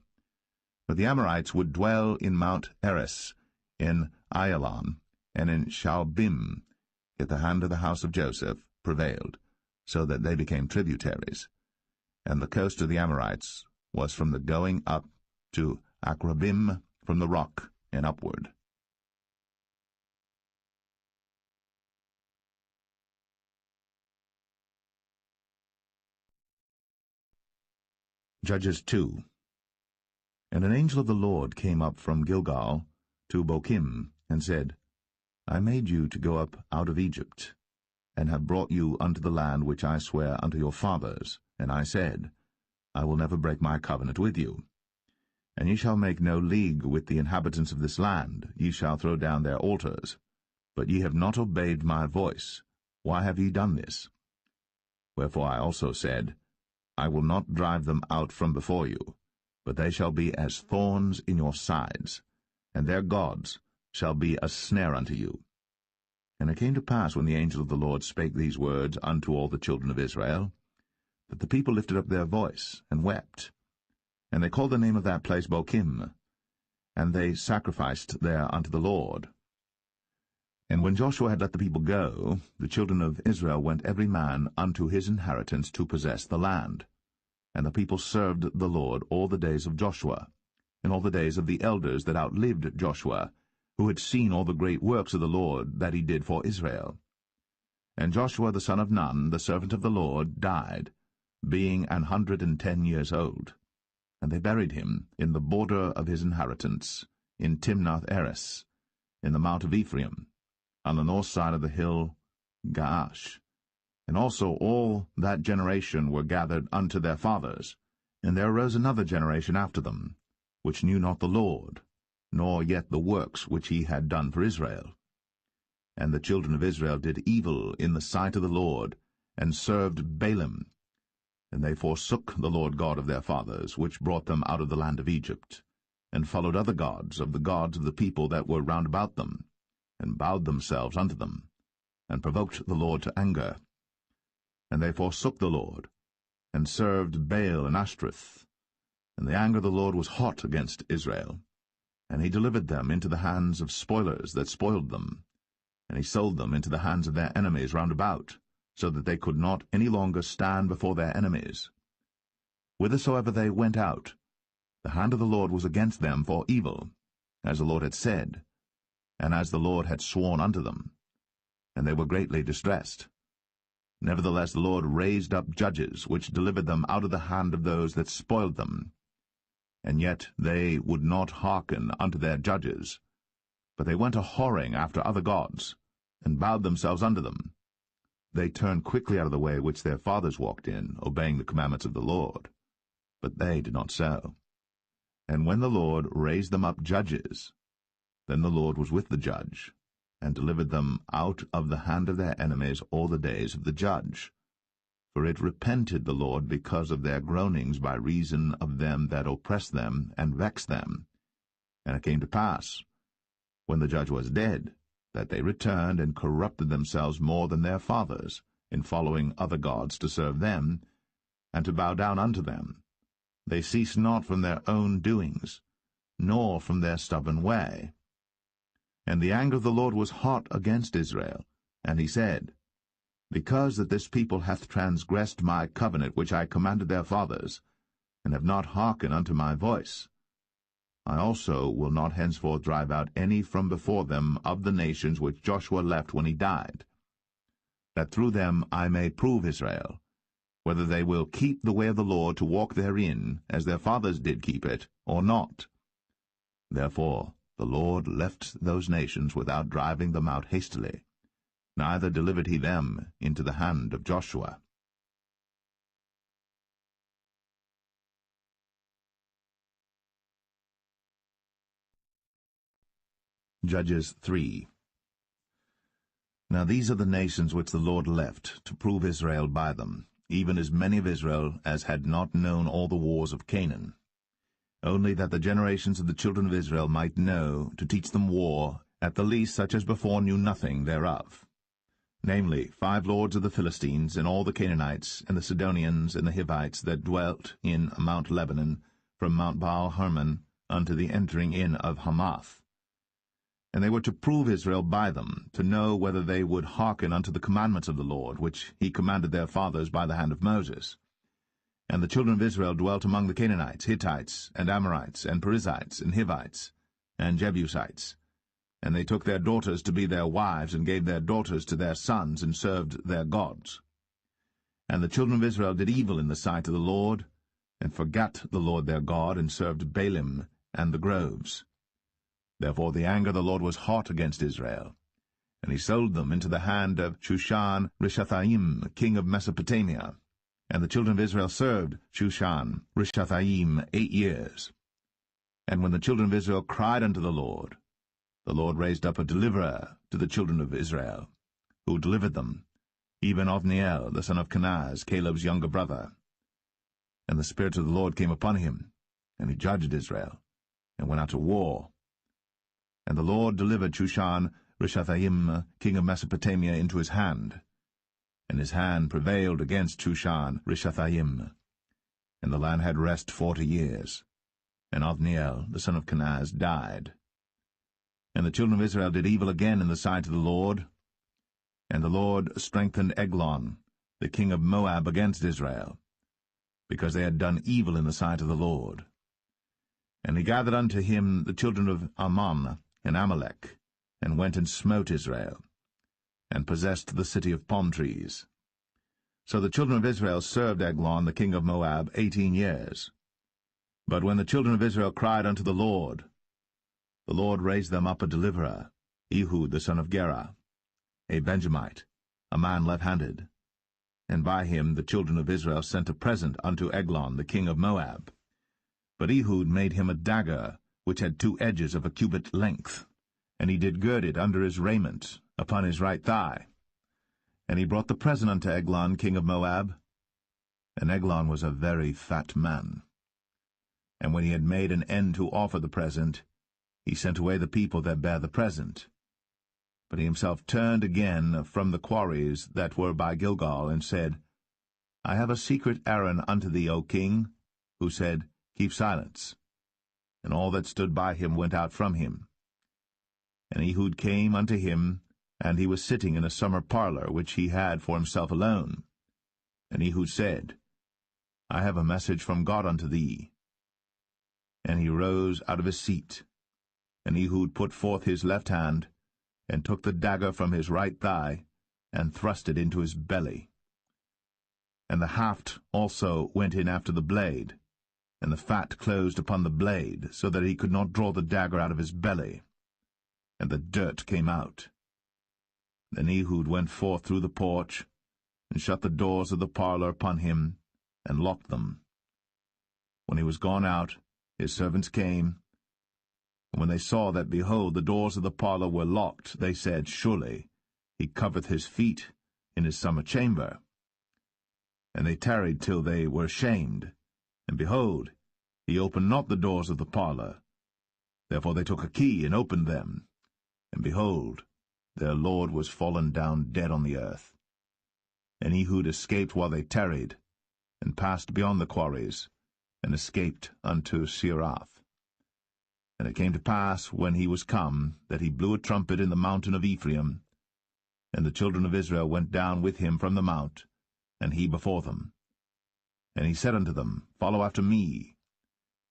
For the Amorites would dwell in Mount Eres, in Ayalon, and in Shaalbim, yet the hand of the house of Joseph prevailed, so that they became tributaries. And the coast of the Amorites was from the going up to Akrabim, from the rock and upward. Judges 2. And an angel of the Lord came up from Gilgal to Bochim, and said, I made you to go up out of Egypt, and have brought you unto the land which I sware unto your fathers. And I said, I will never break my covenant with you. And ye shall make no league with the inhabitants of this land, ye shall throw down their altars. But ye have not obeyed my voice. Why have ye done this? Wherefore I also said, I will not drive them out from before you, but they shall be as thorns in your sides, and their gods shall be a snare unto you. And it came to pass, when the angel of the Lord spake these words unto all the children of Israel, that the people lifted up their voice, and wept. And they called the name of that place Bochim, and they sacrificed there unto the Lord. And when Joshua had let the people go, the children of Israel went every man unto his inheritance to possess the land. And the people served the Lord all the days of Joshua, and all the days of the elders that outlived Joshua, who had seen all the great works of the Lord that he did for Israel. And Joshua the son of Nun, the servant of the Lord, died, being 110 years old. And they buried him in the border of his inheritance, in Timnath-Eres, in the mount of Ephraim, on the north side of the hill Gaash. And also all that generation were gathered unto their fathers. And there arose another generation after them, which knew not the Lord, nor yet the works which he had done for Israel. And the children of Israel did evil in the sight of the Lord, and served Baalim. And they forsook the Lord God of their fathers, which brought them out of the land of Egypt, and followed other gods of the people that were round about them, and bowed themselves unto them, and provoked the Lord to anger. And they forsook the Lord, and served Baal and Ashtoreth. And the anger of the Lord was hot against Israel, and he delivered them into the hands of spoilers that spoiled them, and he sold them into the hands of their enemies round about, so that they could not any longer stand before their enemies. Whithersoever they went out, the hand of the Lord was against them for evil, as the Lord had said, and as the Lord had sworn unto them, and they were greatly distressed. Nevertheless the Lord raised up judges, which delivered them out of the hand of those that spoiled them. And yet they would not hearken unto their judges, but they went a-whoring after other gods, and bowed themselves unto them. They turned quickly out of the way which their fathers walked in, obeying the commandments of the Lord. But they did not so. And when the Lord raised them up judges, then the Lord was with the judge, and delivered them out of the hand of their enemies all the days of the judge. For it repented the Lord because of their groanings by reason of them that oppressed them and vexed them. And it came to pass, when the judge was dead, that they returned and corrupted themselves more than their fathers, in following other gods to serve them, and to bow down unto them. They ceased not from their own doings, nor from their stubborn way. And the anger of the Lord was hot against Israel, and he said, Because that this people hath transgressed my covenant which I commanded their fathers, and have not hearkened unto my voice, I also will not henceforth drive out any from before them of the nations which Joshua left when he died. that through them I may prove Israel, whether they will keep the way of the Lord to walk therein, as their fathers did keep it, or not. Therefore the Lord left those nations without driving them out hastily, neither delivered he them into the hand of Joshua. Judges 3. Now these are the nations which the Lord left, to prove Israel by them, even as many of Israel as had not known all the wars of Canaan, only that the generations of the children of Israel might know, to teach them war, at the least such as before knew nothing thereof. Namely, 5 lords of the Philistines, and all the Canaanites, and the Sidonians, and the Hivites, that dwelt in Mount Lebanon, from Mount Baal-Hermon unto the entering in of Hamath. And they were to prove Israel by them, to know whether they would hearken unto the commandments of the Lord, which he commanded their fathers by the hand of Moses. And the children of Israel dwelt among the Canaanites, Hittites, and Amorites, and Perizzites, and Hivites, and Jebusites. And they took their daughters to be their wives, and gave their daughters to their sons, and served their gods. And the children of Israel did evil in the sight of the Lord, and forgat the Lord their God, and served Baalim and the groves. Therefore the anger of the Lord was hot against Israel, and he sold them into the hand of Shushan-Rishathaim, king of Mesopotamia. And the children of Israel served Shushan-Rishathaim 8 years. And when the children of Israel cried unto the Lord raised up a deliverer to the children of Israel, who delivered them, even Othniel, the son of Kenaz, Caleb's younger brother. And the Spirit of the Lord came upon him, and he judged Israel, and went out to war. And the Lord delivered Shushan-Rishathaim, king of Mesopotamia, into his hand. And his hand prevailed against Shushan-Rishathaim. And the land had rest 40 years. And Othniel, the son of Kenaz, died. And the children of Israel did evil again in the sight of the Lord. And the Lord strengthened Eglon, the king of Moab, against Israel, because they had done evil in the sight of the Lord. And he gathered unto him the children of Ammon and Amalek, and went and smote Israel, and possessed the city of palm trees. So the children of Israel served Eglon, the king of Moab, 18 years. But when the children of Israel cried unto the Lord raised them up a deliverer, Ehud the son of Gera, a Benjamite, a man left-handed. And by him the children of Israel sent a present unto Eglon, the king of Moab. But Ehud made him a dagger, which had 2 edges of a cubit length, and he did gird it under his raiment, upon his right thigh. And he brought the present unto Eglon, king of Moab. And Eglon was a very fat man. And when he had made an end to offer the present, he sent away the people that bare the present. But he himself turned again from the quarries that were by Gilgal, and said, I have a secret errand unto thee, O king. Who said, Keep silence. And all that stood by him went out from him. And Ehud came unto him, and he was sitting in a summer parlor, which he had for himself alone. And Ehud said, I have a message from God unto thee. And he rose out of his seat. And Ehud put forth his left hand, and took the dagger from his right thigh, and thrust it into his belly. And the haft also went in after the blade, and the fat closed upon the blade, so that he could not draw the dagger out of his belly. And the dirt came out. Then Ehud went forth through the porch, and shut the doors of the parlor upon him, and locked them. When he was gone out, his servants came, and when they saw that, behold, the doors of the parlor were locked, they said, Surely he covereth his feet in his summer chamber. And they tarried till they were ashamed, and behold, he opened not the doors of the parlor. Therefore they took a key, and opened them, and behold, their lord was fallen down dead on the earth. And Ehud escaped while they tarried, and passed beyond the quarries, and escaped unto Seirath. And it came to pass, when he was come, that he blew a trumpet in the mountain of Ephraim, and the children of Israel went down with him from the mount, and he before them. And he said unto them, Follow after me,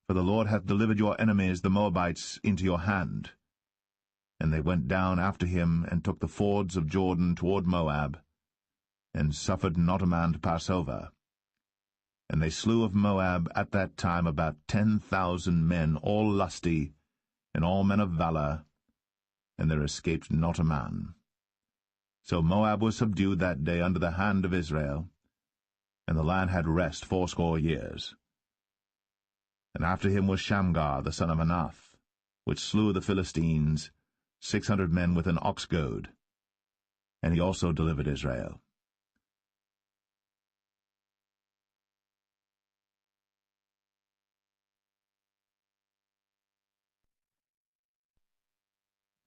for the Lord hath delivered your enemies the Moabites into your hand. And they went down after him, and took the fords of Jordan toward Moab, and suffered not a man to pass over. And they slew of Moab at that time about 10,000 men, all lusty, and all men of valor, and there escaped not a man. So Moab was subdued that day under the hand of Israel, and the land had rest 80 years. And after him was Shamgar the son of Anath, which slew the Philistines, 600 men with an ox goad, and he also delivered Israel.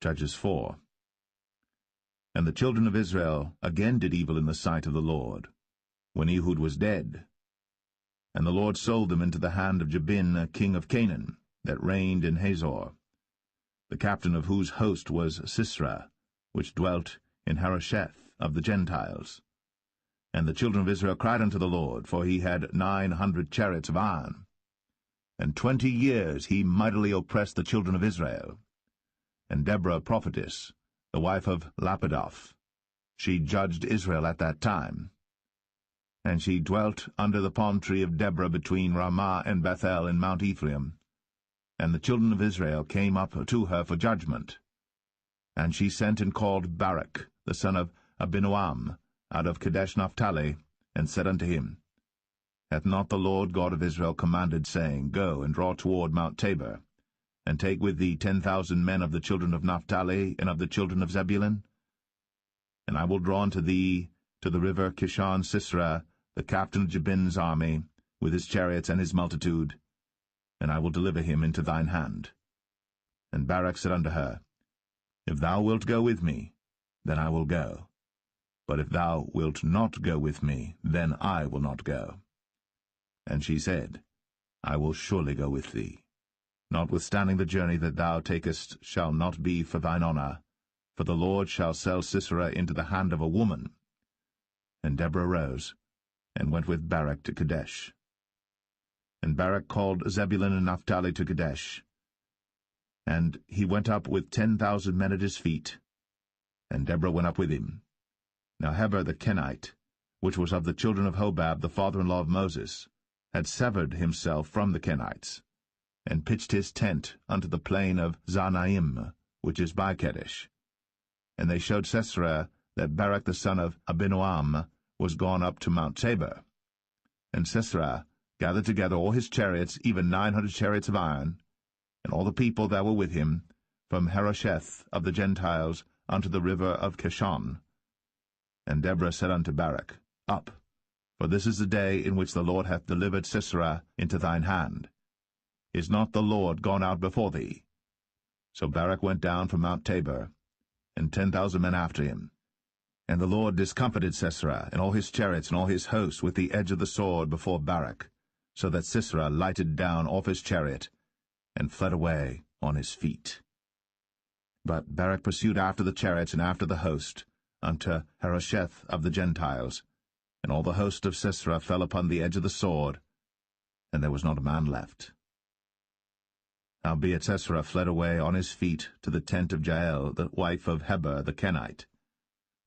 Judges 4. And the children of Israel again did evil in the sight of the Lord, when Ehud was dead. And the Lord sold them into the hand of Jabin, king of Canaan, that reigned in Hazor, the captain of whose host was Sisera, which dwelt in Harosheth of the Gentiles. And the children of Israel cried unto the Lord, for he had 900 chariots of iron. And 20 years he mightily oppressed the children of Israel. And Deborah prophetess, the wife of Lapidoth, she judged Israel at that time. And she dwelt under the palm tree of Deborah between Ramah and Bethel in Mount Ephraim. And the children of Israel came up to her for judgment. And she sent and called Barak, the son of Abinoam, out of Kadesh Naphtali, and said unto him, Hath not the Lord God of Israel commanded, saying, Go and draw toward Mount Tabor, and take with thee 10,000 men of the children of Naphtali and of the children of Zebulun? And I will draw unto thee to the river Kishon Sisera, the captain of Jabin's army, with his chariots and his multitude, and I will deliver him into thine hand. And Barak said unto her, If thou wilt go with me, then I will go. But if thou wilt not go with me, then I will not go. And she said, I will surely go with thee. Notwithstanding the journey that thou takest shall not be for thine honour, for the Lord shall sell Sisera into the hand of a woman. And Deborah rose, and went with Barak to Kadesh. And Barak called Zebulun and Naphtali to Kadesh. And he went up with 10,000 men at his feet, and Deborah went up with him. Now Heber the Kenite, which was of the children of Hobab, the father-in-law of Moses, had severed himself from the Kenites, and pitched his tent unto the plain of Zanaim, which is by Kadesh. And they showed Sisera that Barak the son of Abinoam was gone up to Mount Tabor. And Sisera gathered together all his chariots, even 900 chariots of iron, and all the people that were with him, from Harosheth of the Gentiles unto the river of Kishon. And Deborah said unto Barak, Up, for this is the day in which the Lord hath delivered Sisera into thine hand. Is not the Lord gone out before thee? So Barak went down from Mount Tabor, and 10,000 men after him. And the Lord discomfited Sisera, and all his chariots and all his hosts with the edge of the sword before Barak, so that Sisera lighted down off his chariot, and fled away on his feet. But Barak pursued after the chariots and after the host, unto Harosheth of the Gentiles, and all the host of Sisera fell upon the edge of the sword, and there was not a man left. Howbeit Sisera fled away on his feet to the tent of Jael, the wife of Heber the Kenite.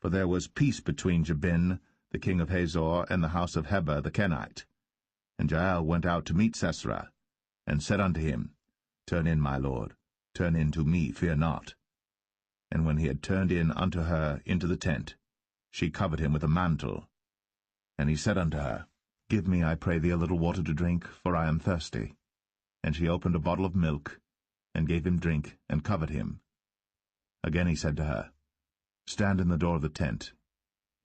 For there was peace between Jabin, the king of Hazor, and the house of Heber the Kenite. And Jael went out to meet Sisera, and said unto him, Turn in, my lord, turn in to me, fear not. And when he had turned in unto her into the tent, she covered him with a mantle. And he said unto her, Give me, I pray thee, a little water to drink, for I am thirsty. And she opened a bottle of milk, and gave him drink, and covered him. Again he said to her, Stand in the door of the tent.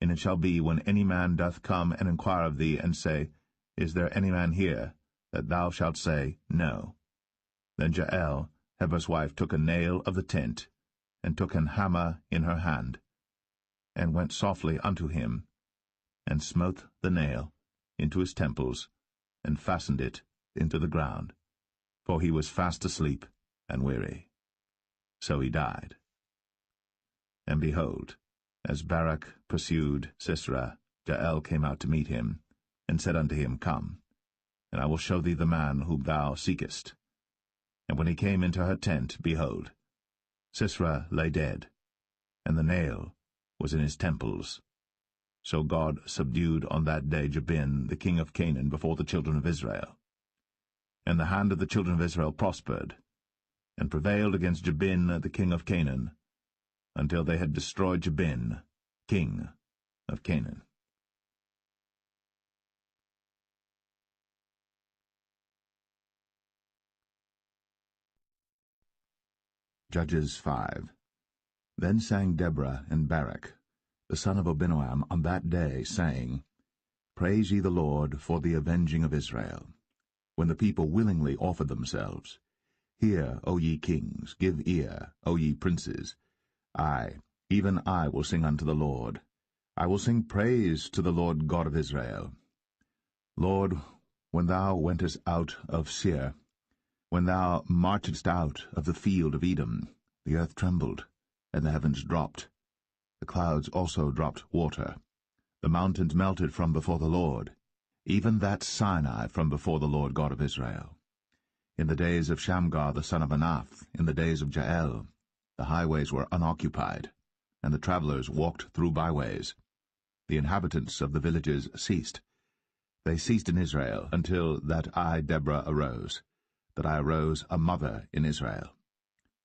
And it shall be, when any man doth come and inquire of thee, and say, Is there any man here? That thou shalt say, No. Then Jael, Heber's wife, took a nail of the tent, and took an hammer in her hand, and went softly unto him, and smote the nail into his temples, and fastened it into the ground, for he was fast asleep and weary. So he died. And behold, as Barak pursued Sisera, Jael came out to meet him, and said unto him, Come, and I will show thee the man whom thou seekest. And when he came into her tent, behold, Sisera lay dead, and the nail was in his temples. So God subdued on that day Jabin, the king of Canaan, before the children of Israel. And the hand of the children of Israel prospered, and prevailed against Jabin, the king of Canaan, until they had destroyed Jabin, king of Canaan. Judges 5. Then sang Deborah and Barak, the son of Abinoam, on that day, saying, Praise ye the Lord for the avenging of Israel, when the people willingly offered themselves. Hear, O ye kings, give ear, O ye princes. I, even I, will sing unto the Lord. I will sing praise to the Lord God of Israel. Lord, when thou wentest out of Seir, when thou marchedst out of the field of Edom, the earth trembled, and the heavens dropped. The clouds also dropped water. The mountains melted from before the Lord, even that Sinai from before the Lord God of Israel. In the days of Shamgar the son of Anath, in the days of Jael, the highways were unoccupied, and the travelers walked through byways. The inhabitants of the villages ceased. They ceased in Israel until that I, Deborah, arose, that I arose a mother in Israel.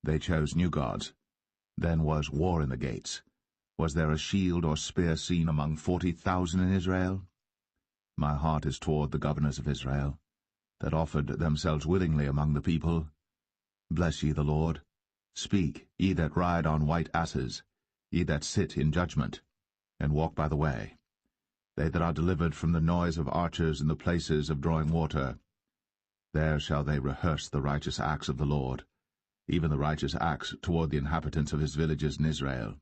They chose new gods. Then was war in the gates. Was there a shield or spear seen among 40,000 in Israel? My heart is toward the governors of Israel, that offered themselves willingly among the people. Bless ye the Lord. Speak, ye that ride on white asses, ye that sit in judgment, and walk by the way. They that are delivered from the noise of archers in the places of drawing water, there shall they rehearse the righteous acts of the Lord, even the righteous acts toward the inhabitants of his villages in Israel.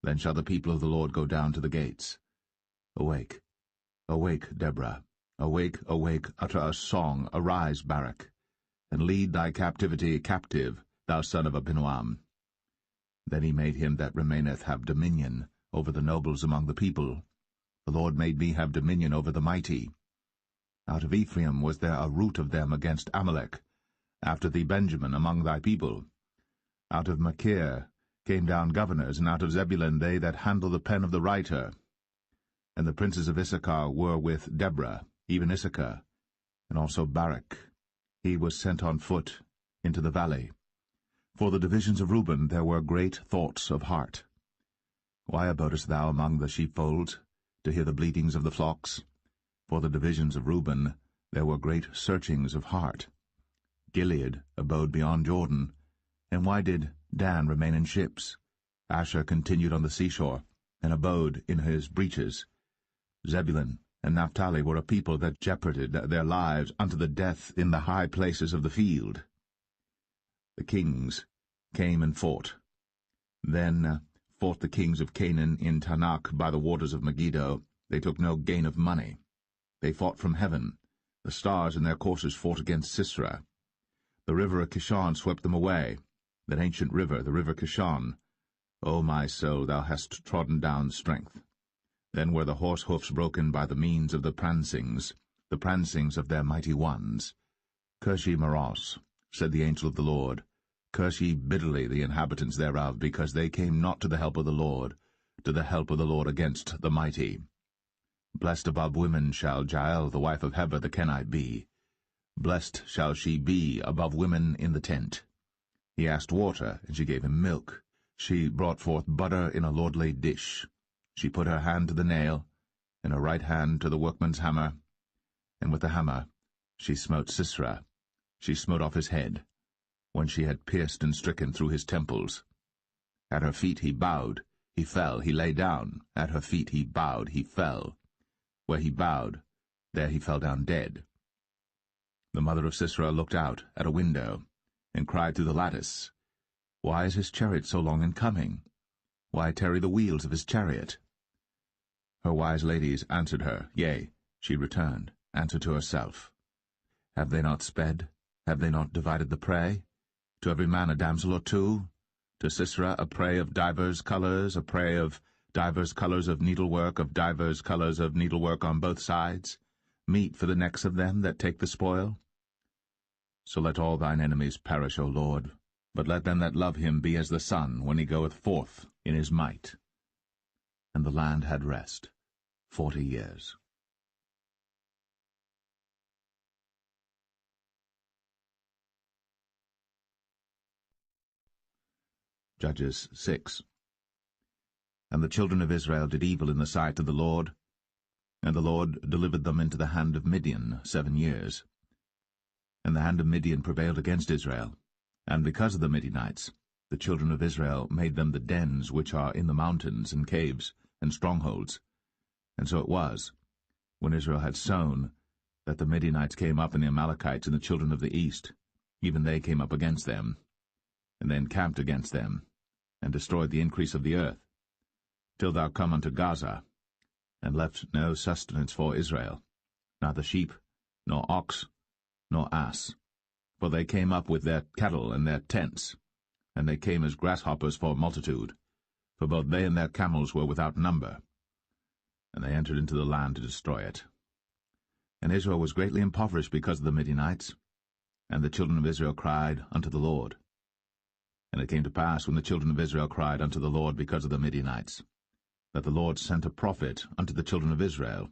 Then shall the people of the Lord go down to the gates. Awake, awake, Deborah. Awake, awake, utter a song, arise, Barak, and lead thy captivity captive, thou son of Abinoam. Then he made him that remaineth have dominion over the nobles among the people. The Lord made me have dominion over the mighty. Out of Ephraim was there a root of them against Amalek, after thee Benjamin among thy people. Out of Machir came down governors, and out of Zebulun they that handle the pen of the writer. And the princes of Issachar were with Deborah, even Issachar, and also Barak. He was sent on foot into the valley. For the divisions of Reuben there were great thoughts of heart. Why abodest thou among the sheepfolds, to hear the bleatings of the flocks? For the divisions of Reuben there were great searchings of heart. Gilead abode beyond Jordan. And why did Dan remain in ships? Asher continued on the seashore, and abode in his breaches. Zebulun and Naphtali were a people that jeoparded their lives unto the death in the high places of the field. The kings came and fought. Then fought the kings of Canaan in Tanakh by the waters of Megiddo. They took no gain of money. They fought from heaven. The stars in their courses fought against Sisera. The river of Kishon swept them away, that ancient river, the river Kishon. O my soul, thou hast trodden down strength. Then were the horse hoofs broken by the means of the prancings of their mighty ones. Curse ye Meroz, said the angel of the Lord. Curse ye bitterly the inhabitants thereof, because they came not to the help of the Lord, to the help of the Lord against the mighty. Blessed above women shall Jael the wife of Heber the Kenite be. Blessed shall she be above women in the tent. He asked water, and she gave him milk. She brought forth butter in a lordly dish. She put her hand to the nail, and her right hand to the workman's hammer, and with the hammer she smote Sisera. She smote off his head, when she had pierced and stricken through his temples. At her feet he bowed, he fell, he lay down. At her feet he bowed, he fell. Where he bowed, there he fell down dead. The mother of Sisera looked out at a window, and cried through the lattice, Why is his chariot so long in coming? Why tarry the wheels of his chariot? Her wise ladies answered her, yea, she returned, answered to herself. Have they not sped? Have they not divided the prey? To every man a damsel or two? To Sisera a prey of divers colours, a prey of divers colours of needlework, of divers colours of needlework on both sides, meat for the necks of them that take the spoil? So let all thine enemies perish, O Lord, but let them that love him be as the sun when he goeth forth in his might. And the land had rest. 40 years. Judges 6. And the children of Israel did evil in the sight of the Lord, and the Lord delivered them into the hand of Midian 7 years. And the hand of Midian prevailed against Israel, and because of the Midianites, the children of Israel made them the dens which are in the mountains and caves and strongholds. And so it was, when Israel had sown, that the Midianites came up, and the Amalekites and the children of the east, even they came up against them, and they encamped against them, and destroyed the increase of the earth, till thou come unto Gaza, and left no sustenance for Israel, neither sheep, nor ox, nor ass. For they came up with their cattle and their tents, and they came as grasshoppers for multitude, for both they and their camels were without number. And they entered into the land to destroy it. And Israel was greatly impoverished because of the Midianites, and the children of Israel cried unto the Lord. And it came to pass, when the children of Israel cried unto the Lord because of the Midianites, that the Lord sent a prophet unto the children of Israel,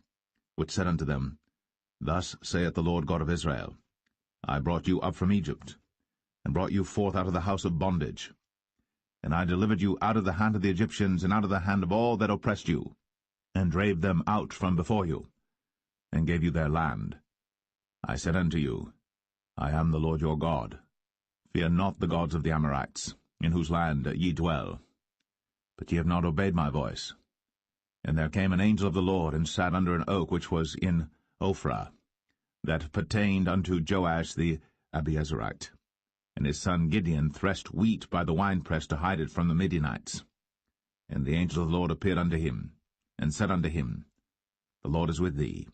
which said unto them, Thus saith the Lord God of Israel, I brought you up from Egypt, and brought you forth out of the house of bondage. And I delivered you out of the hand of the Egyptians, and out of the hand of all that oppressed you, and drave them out from before you, and gave you their land. I said unto you, I am the Lord your God. Fear not the gods of the Amorites, in whose land ye dwell. But ye have not obeyed my voice. And there came an angel of the Lord, and sat under an oak which was in Ophrah, that pertained unto Joash the Abiezrite. And his son Gideon threshed wheat by the winepress to hide it from the Midianites. And the angel of the Lord appeared unto him, and said unto him, The Lord is with thee,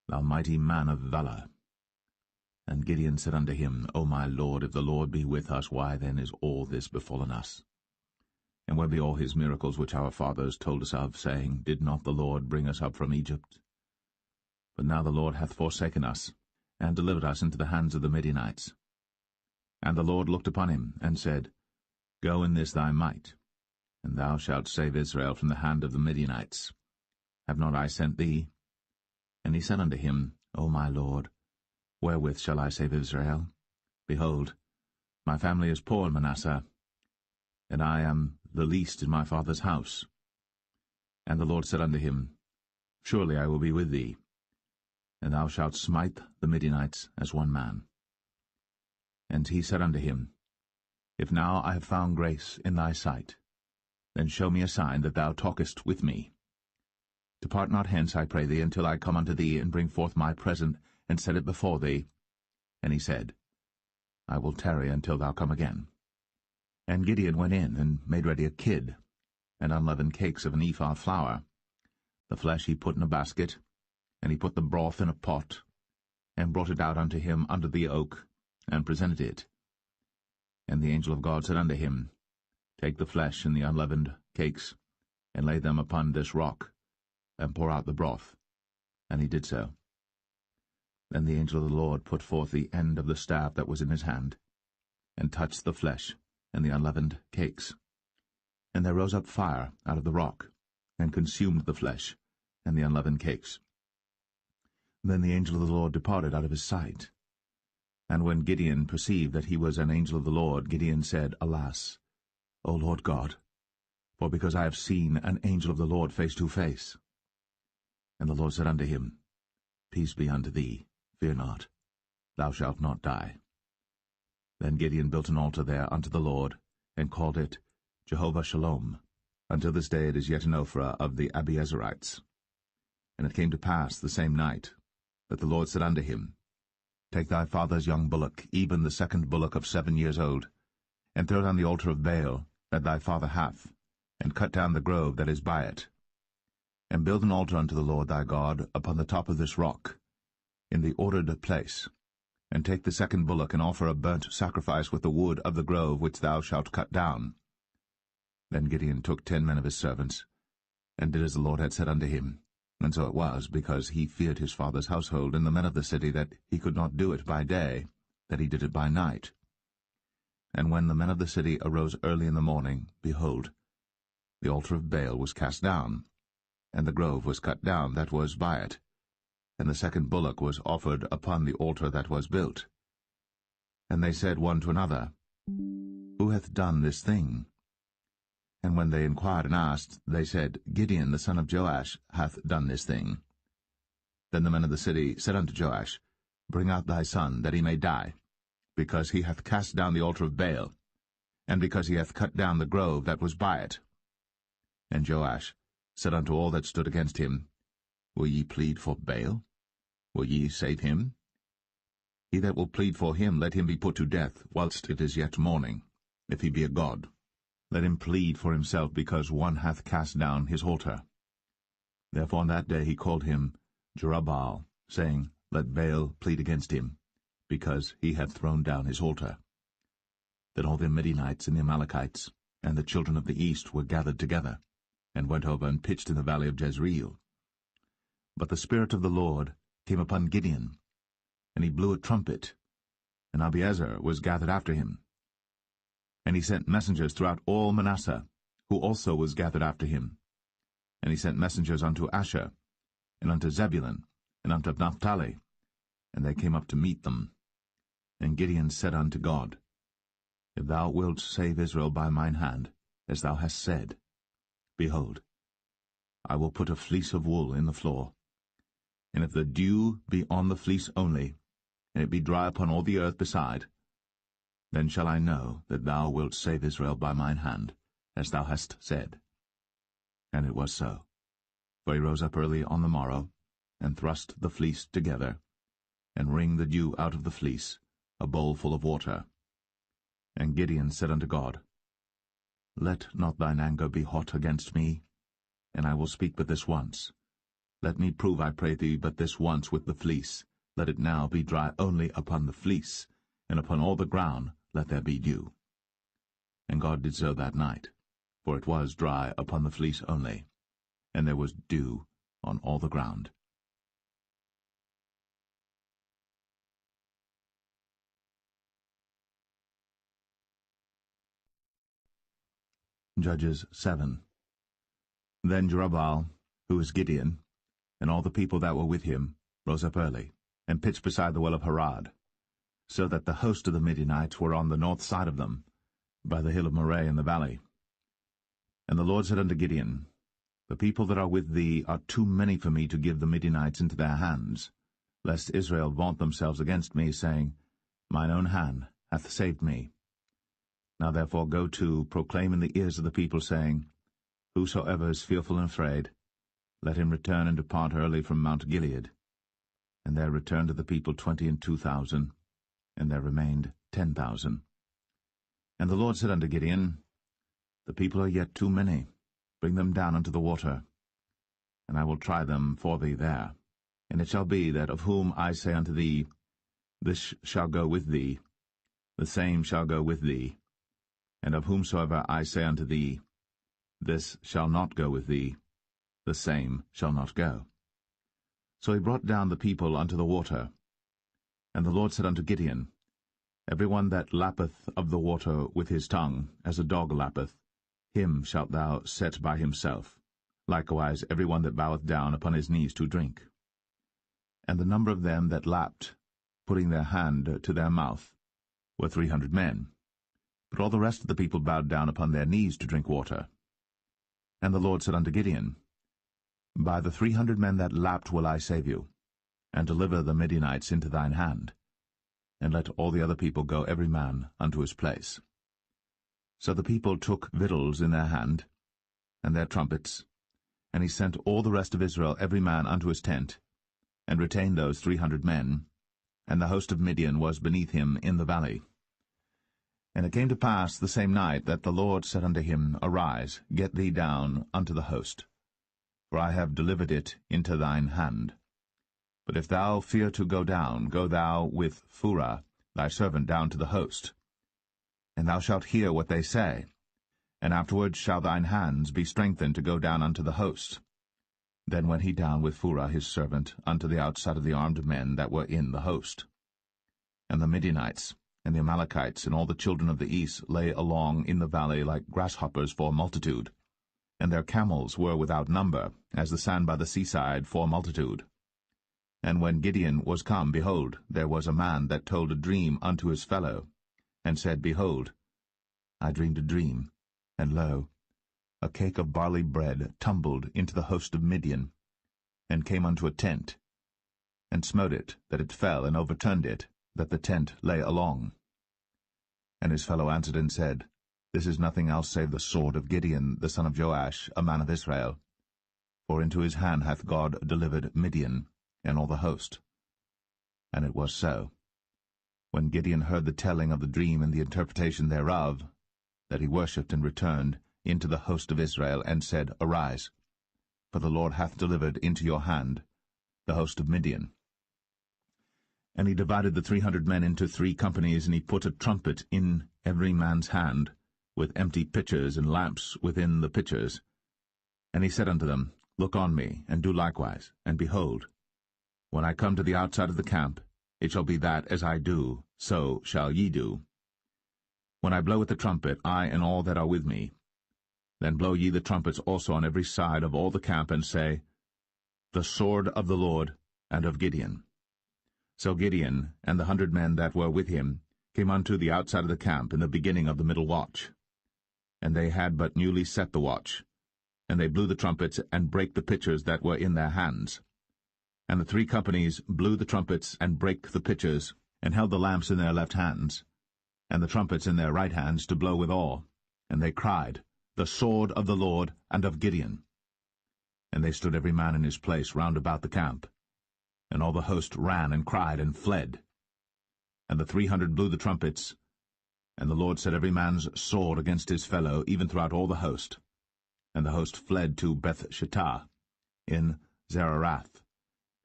thou mighty man of valour. And Gideon said unto him, O my Lord, if the Lord be with us, why then is all this befallen us? And where be all his miracles which our fathers told us of, saying, Did not the Lord bring us up from Egypt? But now the Lord hath forsaken us, and delivered us into the hands of the Midianites. And the Lord looked upon him, and said, Go in this thy might, and thou shalt save Israel from the hand of the Midianites. Have not I sent thee? And he said unto him, O my Lord, wherewith shall I save Israel? Behold, my family is poor in Manasseh, and I am the least in my father's house. And the Lord said unto him, Surely I will be with thee, and thou shalt smite the Midianites as one man. And he said unto him, If now I have found grace in thy sight, then show me a sign that thou talkest with me. Depart not hence, I pray thee, until I come unto thee, and bring forth my present, and set it before thee. And he said, I will tarry until thou come again. And Gideon went in, and made ready a kid, and unleavened cakes of an ephah flour. The flesh he put in a basket, and he put the broth in a pot, and brought it out unto him under the oak, and presented it. And the angel of God said unto him, Take the flesh and the unleavened cakes, and lay them upon this rock, and pour out the broth. And he did so. Then the angel of the Lord put forth the end of the staff that was in his hand, and touched the flesh and the unleavened cakes. And there rose up fire out of the rock, and consumed the flesh and the unleavened cakes. Then the angel of the Lord departed out of his sight. And when Gideon perceived that he was an angel of the Lord, Gideon said, Alas, O Lord God, for because I have seen an angel of the Lord face to face. And the Lord said unto him, Peace be unto thee, fear not, thou shalt not die. Then Gideon built an altar there unto the Lord, and called it Jehovah Shalom. Until this day it is yet in Ophrah of the Abiezrites. And it came to pass the same night, that the Lord said unto him, Take thy father's young bullock, even the second bullock of 7 years old, and throw it on the altar of Baal that thy father hath, and cut down the grove that is by it. And build an altar unto the Lord thy God upon the top of this rock, in the ordered place, and take the second bullock, and offer a burnt sacrifice with the wood of the grove which thou shalt cut down. Then Gideon took 10 men of his servants, and did as the Lord had said unto him. And so it was, because he feared his father's household and the men of the city, that he could not do it by day, that he did it by night. And when the men of the city arose early in the morning, behold, the altar of Baal was cast down, and the grove was cut down that was by it, and the second bullock was offered upon the altar that was built. And they said one to another, Who hath done this thing? And when they inquired and asked, they said, Gideon the son of Joash hath done this thing. Then the men of the city said unto Joash, Bring out thy son, that he may die, because he hath cast down the altar of Baal, and because he hath cut down the grove that was by it. And Joash said unto all that stood against him, Will ye plead for Baal? Will ye save him? He that will plead for him, let him be put to death, whilst it is yet morning, if he be a god. Let him plead for himself, because one hath cast down his altar. Therefore on that day he called him Jerubbaal, saying, Let Baal plead against him, because he hath thrown down his altar. Then all the Midianites and the Amalekites and the children of the east were gathered together, and went over and pitched in the valley of Jezreel. But the Spirit of the Lord came upon Gideon, and he blew a trumpet, and Abiezer was gathered after him. And he sent messengers throughout all Manasseh, who also was gathered after him. And he sent messengers unto Asher, and unto Zebulun, and unto Naphtali, and they came up to meet them. And Gideon said unto God, If thou wilt save Israel by mine hand, as thou hast said, behold, I will put a fleece of wool in the floor. And if the dew be on the fleece only, and it be dry upon all the earth beside, then shall I know that thou wilt save Israel by mine hand, as thou hast said. And it was so. For he rose up early on the morrow, and thrust the fleece together, and wringed the dew out of the fleece, a bowl full of water. And Gideon said unto God, Let not thine anger be hot against me, and I will speak but this once. Let me prove, I pray thee, but this once with the fleece. Let it now be dry only upon the fleece, and upon all the ground let there be dew. And God did so that night, for it was dry upon the fleece only, and there was dew on all the ground. Judges 7. Then Jerubbaal, who is Gideon, and all the people that were with him, rose up early, and pitched beside the well of Harod, so that the host of the Midianites were on the north side of them, by the hill of Moreh in the valley. And the Lord said unto Gideon, The people that are with thee are too many for me to give the Midianites into their hands, lest Israel vaunt themselves against me, saying, Mine own hand hath saved me. Now therefore go to, proclaim in the ears of the people, saying, Whosoever is fearful and afraid, let him return and depart early from Mount Gilead. And there returned to the people 22,000, and there remained 10,000. And the Lord said unto Gideon, The people are yet too many. Bring them down unto the water, and I will try them for thee there. And it shall be that of whom I say unto thee, This shall go with thee, the same shall go with thee. And of whomsoever I say unto thee, This shall not go with thee, the same shall not go. So he brought down the people unto the water. And the Lord said unto Gideon, Every one that lappeth of the water with his tongue, as a dog lappeth, him shalt thou set by himself. Likewise every one that boweth down upon his knees to drink. And the number of them that lapped, putting their hand to their mouth, were 300 men. But all the rest of the people bowed down upon their knees to drink water. And the Lord said unto Gideon, By the 300 men that lapped will I save you, and deliver the Midianites into thine hand. And let all the other people go every man unto his place. So the people took victuals in their hand, and their trumpets, and he sent all the rest of Israel every man unto his tent, and retained those 300 men, and the host of Midian was beneath him in the valley. And it came to pass the same night that the Lord said unto him, Arise, get thee down unto the host, for I have delivered it into thine hand. But if thou fear to go down, go thou with Phurah thy servant down to the host. And thou shalt hear what they say, and afterward shall thine hands be strengthened to go down unto the host. Then went he down with Phurah his servant unto the outside of the armed men that were in the host. And the Midianites, and the Amalekites, and all the children of the east lay along in the valley like grasshoppers for multitude, and their camels were without number, as the sand by the seaside for multitude. And when Gideon was come, behold, there was a man that told a dream unto his fellow, and said, Behold, I dreamed a dream, and lo, a cake of barley bread tumbled into the host of Midian, and came unto a tent, and smote it, that it fell, and overturned it, that the tent lay along. And his fellow answered and said, This is nothing else save the sword of Gideon the son of Joash, a man of Israel. For into his hand hath God delivered Midian, and all the host. And it was so, when Gideon heard the telling of the dream and the interpretation thereof, that he worshipped and returned into the host of Israel, and said, Arise, for the Lord hath delivered into your hand the host of Midian. And he divided the 300 men into 3 companies, and he put a trumpet in every man's hand, with empty pitchers and lamps within the pitchers. And he said unto them, Look on me, and do likewise, and behold, when I come to the outside of the camp, it shall be that as I do, so shall ye do. When I blow with the trumpet, I and all that are with me, then blow ye the trumpets also on every side of all the camp, and say, The sword of the Lord and of Gideon. So Gideon and the 100 men that were with him came unto the outside of the camp in the beginning of the middle watch. And they had but newly set the watch, and they blew the trumpets, and brake the pitchers that were in their hands. And the 3 companies blew the trumpets, and brake the pitchers, and held the lamps in their left hands, and the trumpets in their right hands, to blow withal. And they cried, The sword of the Lord and of Gideon. And they stood every man in his place round about the camp. And all the host ran and cried and fled. And the 300 blew the trumpets, and the Lord set every man's sword against his fellow, even throughout all the host. And the host fled to Beth-shittah in Zererath,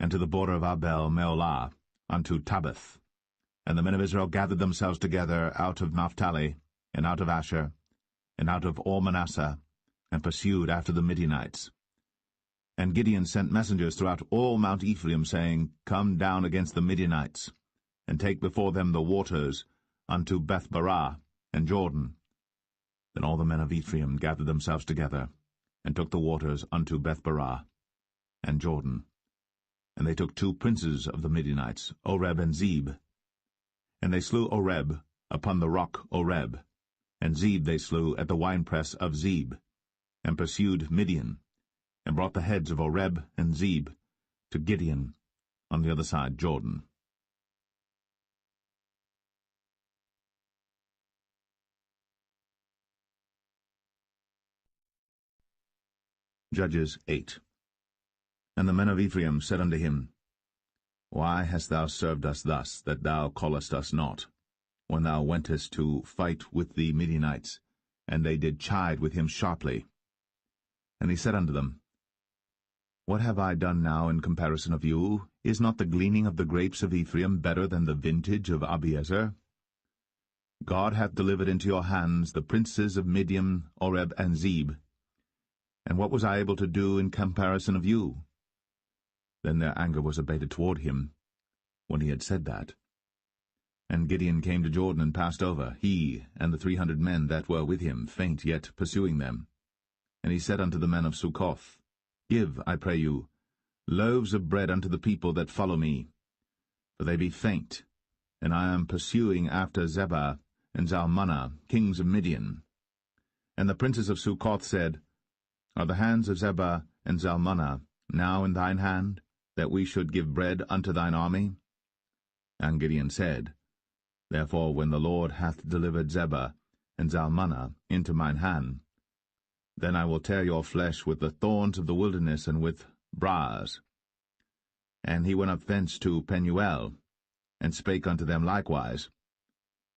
and to the border of Abel-meholah, unto Tabbath. And the men of Israel gathered themselves together out of Naphtali, and out of Asher, and out of all Manasseh, and pursued after the Midianites. And Gideon sent messengers throughout all Mount Ephraim, saying, Come down against the Midianites, and take before them the waters unto Beth-barah and Jordan. Then all the men of Ephraim gathered themselves together, and took the waters unto Beth-barah and Jordan. And they took 2 princes of the Midianites, Oreb and Zeb. And they slew Oreb upon the rock Oreb, and Zeb they slew at the winepress of Zeb, and pursued Midian, and brought the heads of Oreb and Zeb to Gideon on the other side Jordan. Judges 8. And the men of Ephraim said unto him, Why hast thou served us thus, that thou callest us not, when thou wentest to fight with the Midianites? And they did chide with him sharply. And he said unto them, What have I done now in comparison of you? Is not the gleaning of the grapes of Ephraim better than the vintage of Abiezer? God hath delivered into your hands the princes of Midian, Oreb, and Zeb. And what was I able to do in comparison of you? Then their anger was abated toward him, when he had said that. And Gideon came to Jordan and passed over, he and the 300 men that were with him, faint yet pursuing them. And he said unto the men of Succoth, Give, I pray you, loaves of bread unto the people that follow me, for they be faint, and I am pursuing after Zebah and Zalmunna, kings of Midian. And the princes of Succoth said, Are the hands of Zebah and Zalmunna now in thine hand, that we should give bread unto thine army? And Gideon said, Therefore when the Lord hath delivered Zebah and Zalmunna into mine hand, then I will tear your flesh with the thorns of the wilderness and with briars. And he went up thence to Penuel, and spake unto them likewise.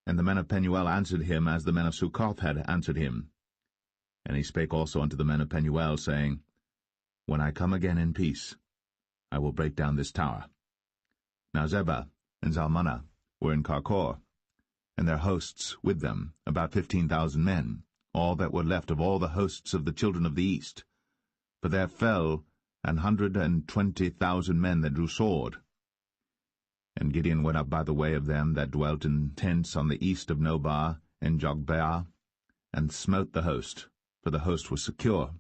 And the men of Penuel answered him as the men of Succoth had answered him. And he spake also unto the men of Penuel, saying, When I come again in peace, I will break down this tower. Now Zebah and Zalmunna were in Karkor, and their hosts with them, about 15,000 men, all that were left of all the hosts of the children of the east. For there fell 120,000 men that drew sword. And Gideon went up by the way of them that dwelt in tents on the east of Nobah and Jogbeah, and smote the host, for the host was secure,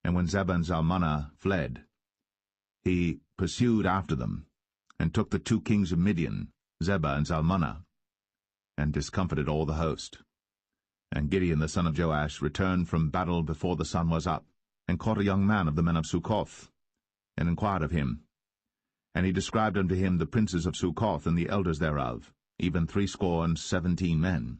And when Zebah and Zalmunna fled, he pursued after them, and took the 2 kings of Midian, Zebah and Zalmunna, and discomfited all the host. And Gideon the son of Joash returned from battle before the sun was up, and caught a young man of the men of Succoth, and inquired of him. And he described unto him the princes of Succoth and the elders thereof, even 70 men.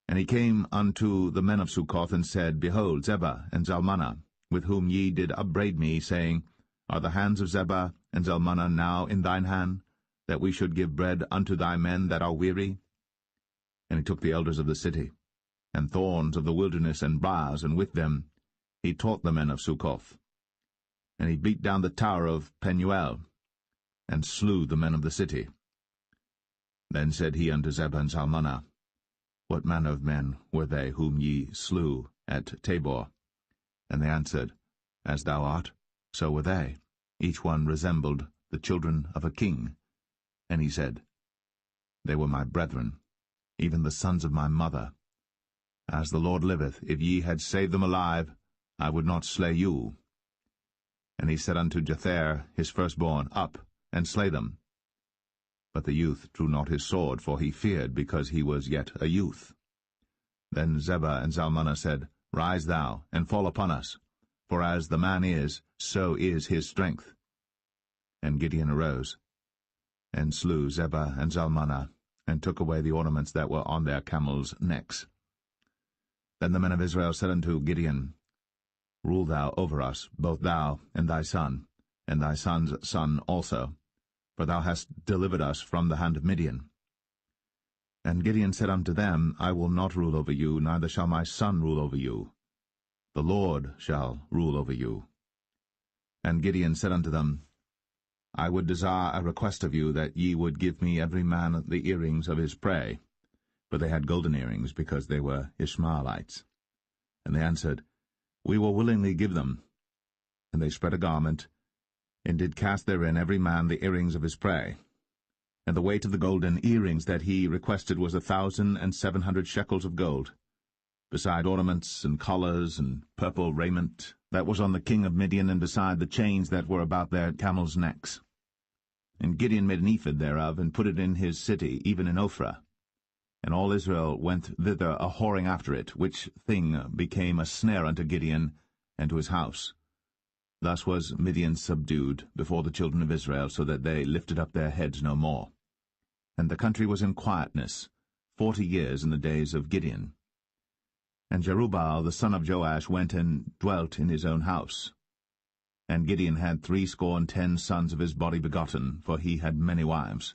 And he came unto the men of Succoth, and said, Behold, Zebah and Zalmunna, with whom ye did upbraid me, saying, Are the hands of Zebah and Zalmunna now in thine hand, that we should give bread unto thy men that are weary? And he took the elders of the city, and thorns of the wilderness, and briars, and with them he taught the men of Succoth. And he beat down the tower of Penuel, and slew the men of the city. Then said he unto Zebah and Zalmunna, What manner of men were they whom ye slew at Tabor? And they answered, As thou art, so were they. Each one resembled the children of a king. And he said, They were my brethren, even the sons of my mother. As the Lord liveth, if ye had saved them alive, I would not slay you. And he said unto Jether his firstborn, Up, and slay them. But the youth drew not his sword, for he feared, because he was yet a youth. Then Zebah and Zalmunna said, Rise thou, and fall upon us, for as the man is, so is his strength. And Gideon arose, and slew Zebah and Zalmunna, and took away the ornaments that were on their camels' necks. Then the men of Israel said unto Gideon, Rule thou over us, both thou and thy son, and thy son's son also, for thou hast delivered us from the hand of Midian. And Gideon said unto them, I will not rule over you, neither shall my son rule over you. The Lord shall rule over you. And Gideon said unto them, I would desire a request of you, that ye would give me every man the earrings of his prey. For they had golden earrings, because they were Ishmaelites. And they answered, We will willingly give them. And they spread a garment, and did cast therein every man the earrings of his prey. And the weight of the golden earrings that he requested was 1,700 shekels of gold, beside ornaments and collars and purple raiment that was on the king of Midian, and beside the chains that were about their camels' necks. And Gideon made an ephod thereof, and put it in his city, even in Ophrah. And all Israel went thither a-whoring after it, which thing became a snare unto Gideon and to his house. Thus was Midian subdued before the children of Israel, so that they lifted up their heads no more. And the country was in quietness 40 years in the days of Gideon. And Jerubbaal the son of Joash went and dwelt in his own house. And Gideon had 70 sons of his body begotten, for he had many wives.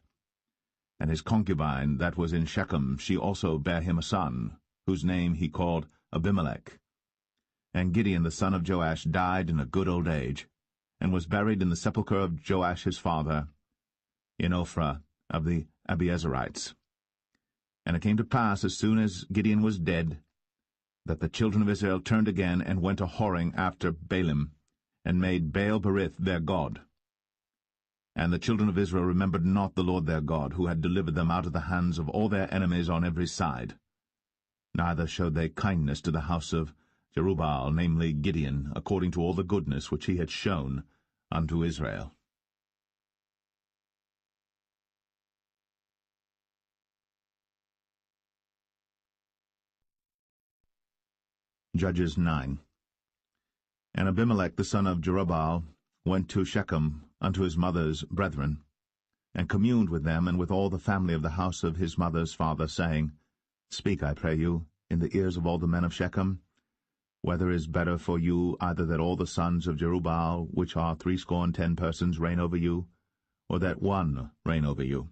And his concubine that was in Shechem, she also bare him a son, whose name he called Abimelech. And Gideon the son of Joash died in a good old age, and was buried in the sepulchre of Joash his father, in Ophrah of the Abiezerites. And it came to pass, as soon as Gideon was dead, that the children of Israel turned again, and went a-whoring after Baalim, and made Baal-berith their god. And the children of Israel remembered not the Lord their God, who had delivered them out of the hands of all their enemies on every side. Neither showed they kindness to the house of Jerubbaal, namely Gideon, according to all the goodness which he had shown unto Israel. Judges 9. And Abimelech the son of Jerubbaal went to Shechem unto his mother's brethren, and communed with them and with all the family of the house of his mother's father, saying, Speak, I pray you, in the ears of all the men of Shechem, whether is better for you either that all the sons of Jerubbaal, which are 70 persons, reign over you, or that one reign over you?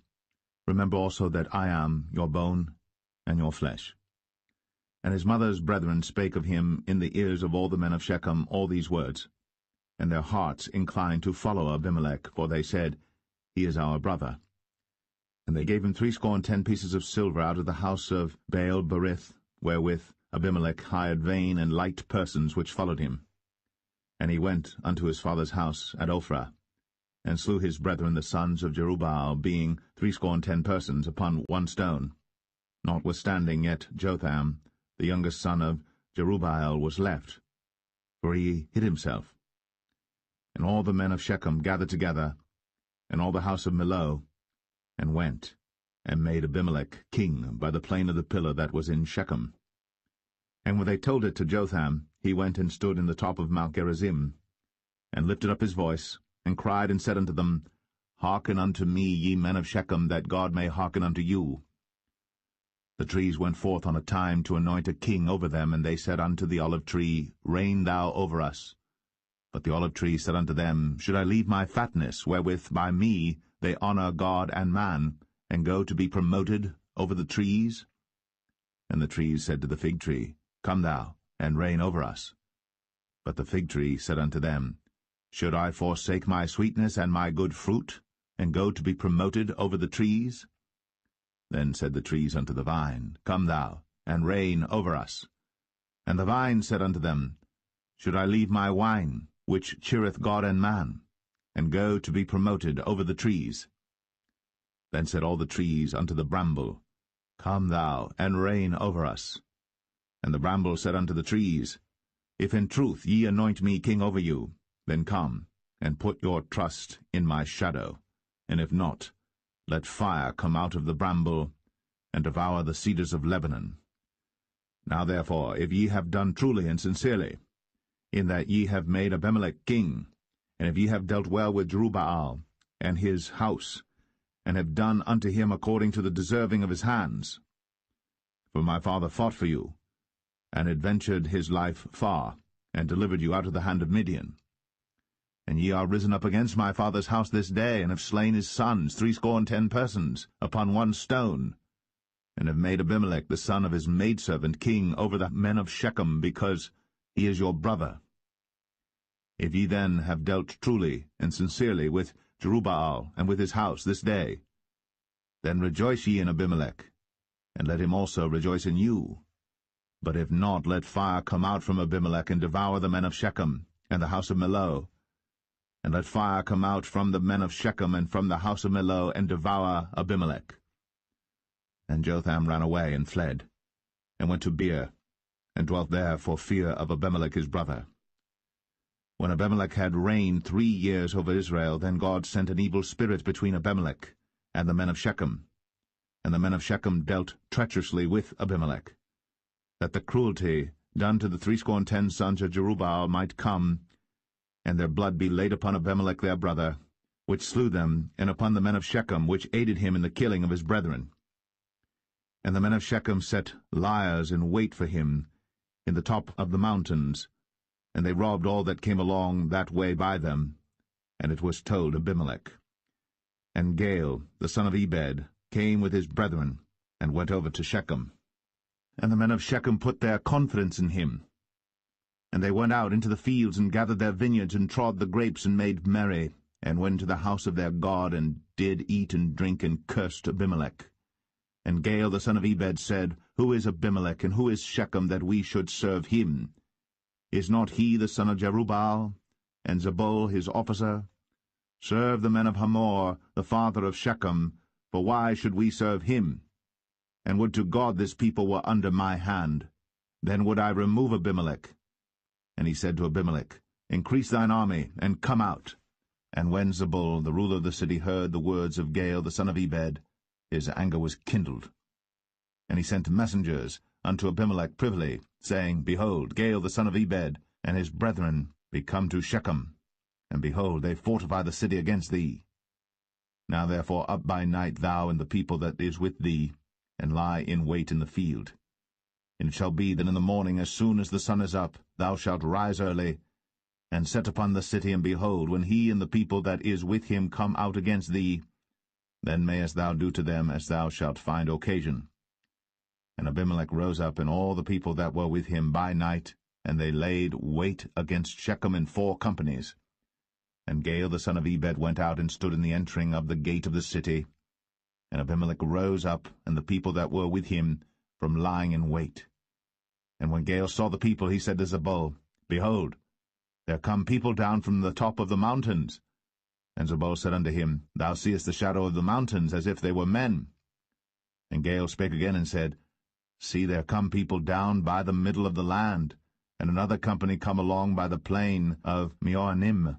Remember also that I am your bone and your flesh. And his mother's brethren spake of him in the ears of all the men of Shechem all these words. And their hearts inclined to follow Abimelech, for they said, He is our brother. And they gave him 70 pieces of silver out of the house of Baal-berith, wherewith Abimelech hired vain and light persons which followed him. And he went unto his father's house at Ophrah, and slew his brethren the sons of Jerubbaal, being 70 persons, upon one stone. Notwithstanding yet Jotham, the youngest son of Jerubbaal, was left, for he hid himself. And all the men of Shechem gathered together, and all the house of Millo, and went, and made Abimelech king by the plain of the pillar that was in Shechem. And when they told it to Jotham, he went and stood in the top of Mount Gerizim, and lifted up his voice, and cried and said unto them, Hearken unto me, ye men of Shechem, that God may hearken unto you. The trees went forth on a time to anoint a king over them, and they said unto the olive tree, Reign thou over us. But the olive tree said unto them, Should I leave my fatness, wherewith by me they honour God and man, and go to be promoted over the trees? And the trees said to the fig tree, Come thou, and reign over us. But the fig tree said unto them, Should I forsake my sweetness and my good fruit, and go to be promoted over the trees? Then said the trees unto the vine, Come thou, and reign over us. And the vine said unto them, Should I leave my wine, which cheereth God and man, and go to be promoted over the trees? Then said all the trees unto the bramble, Come thou, and reign over us. And the bramble said unto the trees, If in truth ye anoint me king over you, then come, and put your trust in my shadow, and if not, let fire come out of the bramble, and devour the cedars of Lebanon. Now therefore, if ye have done truly and sincerely, in that ye have made Abimelech king, and if ye have dealt well with Jerubbaal and his house, and have done unto him according to the deserving of his hands, for my father fought for you, and adventured his life far, and delivered you out of the hand of Midian. And ye are risen up against my father's house this day, and have slain his sons, 70 persons, upon one stone, and have made Abimelech the son of his maidservant king over the men of Shechem, because he is your brother. If ye then have dealt truly and sincerely with Jerubbaal and with his house this day, then rejoice ye in Abimelech, and let him also rejoice in you. But if not, let fire come out from Abimelech, and devour the men of Shechem, and the house of Millo. And let fire come out from the men of Shechem, and from the house of Millo, and devour Abimelech. And Jotham ran away, and fled, and went to Beer, and dwelt there for fear of Abimelech his brother. When Abimelech had reigned 3 years over Israel, then God sent an evil spirit between Abimelech and the men of Shechem. And the men of Shechem dealt treacherously with Abimelech, that the cruelty done to the 70 sons of Jerubbaal might come, and their blood be laid upon Abimelech their brother, which slew them, and upon the men of Shechem, which aided him in the killing of his brethren. And the men of Shechem set liers in wait for him in the top of the mountains, and they robbed all that came along that way by them. And it was told Abimelech. And Gaal, the son of Ebed, came with his brethren, and went over to Shechem. And the men of Shechem put their confidence in him. And they went out into the fields, and gathered their vineyards, and trod the grapes, and made merry, and went to the house of their God, and did eat and drink, and cursed Abimelech. And Gaal the son of Ebed said, Who is Abimelech, and who is Shechem, that we should serve him? Is not he the son of Jerubbaal, and Zebul his officer? Serve the men of Hamor, the father of Shechem, for why should we serve him? And would to God this people were under my hand, then would I remove Abimelech. And he said to Abimelech, Increase thine army, and come out. And when Zebul, the ruler of the city, heard the words of Gaal the son of Ebed, his anger was kindled. And he sent messengers unto Abimelech privily, saying, Behold, Gaal the son of Ebed and his brethren be come to Shechem, and behold, they fortify the city against thee. Now therefore up by night thou and the people that is with thee, and lie in wait in the field. And it shall be that in the morning, as soon as the sun is up, thou shalt rise early, and set upon the city, and behold, when he and the people that is with him come out against thee, then mayest thou do to them as thou shalt find occasion. And Abimelech rose up, and all the people that were with him by night, and they laid wait against Shechem in 4 companies. And Gaal the son of Ebed went out and stood in the entering of the gate of the city. And Abimelech rose up, and the people that were with him, from lying in wait. And when Gaal saw the people, he said to Zebul, Behold, there come people down from the top of the mountains. And Zebul said unto him, Thou seest the shadow of the mountains, as if they were men. And Gaal spake again and said, See, there come people down by the middle of the land, and another company come along by the plain of Meonim.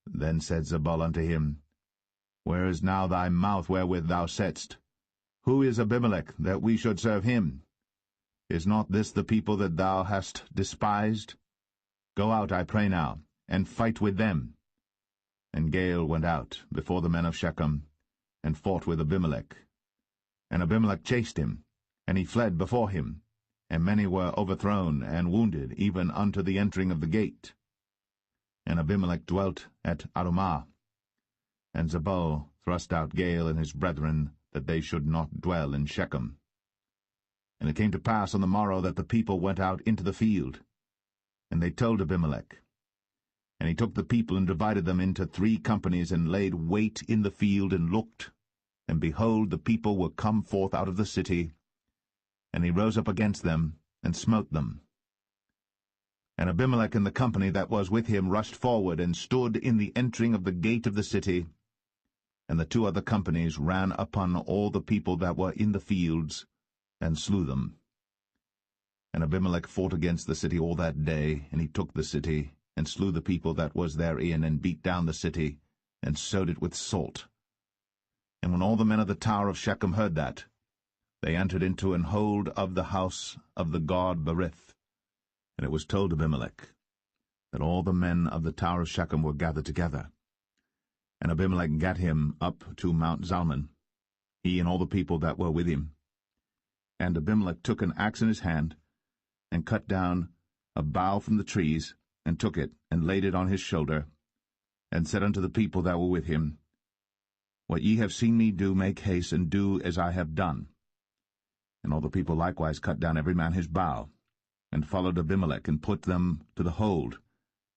Then said Zebul unto him, Where is now thy mouth wherewith thou saidst, Who is Abimelech, that we should serve him? Is not this the people that thou hast despised? Go out, I pray now, and fight with them. And Gaal went out before the men of Shechem, and fought with Abimelech. And Abimelech chased him, and he fled before him, and many were overthrown and wounded, even unto the entering of the gate. And Abimelech dwelt at Arumah. And Zebul thrust out Gaal and his brethren, that they should not dwell in Shechem. And it came to pass on the morrow that the people went out into the field. And they told Abimelech. And he took the people and divided them into 3 companies, and laid wait in the field, and looked. And behold, the people were come forth out of the city. And he rose up against them, and smote them. And Abimelech and the company that was with him rushed forward, and stood in the entering of the gate of the city. And the 2 other companies ran upon all the people that were in the fields, and slew them. And Abimelech fought against the city all that day, and he took the city, and slew the people that was therein, and beat down the city, and sowed it with salt. And when all the men of the tower of Shechem heard that, they entered into an hold of the house of the god Berith. And it was told Abimelech that all the men of the tower of Shechem were gathered together. And Abimelech gat him up to Mount Zalmon, he and all the people that were with him. And Abimelech took an axe in his hand, and cut down a bough from the trees, and took it, and laid it on his shoulder, and said unto the people that were with him, What ye have seen me do, make haste, and do as I have done. And all the people likewise cut down every man his bough, and followed Abimelech, and put them to the hold,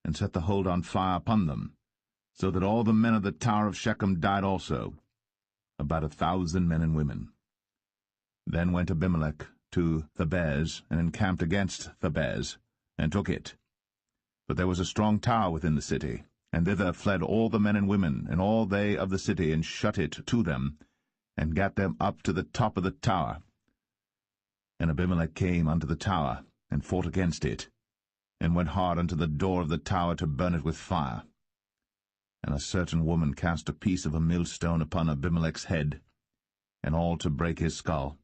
and set the hold on fire upon them, so that all the men of the tower of Shechem died also, about 1,000 men and women. Then went Abimelech to Thebez, and encamped against Thebez, and took it. But there was a strong tower within the city, and thither fled all the men and women, and all they of the city, and shut it to them, and gat them up to the top of the tower. And Abimelech came unto the tower, and fought against it, and went hard unto the door of the tower to burn it with fire. And a certain woman cast a piece of a millstone upon Abimelech's head, and all to break his skull.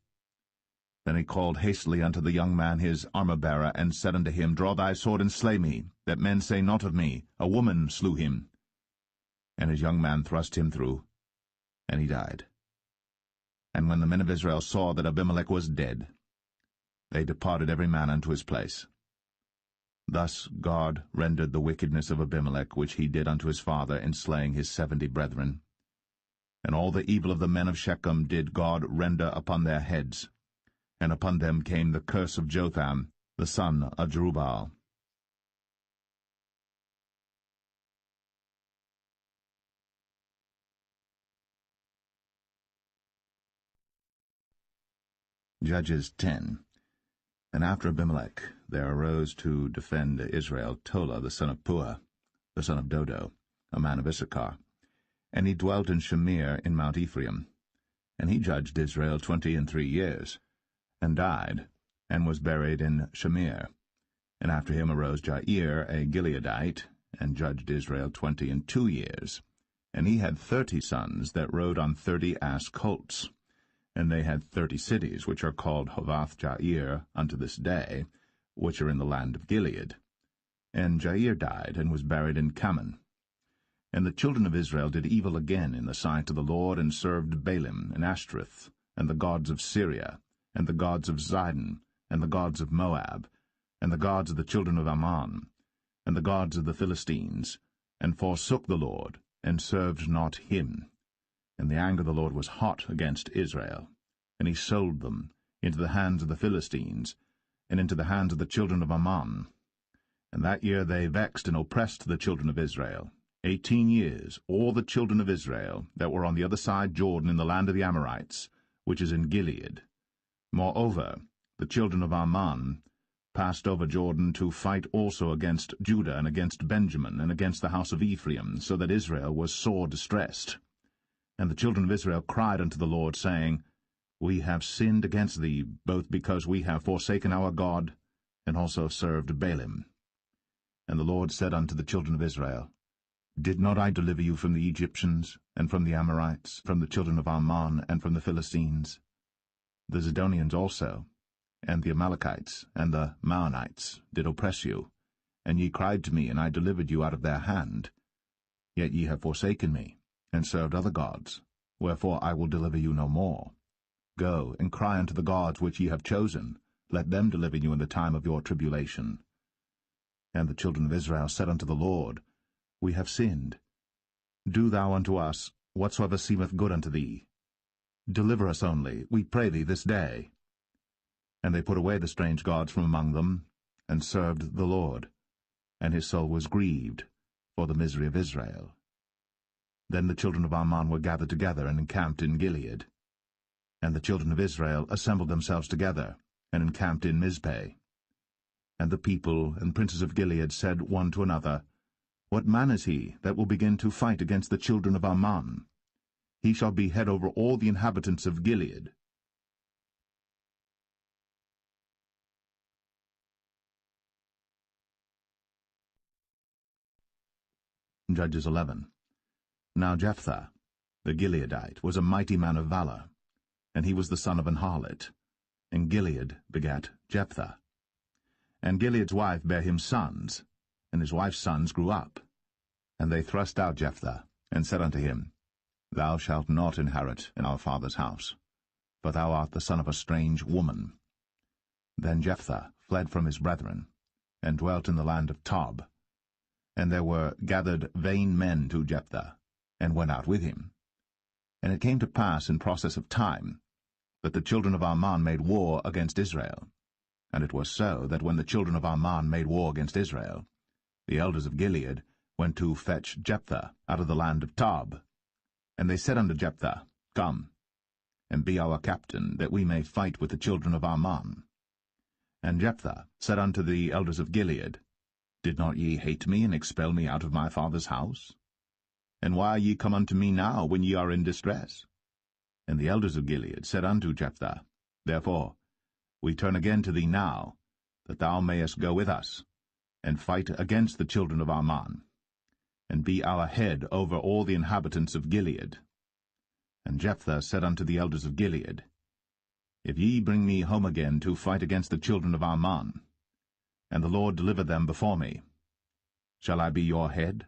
Then he called hastily unto the young man his armor-bearer, and said unto him, Draw thy sword, and slay me, that men say not of me, A woman slew him. And his young man thrust him through, and he died. And when the men of Israel saw that Abimelech was dead, they departed every man unto his place. Thus God rendered the wickedness of Abimelech, which he did unto his father, in slaying his 70 brethren. And all the evil of the men of Shechem did God render upon their heads, and upon them came the curse of Jotham, the son of Jerubbaal. Judges 10. And after Abimelech there arose to defend Israel Tola the son of Puah, the son of Dodo, a man of Issachar. And he dwelt in Shamir in Mount Ephraim. And he judged Israel 23 years, and died, and was buried in Shamir. And after him arose Jair, a Gileadite, and judged Israel 22 years. And he had 30 sons that rode on 30 ass colts. And they had 30 cities, which are called Hovath-Jair unto this day, which are in the land of Gilead. And Jair died, and was buried in Kaman. And the children of Israel did evil again in the sight of the Lord, and served Baalim, and Ashtoreth, and the gods of Syria, and the gods of Zidon, and the gods of Moab, and the gods of the children of Ammon, and the gods of the Philistines, and forsook the Lord, and served not him. And the anger of the Lord was hot against Israel, and he sold them into the hands of the Philistines, and into the hands of the children of Ammon. And that year they vexed and oppressed the children of Israel. 18 years, all the children of Israel that were on the other side Jordan in the land of the Amorites, which is in Gilead. Moreover, the children of Ammon passed over Jordan to fight also against Judah, and against Benjamin, and against the house of Ephraim, so that Israel was sore distressed. And the children of Israel cried unto the Lord, saying, We have sinned against thee, both because we have forsaken our God, and also served Baalim. And the Lord said unto the children of Israel, Did not I deliver you from the Egyptians, and from the Amorites, from the children of Ammon, and from the Philistines? The Zidonians also, and the Amalekites, and the Maonites did oppress you, and ye cried to me, and I delivered you out of their hand. Yet ye have forsaken me, and served other gods, wherefore I will deliver you no more. Go, and cry unto the gods which ye have chosen, let them deliver you in the time of your tribulation. And the children of Israel said unto the Lord, We have sinned. Do thou unto us whatsoever seemeth good unto thee. Deliver us only, we pray thee, this day. And they put away the strange gods from among them, and served the Lord. And his soul was grieved for the misery of Israel. Then the children of Ammon were gathered together, and encamped in Gilead. And the children of Israel assembled themselves together, and encamped in Mizpeh. And the people and princes of Gilead said one to another, What man is he that will begin to fight against the children of Ammon? He shall be head over all the inhabitants of Gilead. Judges 11. Now Jephthah, the Gileadite, was a mighty man of valor, and he was the son of an harlot. And Gilead begat Jephthah. And Gilead's wife bare him sons, and his wife's sons grew up. And they thrust out Jephthah, and said unto him, Thou shalt not inherit in our father's house, for thou art the son of a strange woman. Then Jephthah fled from his brethren, and dwelt in the land of Tob. And there were gathered vain men to Jephthah, and went out with him. And it came to pass in process of time, that the children of Ammon made war against Israel. And it was so, that when the children of Ammon made war against Israel, the elders of Gilead went to fetch Jephthah out of the land of Tob. And they said unto Jephthah, Come, and be our captain, that we may fight with the children of Ammon. And Jephthah said unto the elders of Gilead, Did not ye hate me, and expel me out of my father's house? And why are ye come unto me now, when ye are in distress? And the elders of Gilead said unto Jephthah, Therefore we turn again to thee now, that thou mayest go with us, and fight against the children of Ammon, and be our head over all the inhabitants of Gilead. And Jephthah said unto the elders of Gilead, If ye bring me home again to fight against the children of Ammon, and the Lord deliver them before me, shall I be your head?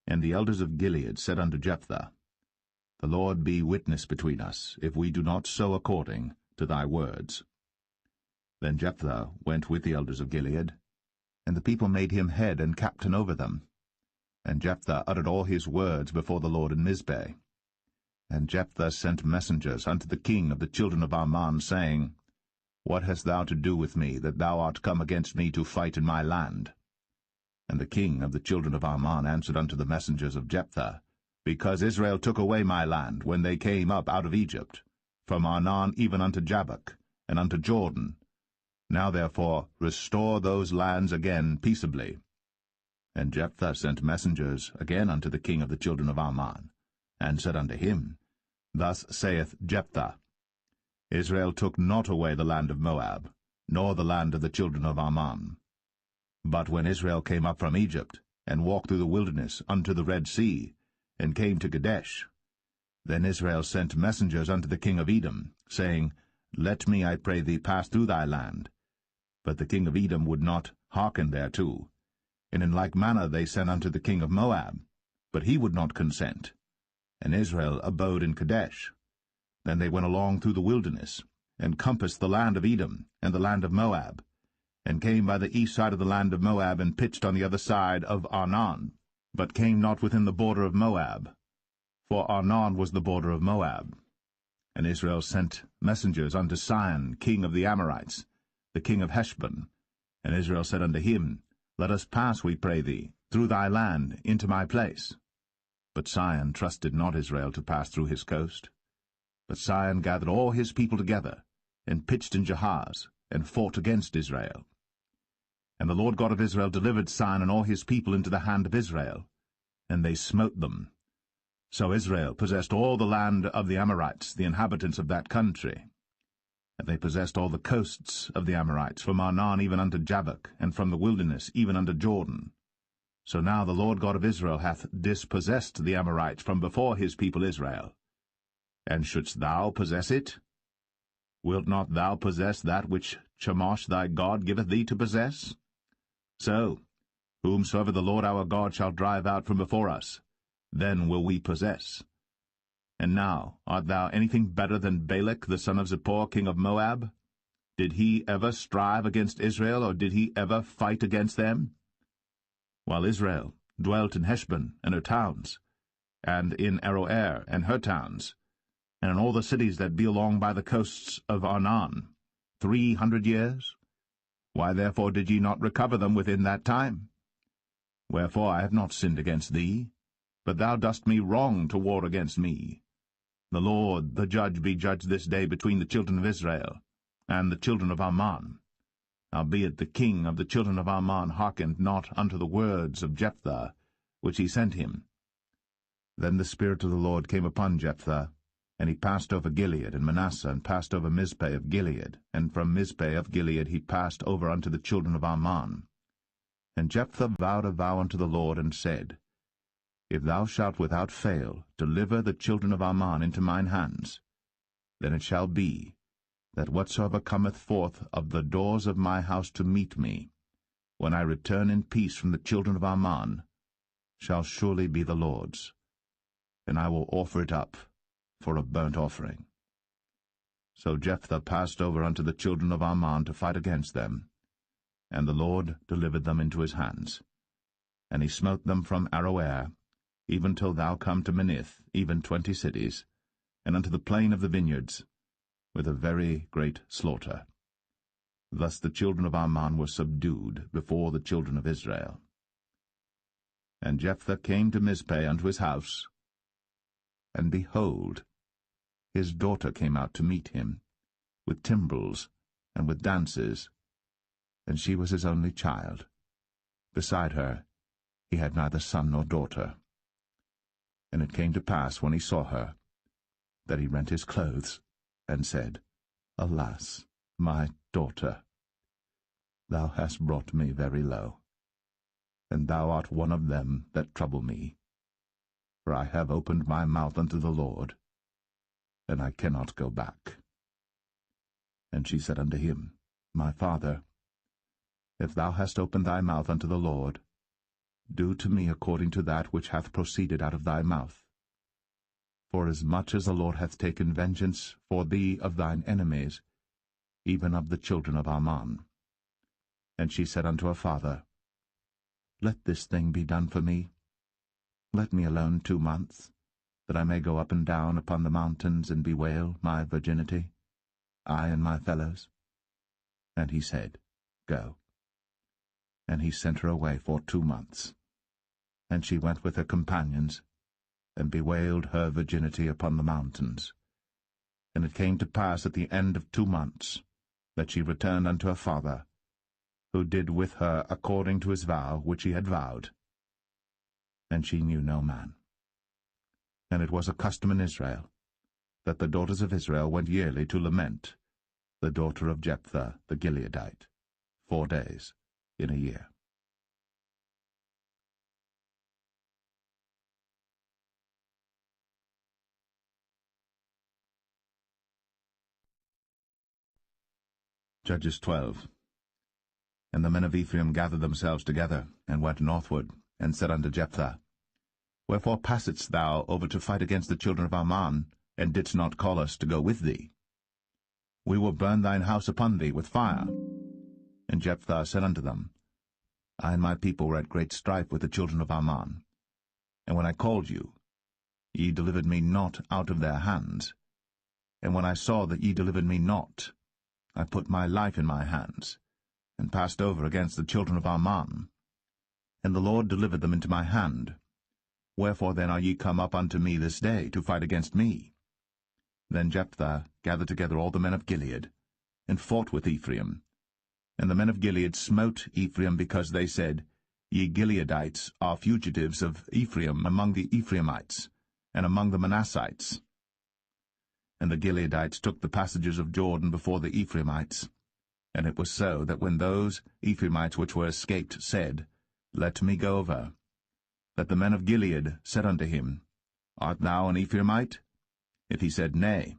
And the elders of Gilead said unto Jephthah, The Lord be witness between us, if we do not so according to thy words. Then Jephthah went with the elders of Gilead, and the people made him head and captain over them. And Jephthah uttered all his words before the Lord in Mizpeh. And Jephthah sent messengers unto the king of the children of Ammon, saying, What hast thou to do with me, that thou art come against me to fight in my land? And the king of the children of Ammon answered unto the messengers of Jephthah, Because Israel took away my land when they came up out of Egypt, from Arnon even unto Jabbok, and unto Jordan. Now therefore restore those lands again peaceably. And Jephthah sent messengers again unto the king of the children of Ammon, and said unto him, Thus saith Jephthah, Israel took not away the land of Moab, nor the land of the children of Ammon. But when Israel came up from Egypt, and walked through the wilderness unto the Red Sea, and came to Kadesh, then Israel sent messengers unto the king of Edom, saying, Let me, I pray thee, pass through thy land. But the king of Edom would not hearken thereto. And in like manner they sent unto the king of Moab, but he would not consent. And Israel abode in Kadesh. Then they went along through the wilderness, and compassed the land of Edom, and the land of Moab, and came by the east side of the land of Moab, and pitched on the other side of Arnon, but came not within the border of Moab, for Arnon was the border of Moab. And Israel sent messengers unto Sihon, king of the Amorites, the king of Heshbon. And Israel said unto him, Let us pass, we pray thee, through thy land into my place. But Sihon trusted not Israel to pass through his coast. But Sihon gathered all his people together, and pitched in Jahaz, and fought against Israel. And the Lord God of Israel delivered Sihon and all his people into the hand of Israel, and they smote them. So Israel possessed all the land of the Amorites, the inhabitants of that country. And they possessed all the coasts of the Amorites, from Arnon even unto Jabbok, and from the wilderness even unto Jordan. So now the Lord God of Israel hath dispossessed the Amorites from before his people Israel. And shouldst thou possess it? Wilt not thou possess that which Chemosh thy God giveth thee to possess? So, whomsoever the Lord our God shall drive out from before us, then will we possess. And now, art thou anything better than Balak the son of Zippor, king of Moab? Did he ever strive against Israel, or did he ever fight against them? While Israel dwelt in Heshbon and her towns, and in Aroer and her towns, and in all the cities that be along by the coasts of Arnon, 300 years? Why therefore did ye not recover them within that time? Wherefore I have not sinned against thee, but thou dost me wrong to war against me. The Lord, the judge, be judged this day between the children of Israel and the children of Ammon. Howbeit the king of the children of Ammon hearkened not unto the words of Jephthah, which he sent him. Then the Spirit of the Lord came upon Jephthah, and he passed over Gilead and Manasseh, and passed over Mizpeh of Gilead, and from Mizpeh of Gilead he passed over unto the children of Ammon. And Jephthah vowed a vow unto the Lord, and said, If thou shalt without fail deliver the children of Ammon into mine hands, then it shall be, that whatsoever cometh forth of the doors of my house to meet me, when I return in peace from the children of Ammon, shall surely be the Lord's, and I will offer it up for a burnt offering. So Jephthah passed over unto the children of Ammon to fight against them, and the Lord delivered them into his hands. And he smote them from Aroer, even till thou come to Minnith, even 20 cities, and unto the plain of the vineyards, with a very great slaughter. Thus the children of Ammon were subdued before the children of Israel. And Jephthah came to Mizpeh unto his house, and behold, his daughter came out to meet him, with timbrels and with dances, and she was his only child. Beside her he had neither son nor daughter. And it came to pass, when he saw her, that he rent his clothes, and said, Alas, my daughter, thou hast brought me very low, and thou art one of them that trouble me. For I have opened my mouth unto the Lord, and I cannot go back. And she said unto him, My father, if thou hast opened thy mouth unto the Lord, do to me according to that which hath proceeded out of thy mouth. For as much as the Lord hath taken vengeance for thee of thine enemies, even of the children of Ammon. And she said unto her father, Let this thing be done for me. Let me alone 2 months, that I may go up and down upon the mountains and bewail my virginity, I and my fellows. And he said, Go. And he sent her away for 2 months. And she went with her companions, and bewailed her virginity upon the mountains. And it came to pass at the end of 2 months, that she returned unto her father, who did with her according to his vow which he had vowed. And she knew no man. And it was a custom in Israel, that the daughters of Israel went yearly to lament the daughter of Jephthah the Gileadite, 4 days in a year. Judges 12. And the men of Ephraim gathered themselves together, and went northward, and said unto Jephthah, Wherefore passedst thou over to fight against the children of Ammon, and didst not call us to go with thee? We will burn thine house upon thee with fire. And Jephthah said unto them, I and my people were at great strife with the children of Ammon. And when I called you, ye delivered me not out of their hands. And when I saw that ye delivered me not, I put my life in my hands, and passed over against the children of Ammon. And the Lord delivered them into my hand. Wherefore then are ye come up unto me this day, to fight against me? Then Jephthah gathered together all the men of Gilead, and fought with Ephraim. And the men of Gilead smote Ephraim, because they said, Ye Gileadites are fugitives of Ephraim among the Ephraimites, and among the Manassites. And the Gileadites took the passages of Jordan before the Ephraimites. And it was so that when those Ephraimites which were escaped said, Let me go over, that the men of Gilead said unto him, Art thou an Ephraimite? If he said, Nay.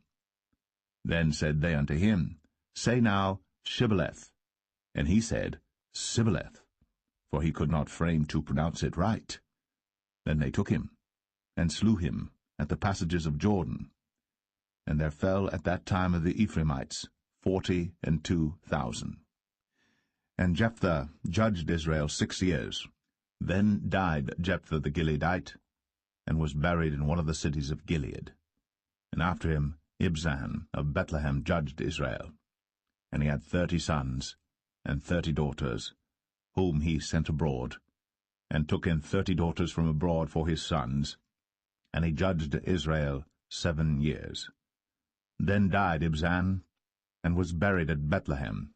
Then said they unto him, Say now, Shibboleth. And he said, Sibboleth, for he could not frame to pronounce it right. Then they took him, and slew him at the passages of Jordan. And there fell at that time of the Ephraimites 42,000. And Jephthah judged Israel 6 years. Then died Jephthah the Gileadite, and was buried in one of the cities of Gilead. And after him Ibzan of Bethlehem judged Israel. And he had 30 sons, and 30 daughters, whom he sent abroad, and took in 30 daughters from abroad for his sons. And he judged Israel 7 years. Then died Ibzan, and was buried at Bethlehem.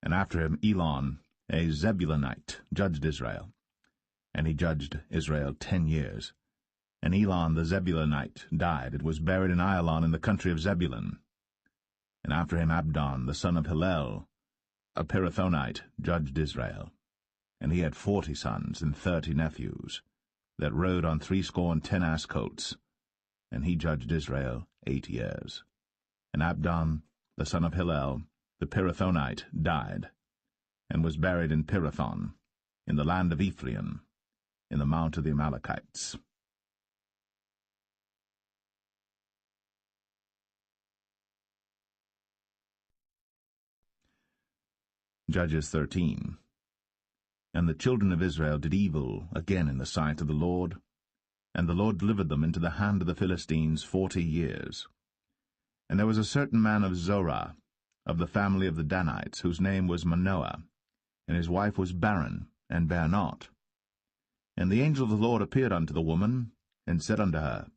And after him Elon, a Zebulunite, judged Israel. And he judged Israel 10 years. And Elon the Zebulunite died, and was buried in Ailon in the country of Zebulun. And after him Abdon, the son of Hillel, a Pirathonite, judged Israel. And he had 40 sons and 30 nephews, that rode on 70 ass colts. And he judged Israel 8 years. And Abdon, the son of Hillel, the Pirathonite, died, and was buried in Pirathon, in the land of Ephraim, in the mount of the Amalekites. Judges 13. And the children of Israel did evil again in the sight of the Lord, and the Lord delivered them into the hand of the Philistines 40 years. And there was a certain man of Zorah, of the family of the Danites, whose name was Manoah, and his wife was barren, and bare not. And the angel of the Lord appeared unto the woman, and said unto her,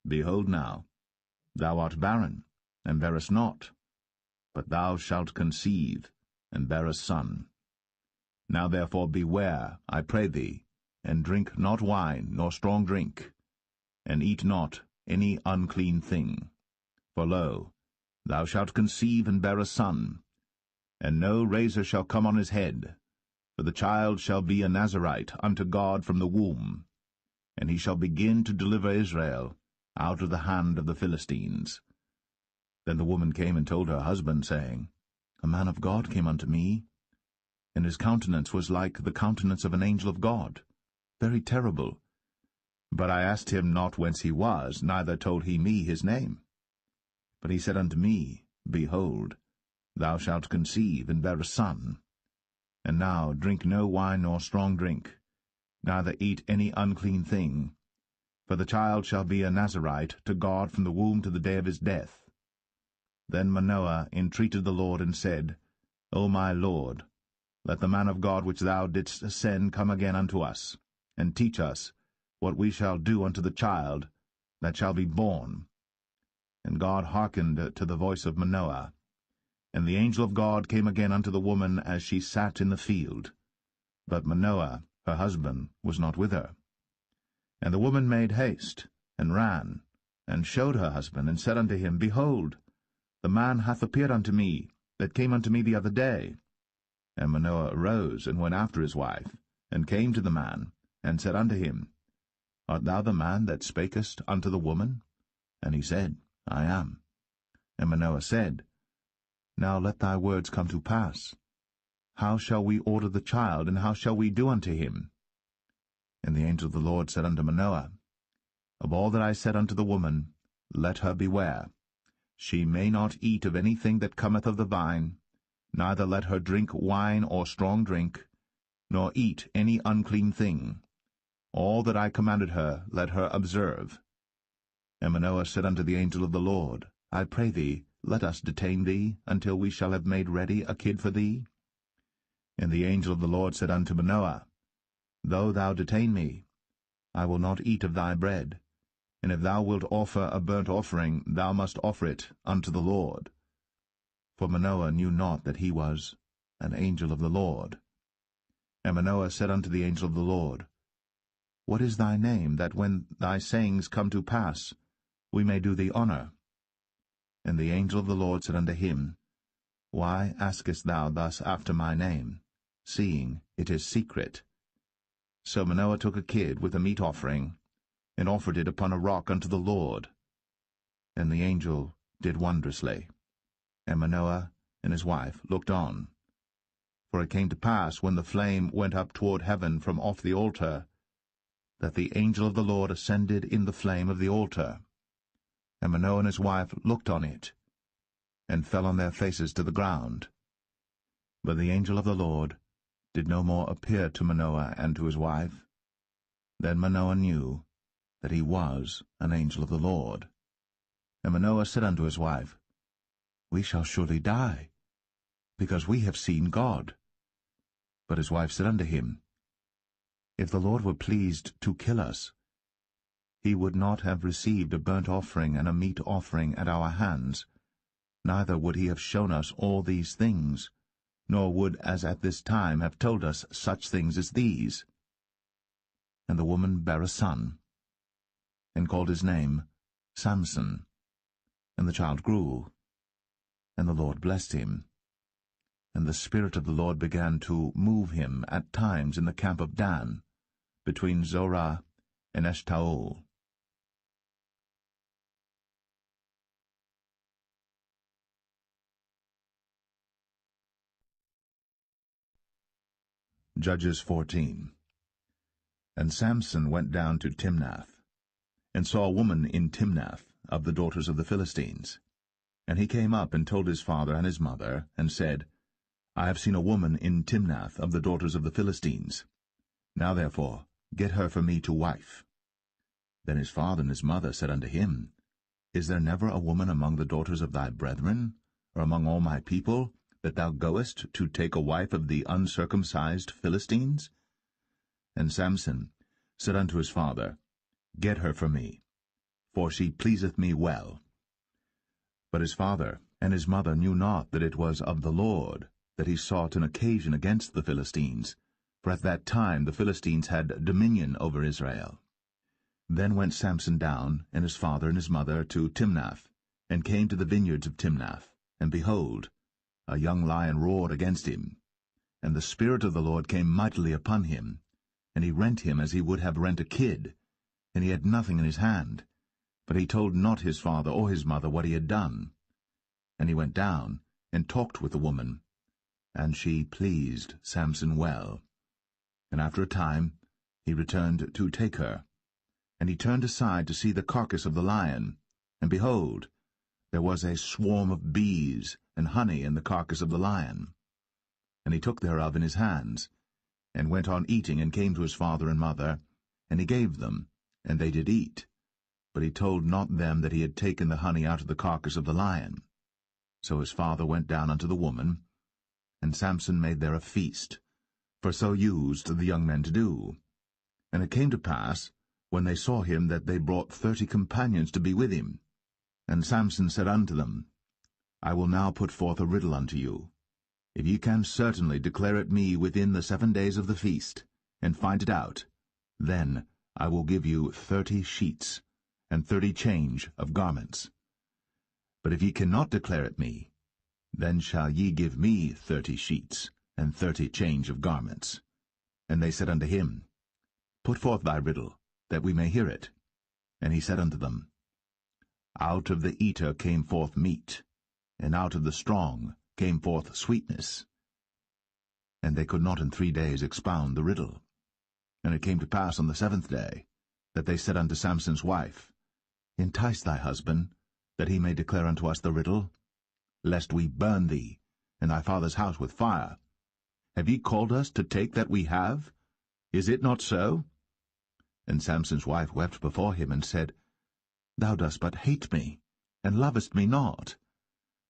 Behold now, thou art barren, and bearest not, but thou shalt conceive, and bear a son. Now therefore beware, I pray thee, and drink not wine, nor strong drink, and eat not any unclean thing. For lo, thou shalt conceive and bear a son, and no razor shall come on his head, for the child shall be a Nazarite unto God from the womb, and he shall begin to deliver Israel out of the hand of the Philistines. Then the woman came and told her husband, saying, A man of God came unto me, and his countenance was like the countenance of an angel of God, very terrible. But I asked him not whence he was, neither told he me his name. But he said unto me, Behold, thou shalt conceive, and bear a son. And now drink no wine nor strong drink, neither eat any unclean thing, for the child shall be a Nazarite to God from the womb to the day of his death. Then Manoah entreated the Lord, and said, O my Lord, let the man of God which thou didst send come again unto us, and teach us what we shall do unto the child that shall be born. And God hearkened to the voice of Manoah. And the angel of God came again unto the woman as she sat in the field. But Manoah, her husband, was not with her. And the woman made haste, and ran, and showed her husband, and said unto him, Behold, the man hath appeared unto me, that came unto me the other day. And Manoah arose, and went after his wife, and came to the man, and said unto him, Art thou the man that spakest unto the woman? And he said, I am. And Manoah said, Now let thy words come to pass. How shall we order the child, and how shall we do unto him? And the angel of the Lord said unto Manoah, Of all that I said unto the woman, let her beware. She may not eat of anything that cometh of the vine, neither let her drink wine or strong drink, nor eat any unclean thing. All that I commanded her let her observe. And Manoah said unto the angel of the Lord, I pray thee, let us detain thee, until we shall have made ready a kid for thee. And the angel of the Lord said unto Manoah, Though thou detain me, I will not eat of thy bread. And if thou wilt offer a burnt offering, thou must offer it unto the Lord. For Manoah knew not that he was an angel of the Lord. And Manoah said unto the angel of the Lord, What is thy name, that when thy sayings come to pass, we may do thee honor? And the angel of the Lord said unto him, Why askest thou thus after my name, seeing it is secret? So Manoah took a kid with a meat offering, and offered it upon a rock unto the Lord. And the angel did wondrously. And Manoah and his wife looked on. For it came to pass, when the flame went up toward heaven from off the altar, that the angel of the Lord ascended in the flame of the altar. And Manoah and his wife looked on it, and fell on their faces to the ground. But the angel of the Lord did no more appear to Manoah and to his wife. Then Manoah knew that he was an angel of the Lord. And Manoah said unto his wife, We shall surely die, because we have seen God. But his wife said unto him, If the Lord were pleased to kill us, he would not have received a burnt offering and a meat offering at our hands, neither would he have shown us all these things, nor would as at this time have told us such things as these. And the woman bare a son, and called his name Samson. And the child grew, and the Lord blessed him. And the Spirit of the Lord began to move him at times in the camp of Dan, between Zorah and Eshtaol. Judges 14. And Samson went down to Timnath, and saw a woman in Timnath of the daughters of the Philistines. And he came up and told his father and his mother, and said, I have seen a woman in Timnath of the daughters of the Philistines. Now therefore get her for me to wife. Then his father and his mother said unto him, Is there never a woman among the daughters of thy brethren, or among all my people, that thou goest to take a wife of the uncircumcised Philistines? And Samson said unto his father, Get her for me, for she pleaseth me well. But his father and his mother knew not that it was of the Lord that he sought an occasion against the Philistines, for at that time the Philistines had dominion over Israel. Then went Samson down, and his father and his mother, to Timnath, and came to the vineyards of Timnath. And behold, a young lion roared against him. And the Spirit of the Lord came mightily upon him, and he rent him as he would have rent a kid, and he had nothing in his hand. But he told not his father or his mother what he had done. And he went down, and talked with the woman, and she pleased Samson well. And after a time he returned to take her. And he turned aside to see the carcass of the lion, and behold, there was a swarm of bees and honey in the carcass of the lion. And he took thereof in his hands, and went on eating, and came to his father and mother, and he gave them, and they did eat. But he told not them that he had taken the honey out of the carcass of the lion. So his father went down unto the woman, and Samson made there a feast, for so used the young men to do. And it came to pass, when they saw him, that they brought 30 companions to be with him. And Samson said unto them, I will now put forth a riddle unto you. If ye can certainly declare it me within the 7 days of the feast, and find it out, then I will give you 30 sheets, and 30 change of garments. But if ye cannot declare it me, then shall ye give me 30 sheets, and 30 change of garments. And they said unto him, Put forth thy riddle, that we may hear it. And he said unto them, Out of the eater came forth meat, and out of the strong came forth sweetness. And they could not in 3 days expound the riddle. And it came to pass on the 7th day, that they said unto Samson's wife, Entice thy husband, that he may declare unto us the riddle, lest we burn thee, and thy father's house with fire. Have ye called us to take that we have? Is it not so? And Samson's wife wept before him, and said, Thou dost but hate me, and lovest me not.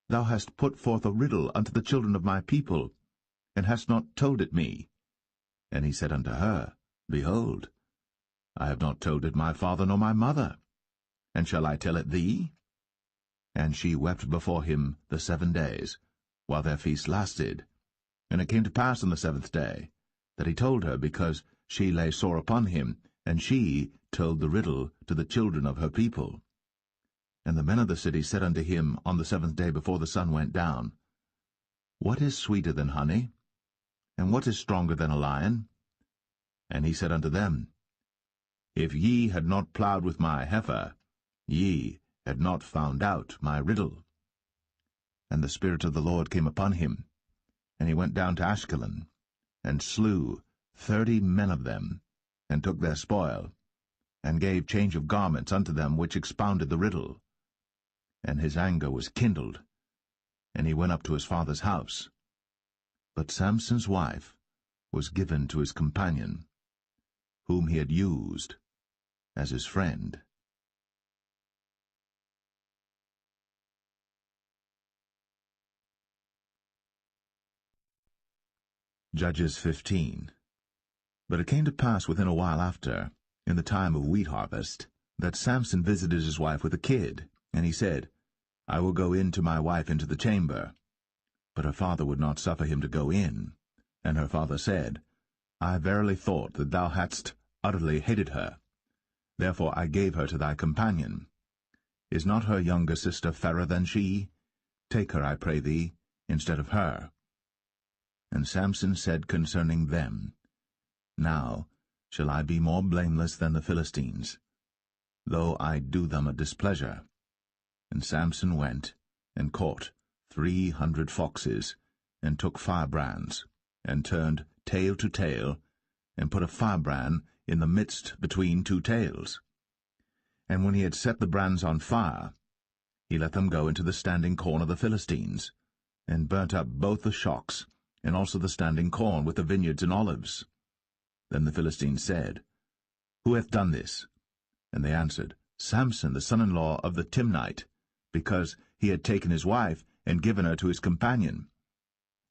Thou hast put forth a riddle unto the children of my people, and hast not told it me. And he said unto her, Behold, I have not told it my father nor my mother, and shall I tell it thee? And she wept before him the 7 days, while their feast lasted. And it came to pass on the 7th day, that he told her, because she lay sore upon him, and she told the riddle to the children of her people. And the men of the city said unto him on the 7th day before the sun went down, What is sweeter than honey? And what is stronger than a lion? And he said unto them, If ye had not plowed with my heifer, ye had not found out my riddle. And the Spirit of the Lord came upon him, and he went down to Ashkelon, and slew 30 men of them, and took their spoil, and gave change of garments unto them which expounded the riddle. And his anger was kindled, and he went up to his father's house. But Samson's wife was given to his companion, whom he had used as his friend. Judges 15. But it came to pass within a while after, in the time of wheat harvest, that Samson visited his wife with a kid, and he said, I will go in to my wife into the chamber. But her father would not suffer him to go in. And her father said, I verily thought that thou hadst utterly hated her. Therefore I gave her to thy companion. Is not her younger sister fairer than she? Take her, I pray thee, instead of her. And Samson said concerning them, Now shall I be more blameless than the Philistines, though I do them a displeasure. And Samson went, and caught 300 foxes, and took firebrands, and turned tail to tail, and put a firebrand in the midst between 2 tails. And when he had set the brands on fire, he let them go into the standing corn of the Philistines, and burnt up both the shocks, and also the standing corn with the vineyards and olives. Then the Philistines said, Who hath done this? And they answered, Samson, the son-in-law of the Timnite, because he had taken his wife, and given her to his companion.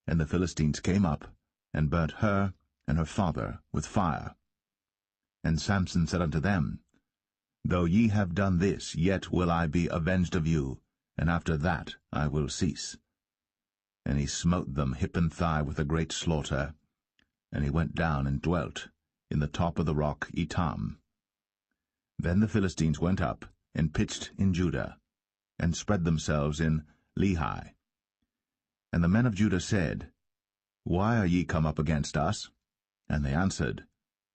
And the Philistines came up, and burnt her and her father with fire. And Samson said unto them, Though ye have done this, yet will I be avenged of you, and after that I will cease. And he smote them hip and thigh with a great slaughter, and he went down and dwelt in the top of the rock Etam. Then the Philistines went up, and pitched in Judah, and spread themselves in Lehi. And the men of Judah said, Why are ye come up against us? And they answered,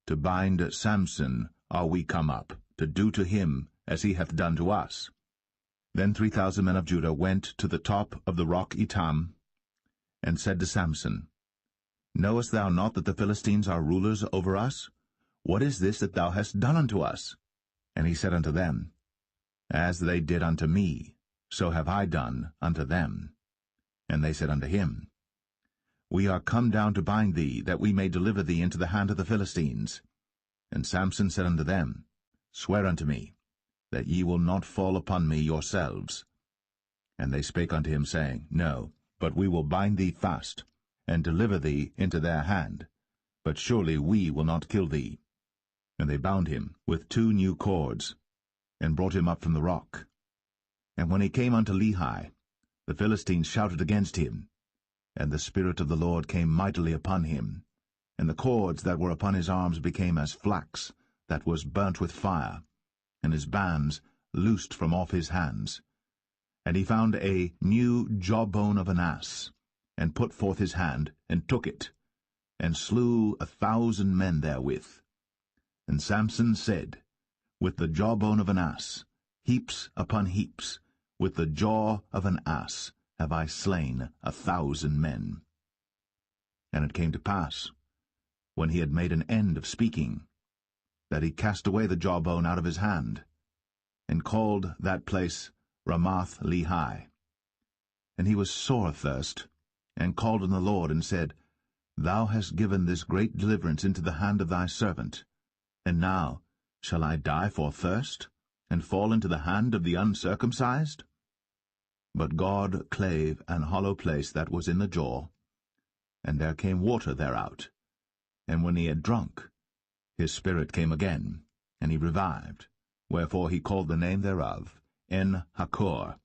To bind Samson are we come up, to do to him as he hath done to us. Then 3,000 men of Judah went to the top of the rock Etam, and said to Samson, Knowest thou not that the Philistines are rulers over us? What is this that thou hast done unto us? And he said unto them, As they did unto me, so have I done unto them. And they said unto him, We are come down to bind thee, that we may deliver thee into the hand of the Philistines. And Samson said unto them, Swear unto me, that ye will not fall upon me yourselves. And they spake unto him, saying, No, but we will bind thee fast, and deliver thee into their hand. But surely we will not kill thee. And they bound him with 2 new cords, and brought him up from the rock. And when he came unto Lehi, the Philistines shouted against him, and the Spirit of the Lord came mightily upon him, and the cords that were upon his arms became as flax that was burnt with fire, and his bands loosed from off his hands. And he found a new jawbone of an ass, and put forth his hand, and took it, and slew 1,000 men therewith. And Samson said, With the jawbone of an ass, heaps upon heaps, with the jaw of an ass have I slain 1,000 men. And it came to pass, when he had made an end of speaking, that he cast away the jawbone out of his hand, and called that place Ramath Lehi. And he was sore athirst, and called on the Lord, and said, Thou hast given this great deliverance into the hand of thy servant, and now shall I die for thirst, and fall into the hand of the uncircumcised? But God clave an hollow place that was in the jaw, and there came water thereout. And when he had drunk, his spirit came again, and he revived. Wherefore he called the name thereof En-Hakkore,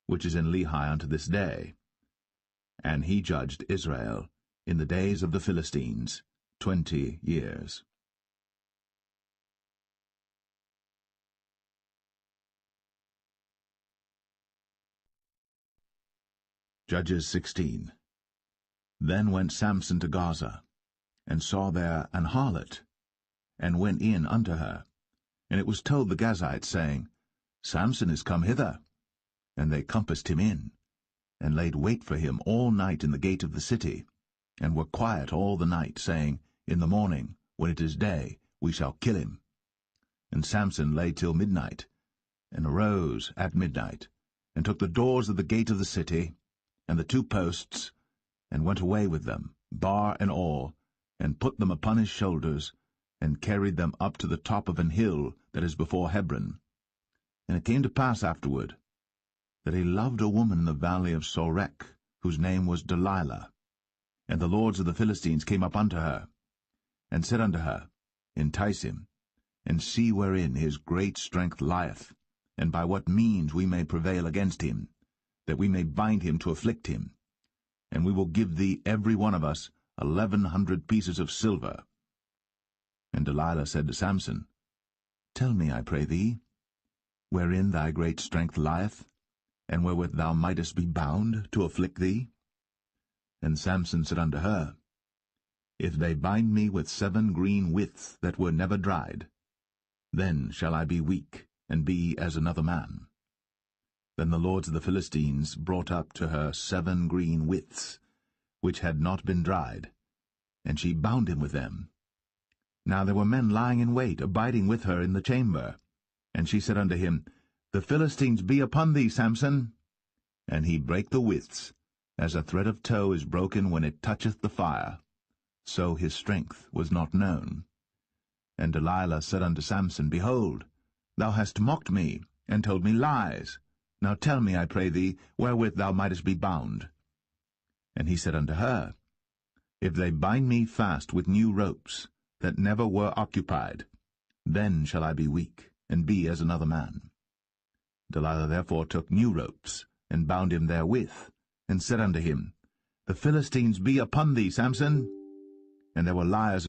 which is in Lehi unto this day. And he judged Israel in the days of the Philistines 20 years. Judges 16. Then went Samson to Gaza, and saw there an harlot, and went in unto her. And it was told the Gazites, saying, Samson is come hither. And they compassed him in, and laid wait for him all night in the gate of the city, and were quiet all the night, saying, In the morning, when it is day, we shall kill him. And Samson lay till midnight, and arose at midnight, and took the doors of the gate of the city, and the 2 posts, and went away with them, bar and all, and put them upon his shoulders, and carried them up to the top of an hill that is before Hebron. And it came to pass afterward, that he loved a woman in the valley of Sorek, whose name was Delilah. And the lords of the Philistines came up unto her, and said unto her, Entice him, and see wherein his great strength lieth, and by what means we may prevail against him, that we may bind him to afflict him. And we will give thee every one of us 1,100 pieces of silver. And Delilah said to Samson, Tell me, I pray thee, wherein thy great strength lieth, and wherewith thou mightest be bound to afflict thee? And Samson said unto her, If they bind me with 7 green withs that were never dried, then shall I be weak, and be as another man. Then the lords of the Philistines brought up to her 7 green withs, which had not been dried, and she bound him with them. Now there were men lying in wait, abiding with her in the chamber. And she said unto him, The Philistines be upon thee, Samson. And he brake the withs, as a thread of tow is broken when it toucheth the fire. So his strength was not known. And Delilah said unto Samson, Behold, thou hast mocked me, and told me lies. Now tell me, I pray thee, wherewith thou mightest be bound. And he said unto her, If they bind me fast with new ropes, that never were occupied, then shall I be weak, and be as another man. Delilah therefore took new ropes, and bound him therewith, and said unto him, The Philistines be upon thee, Samson. And there were liars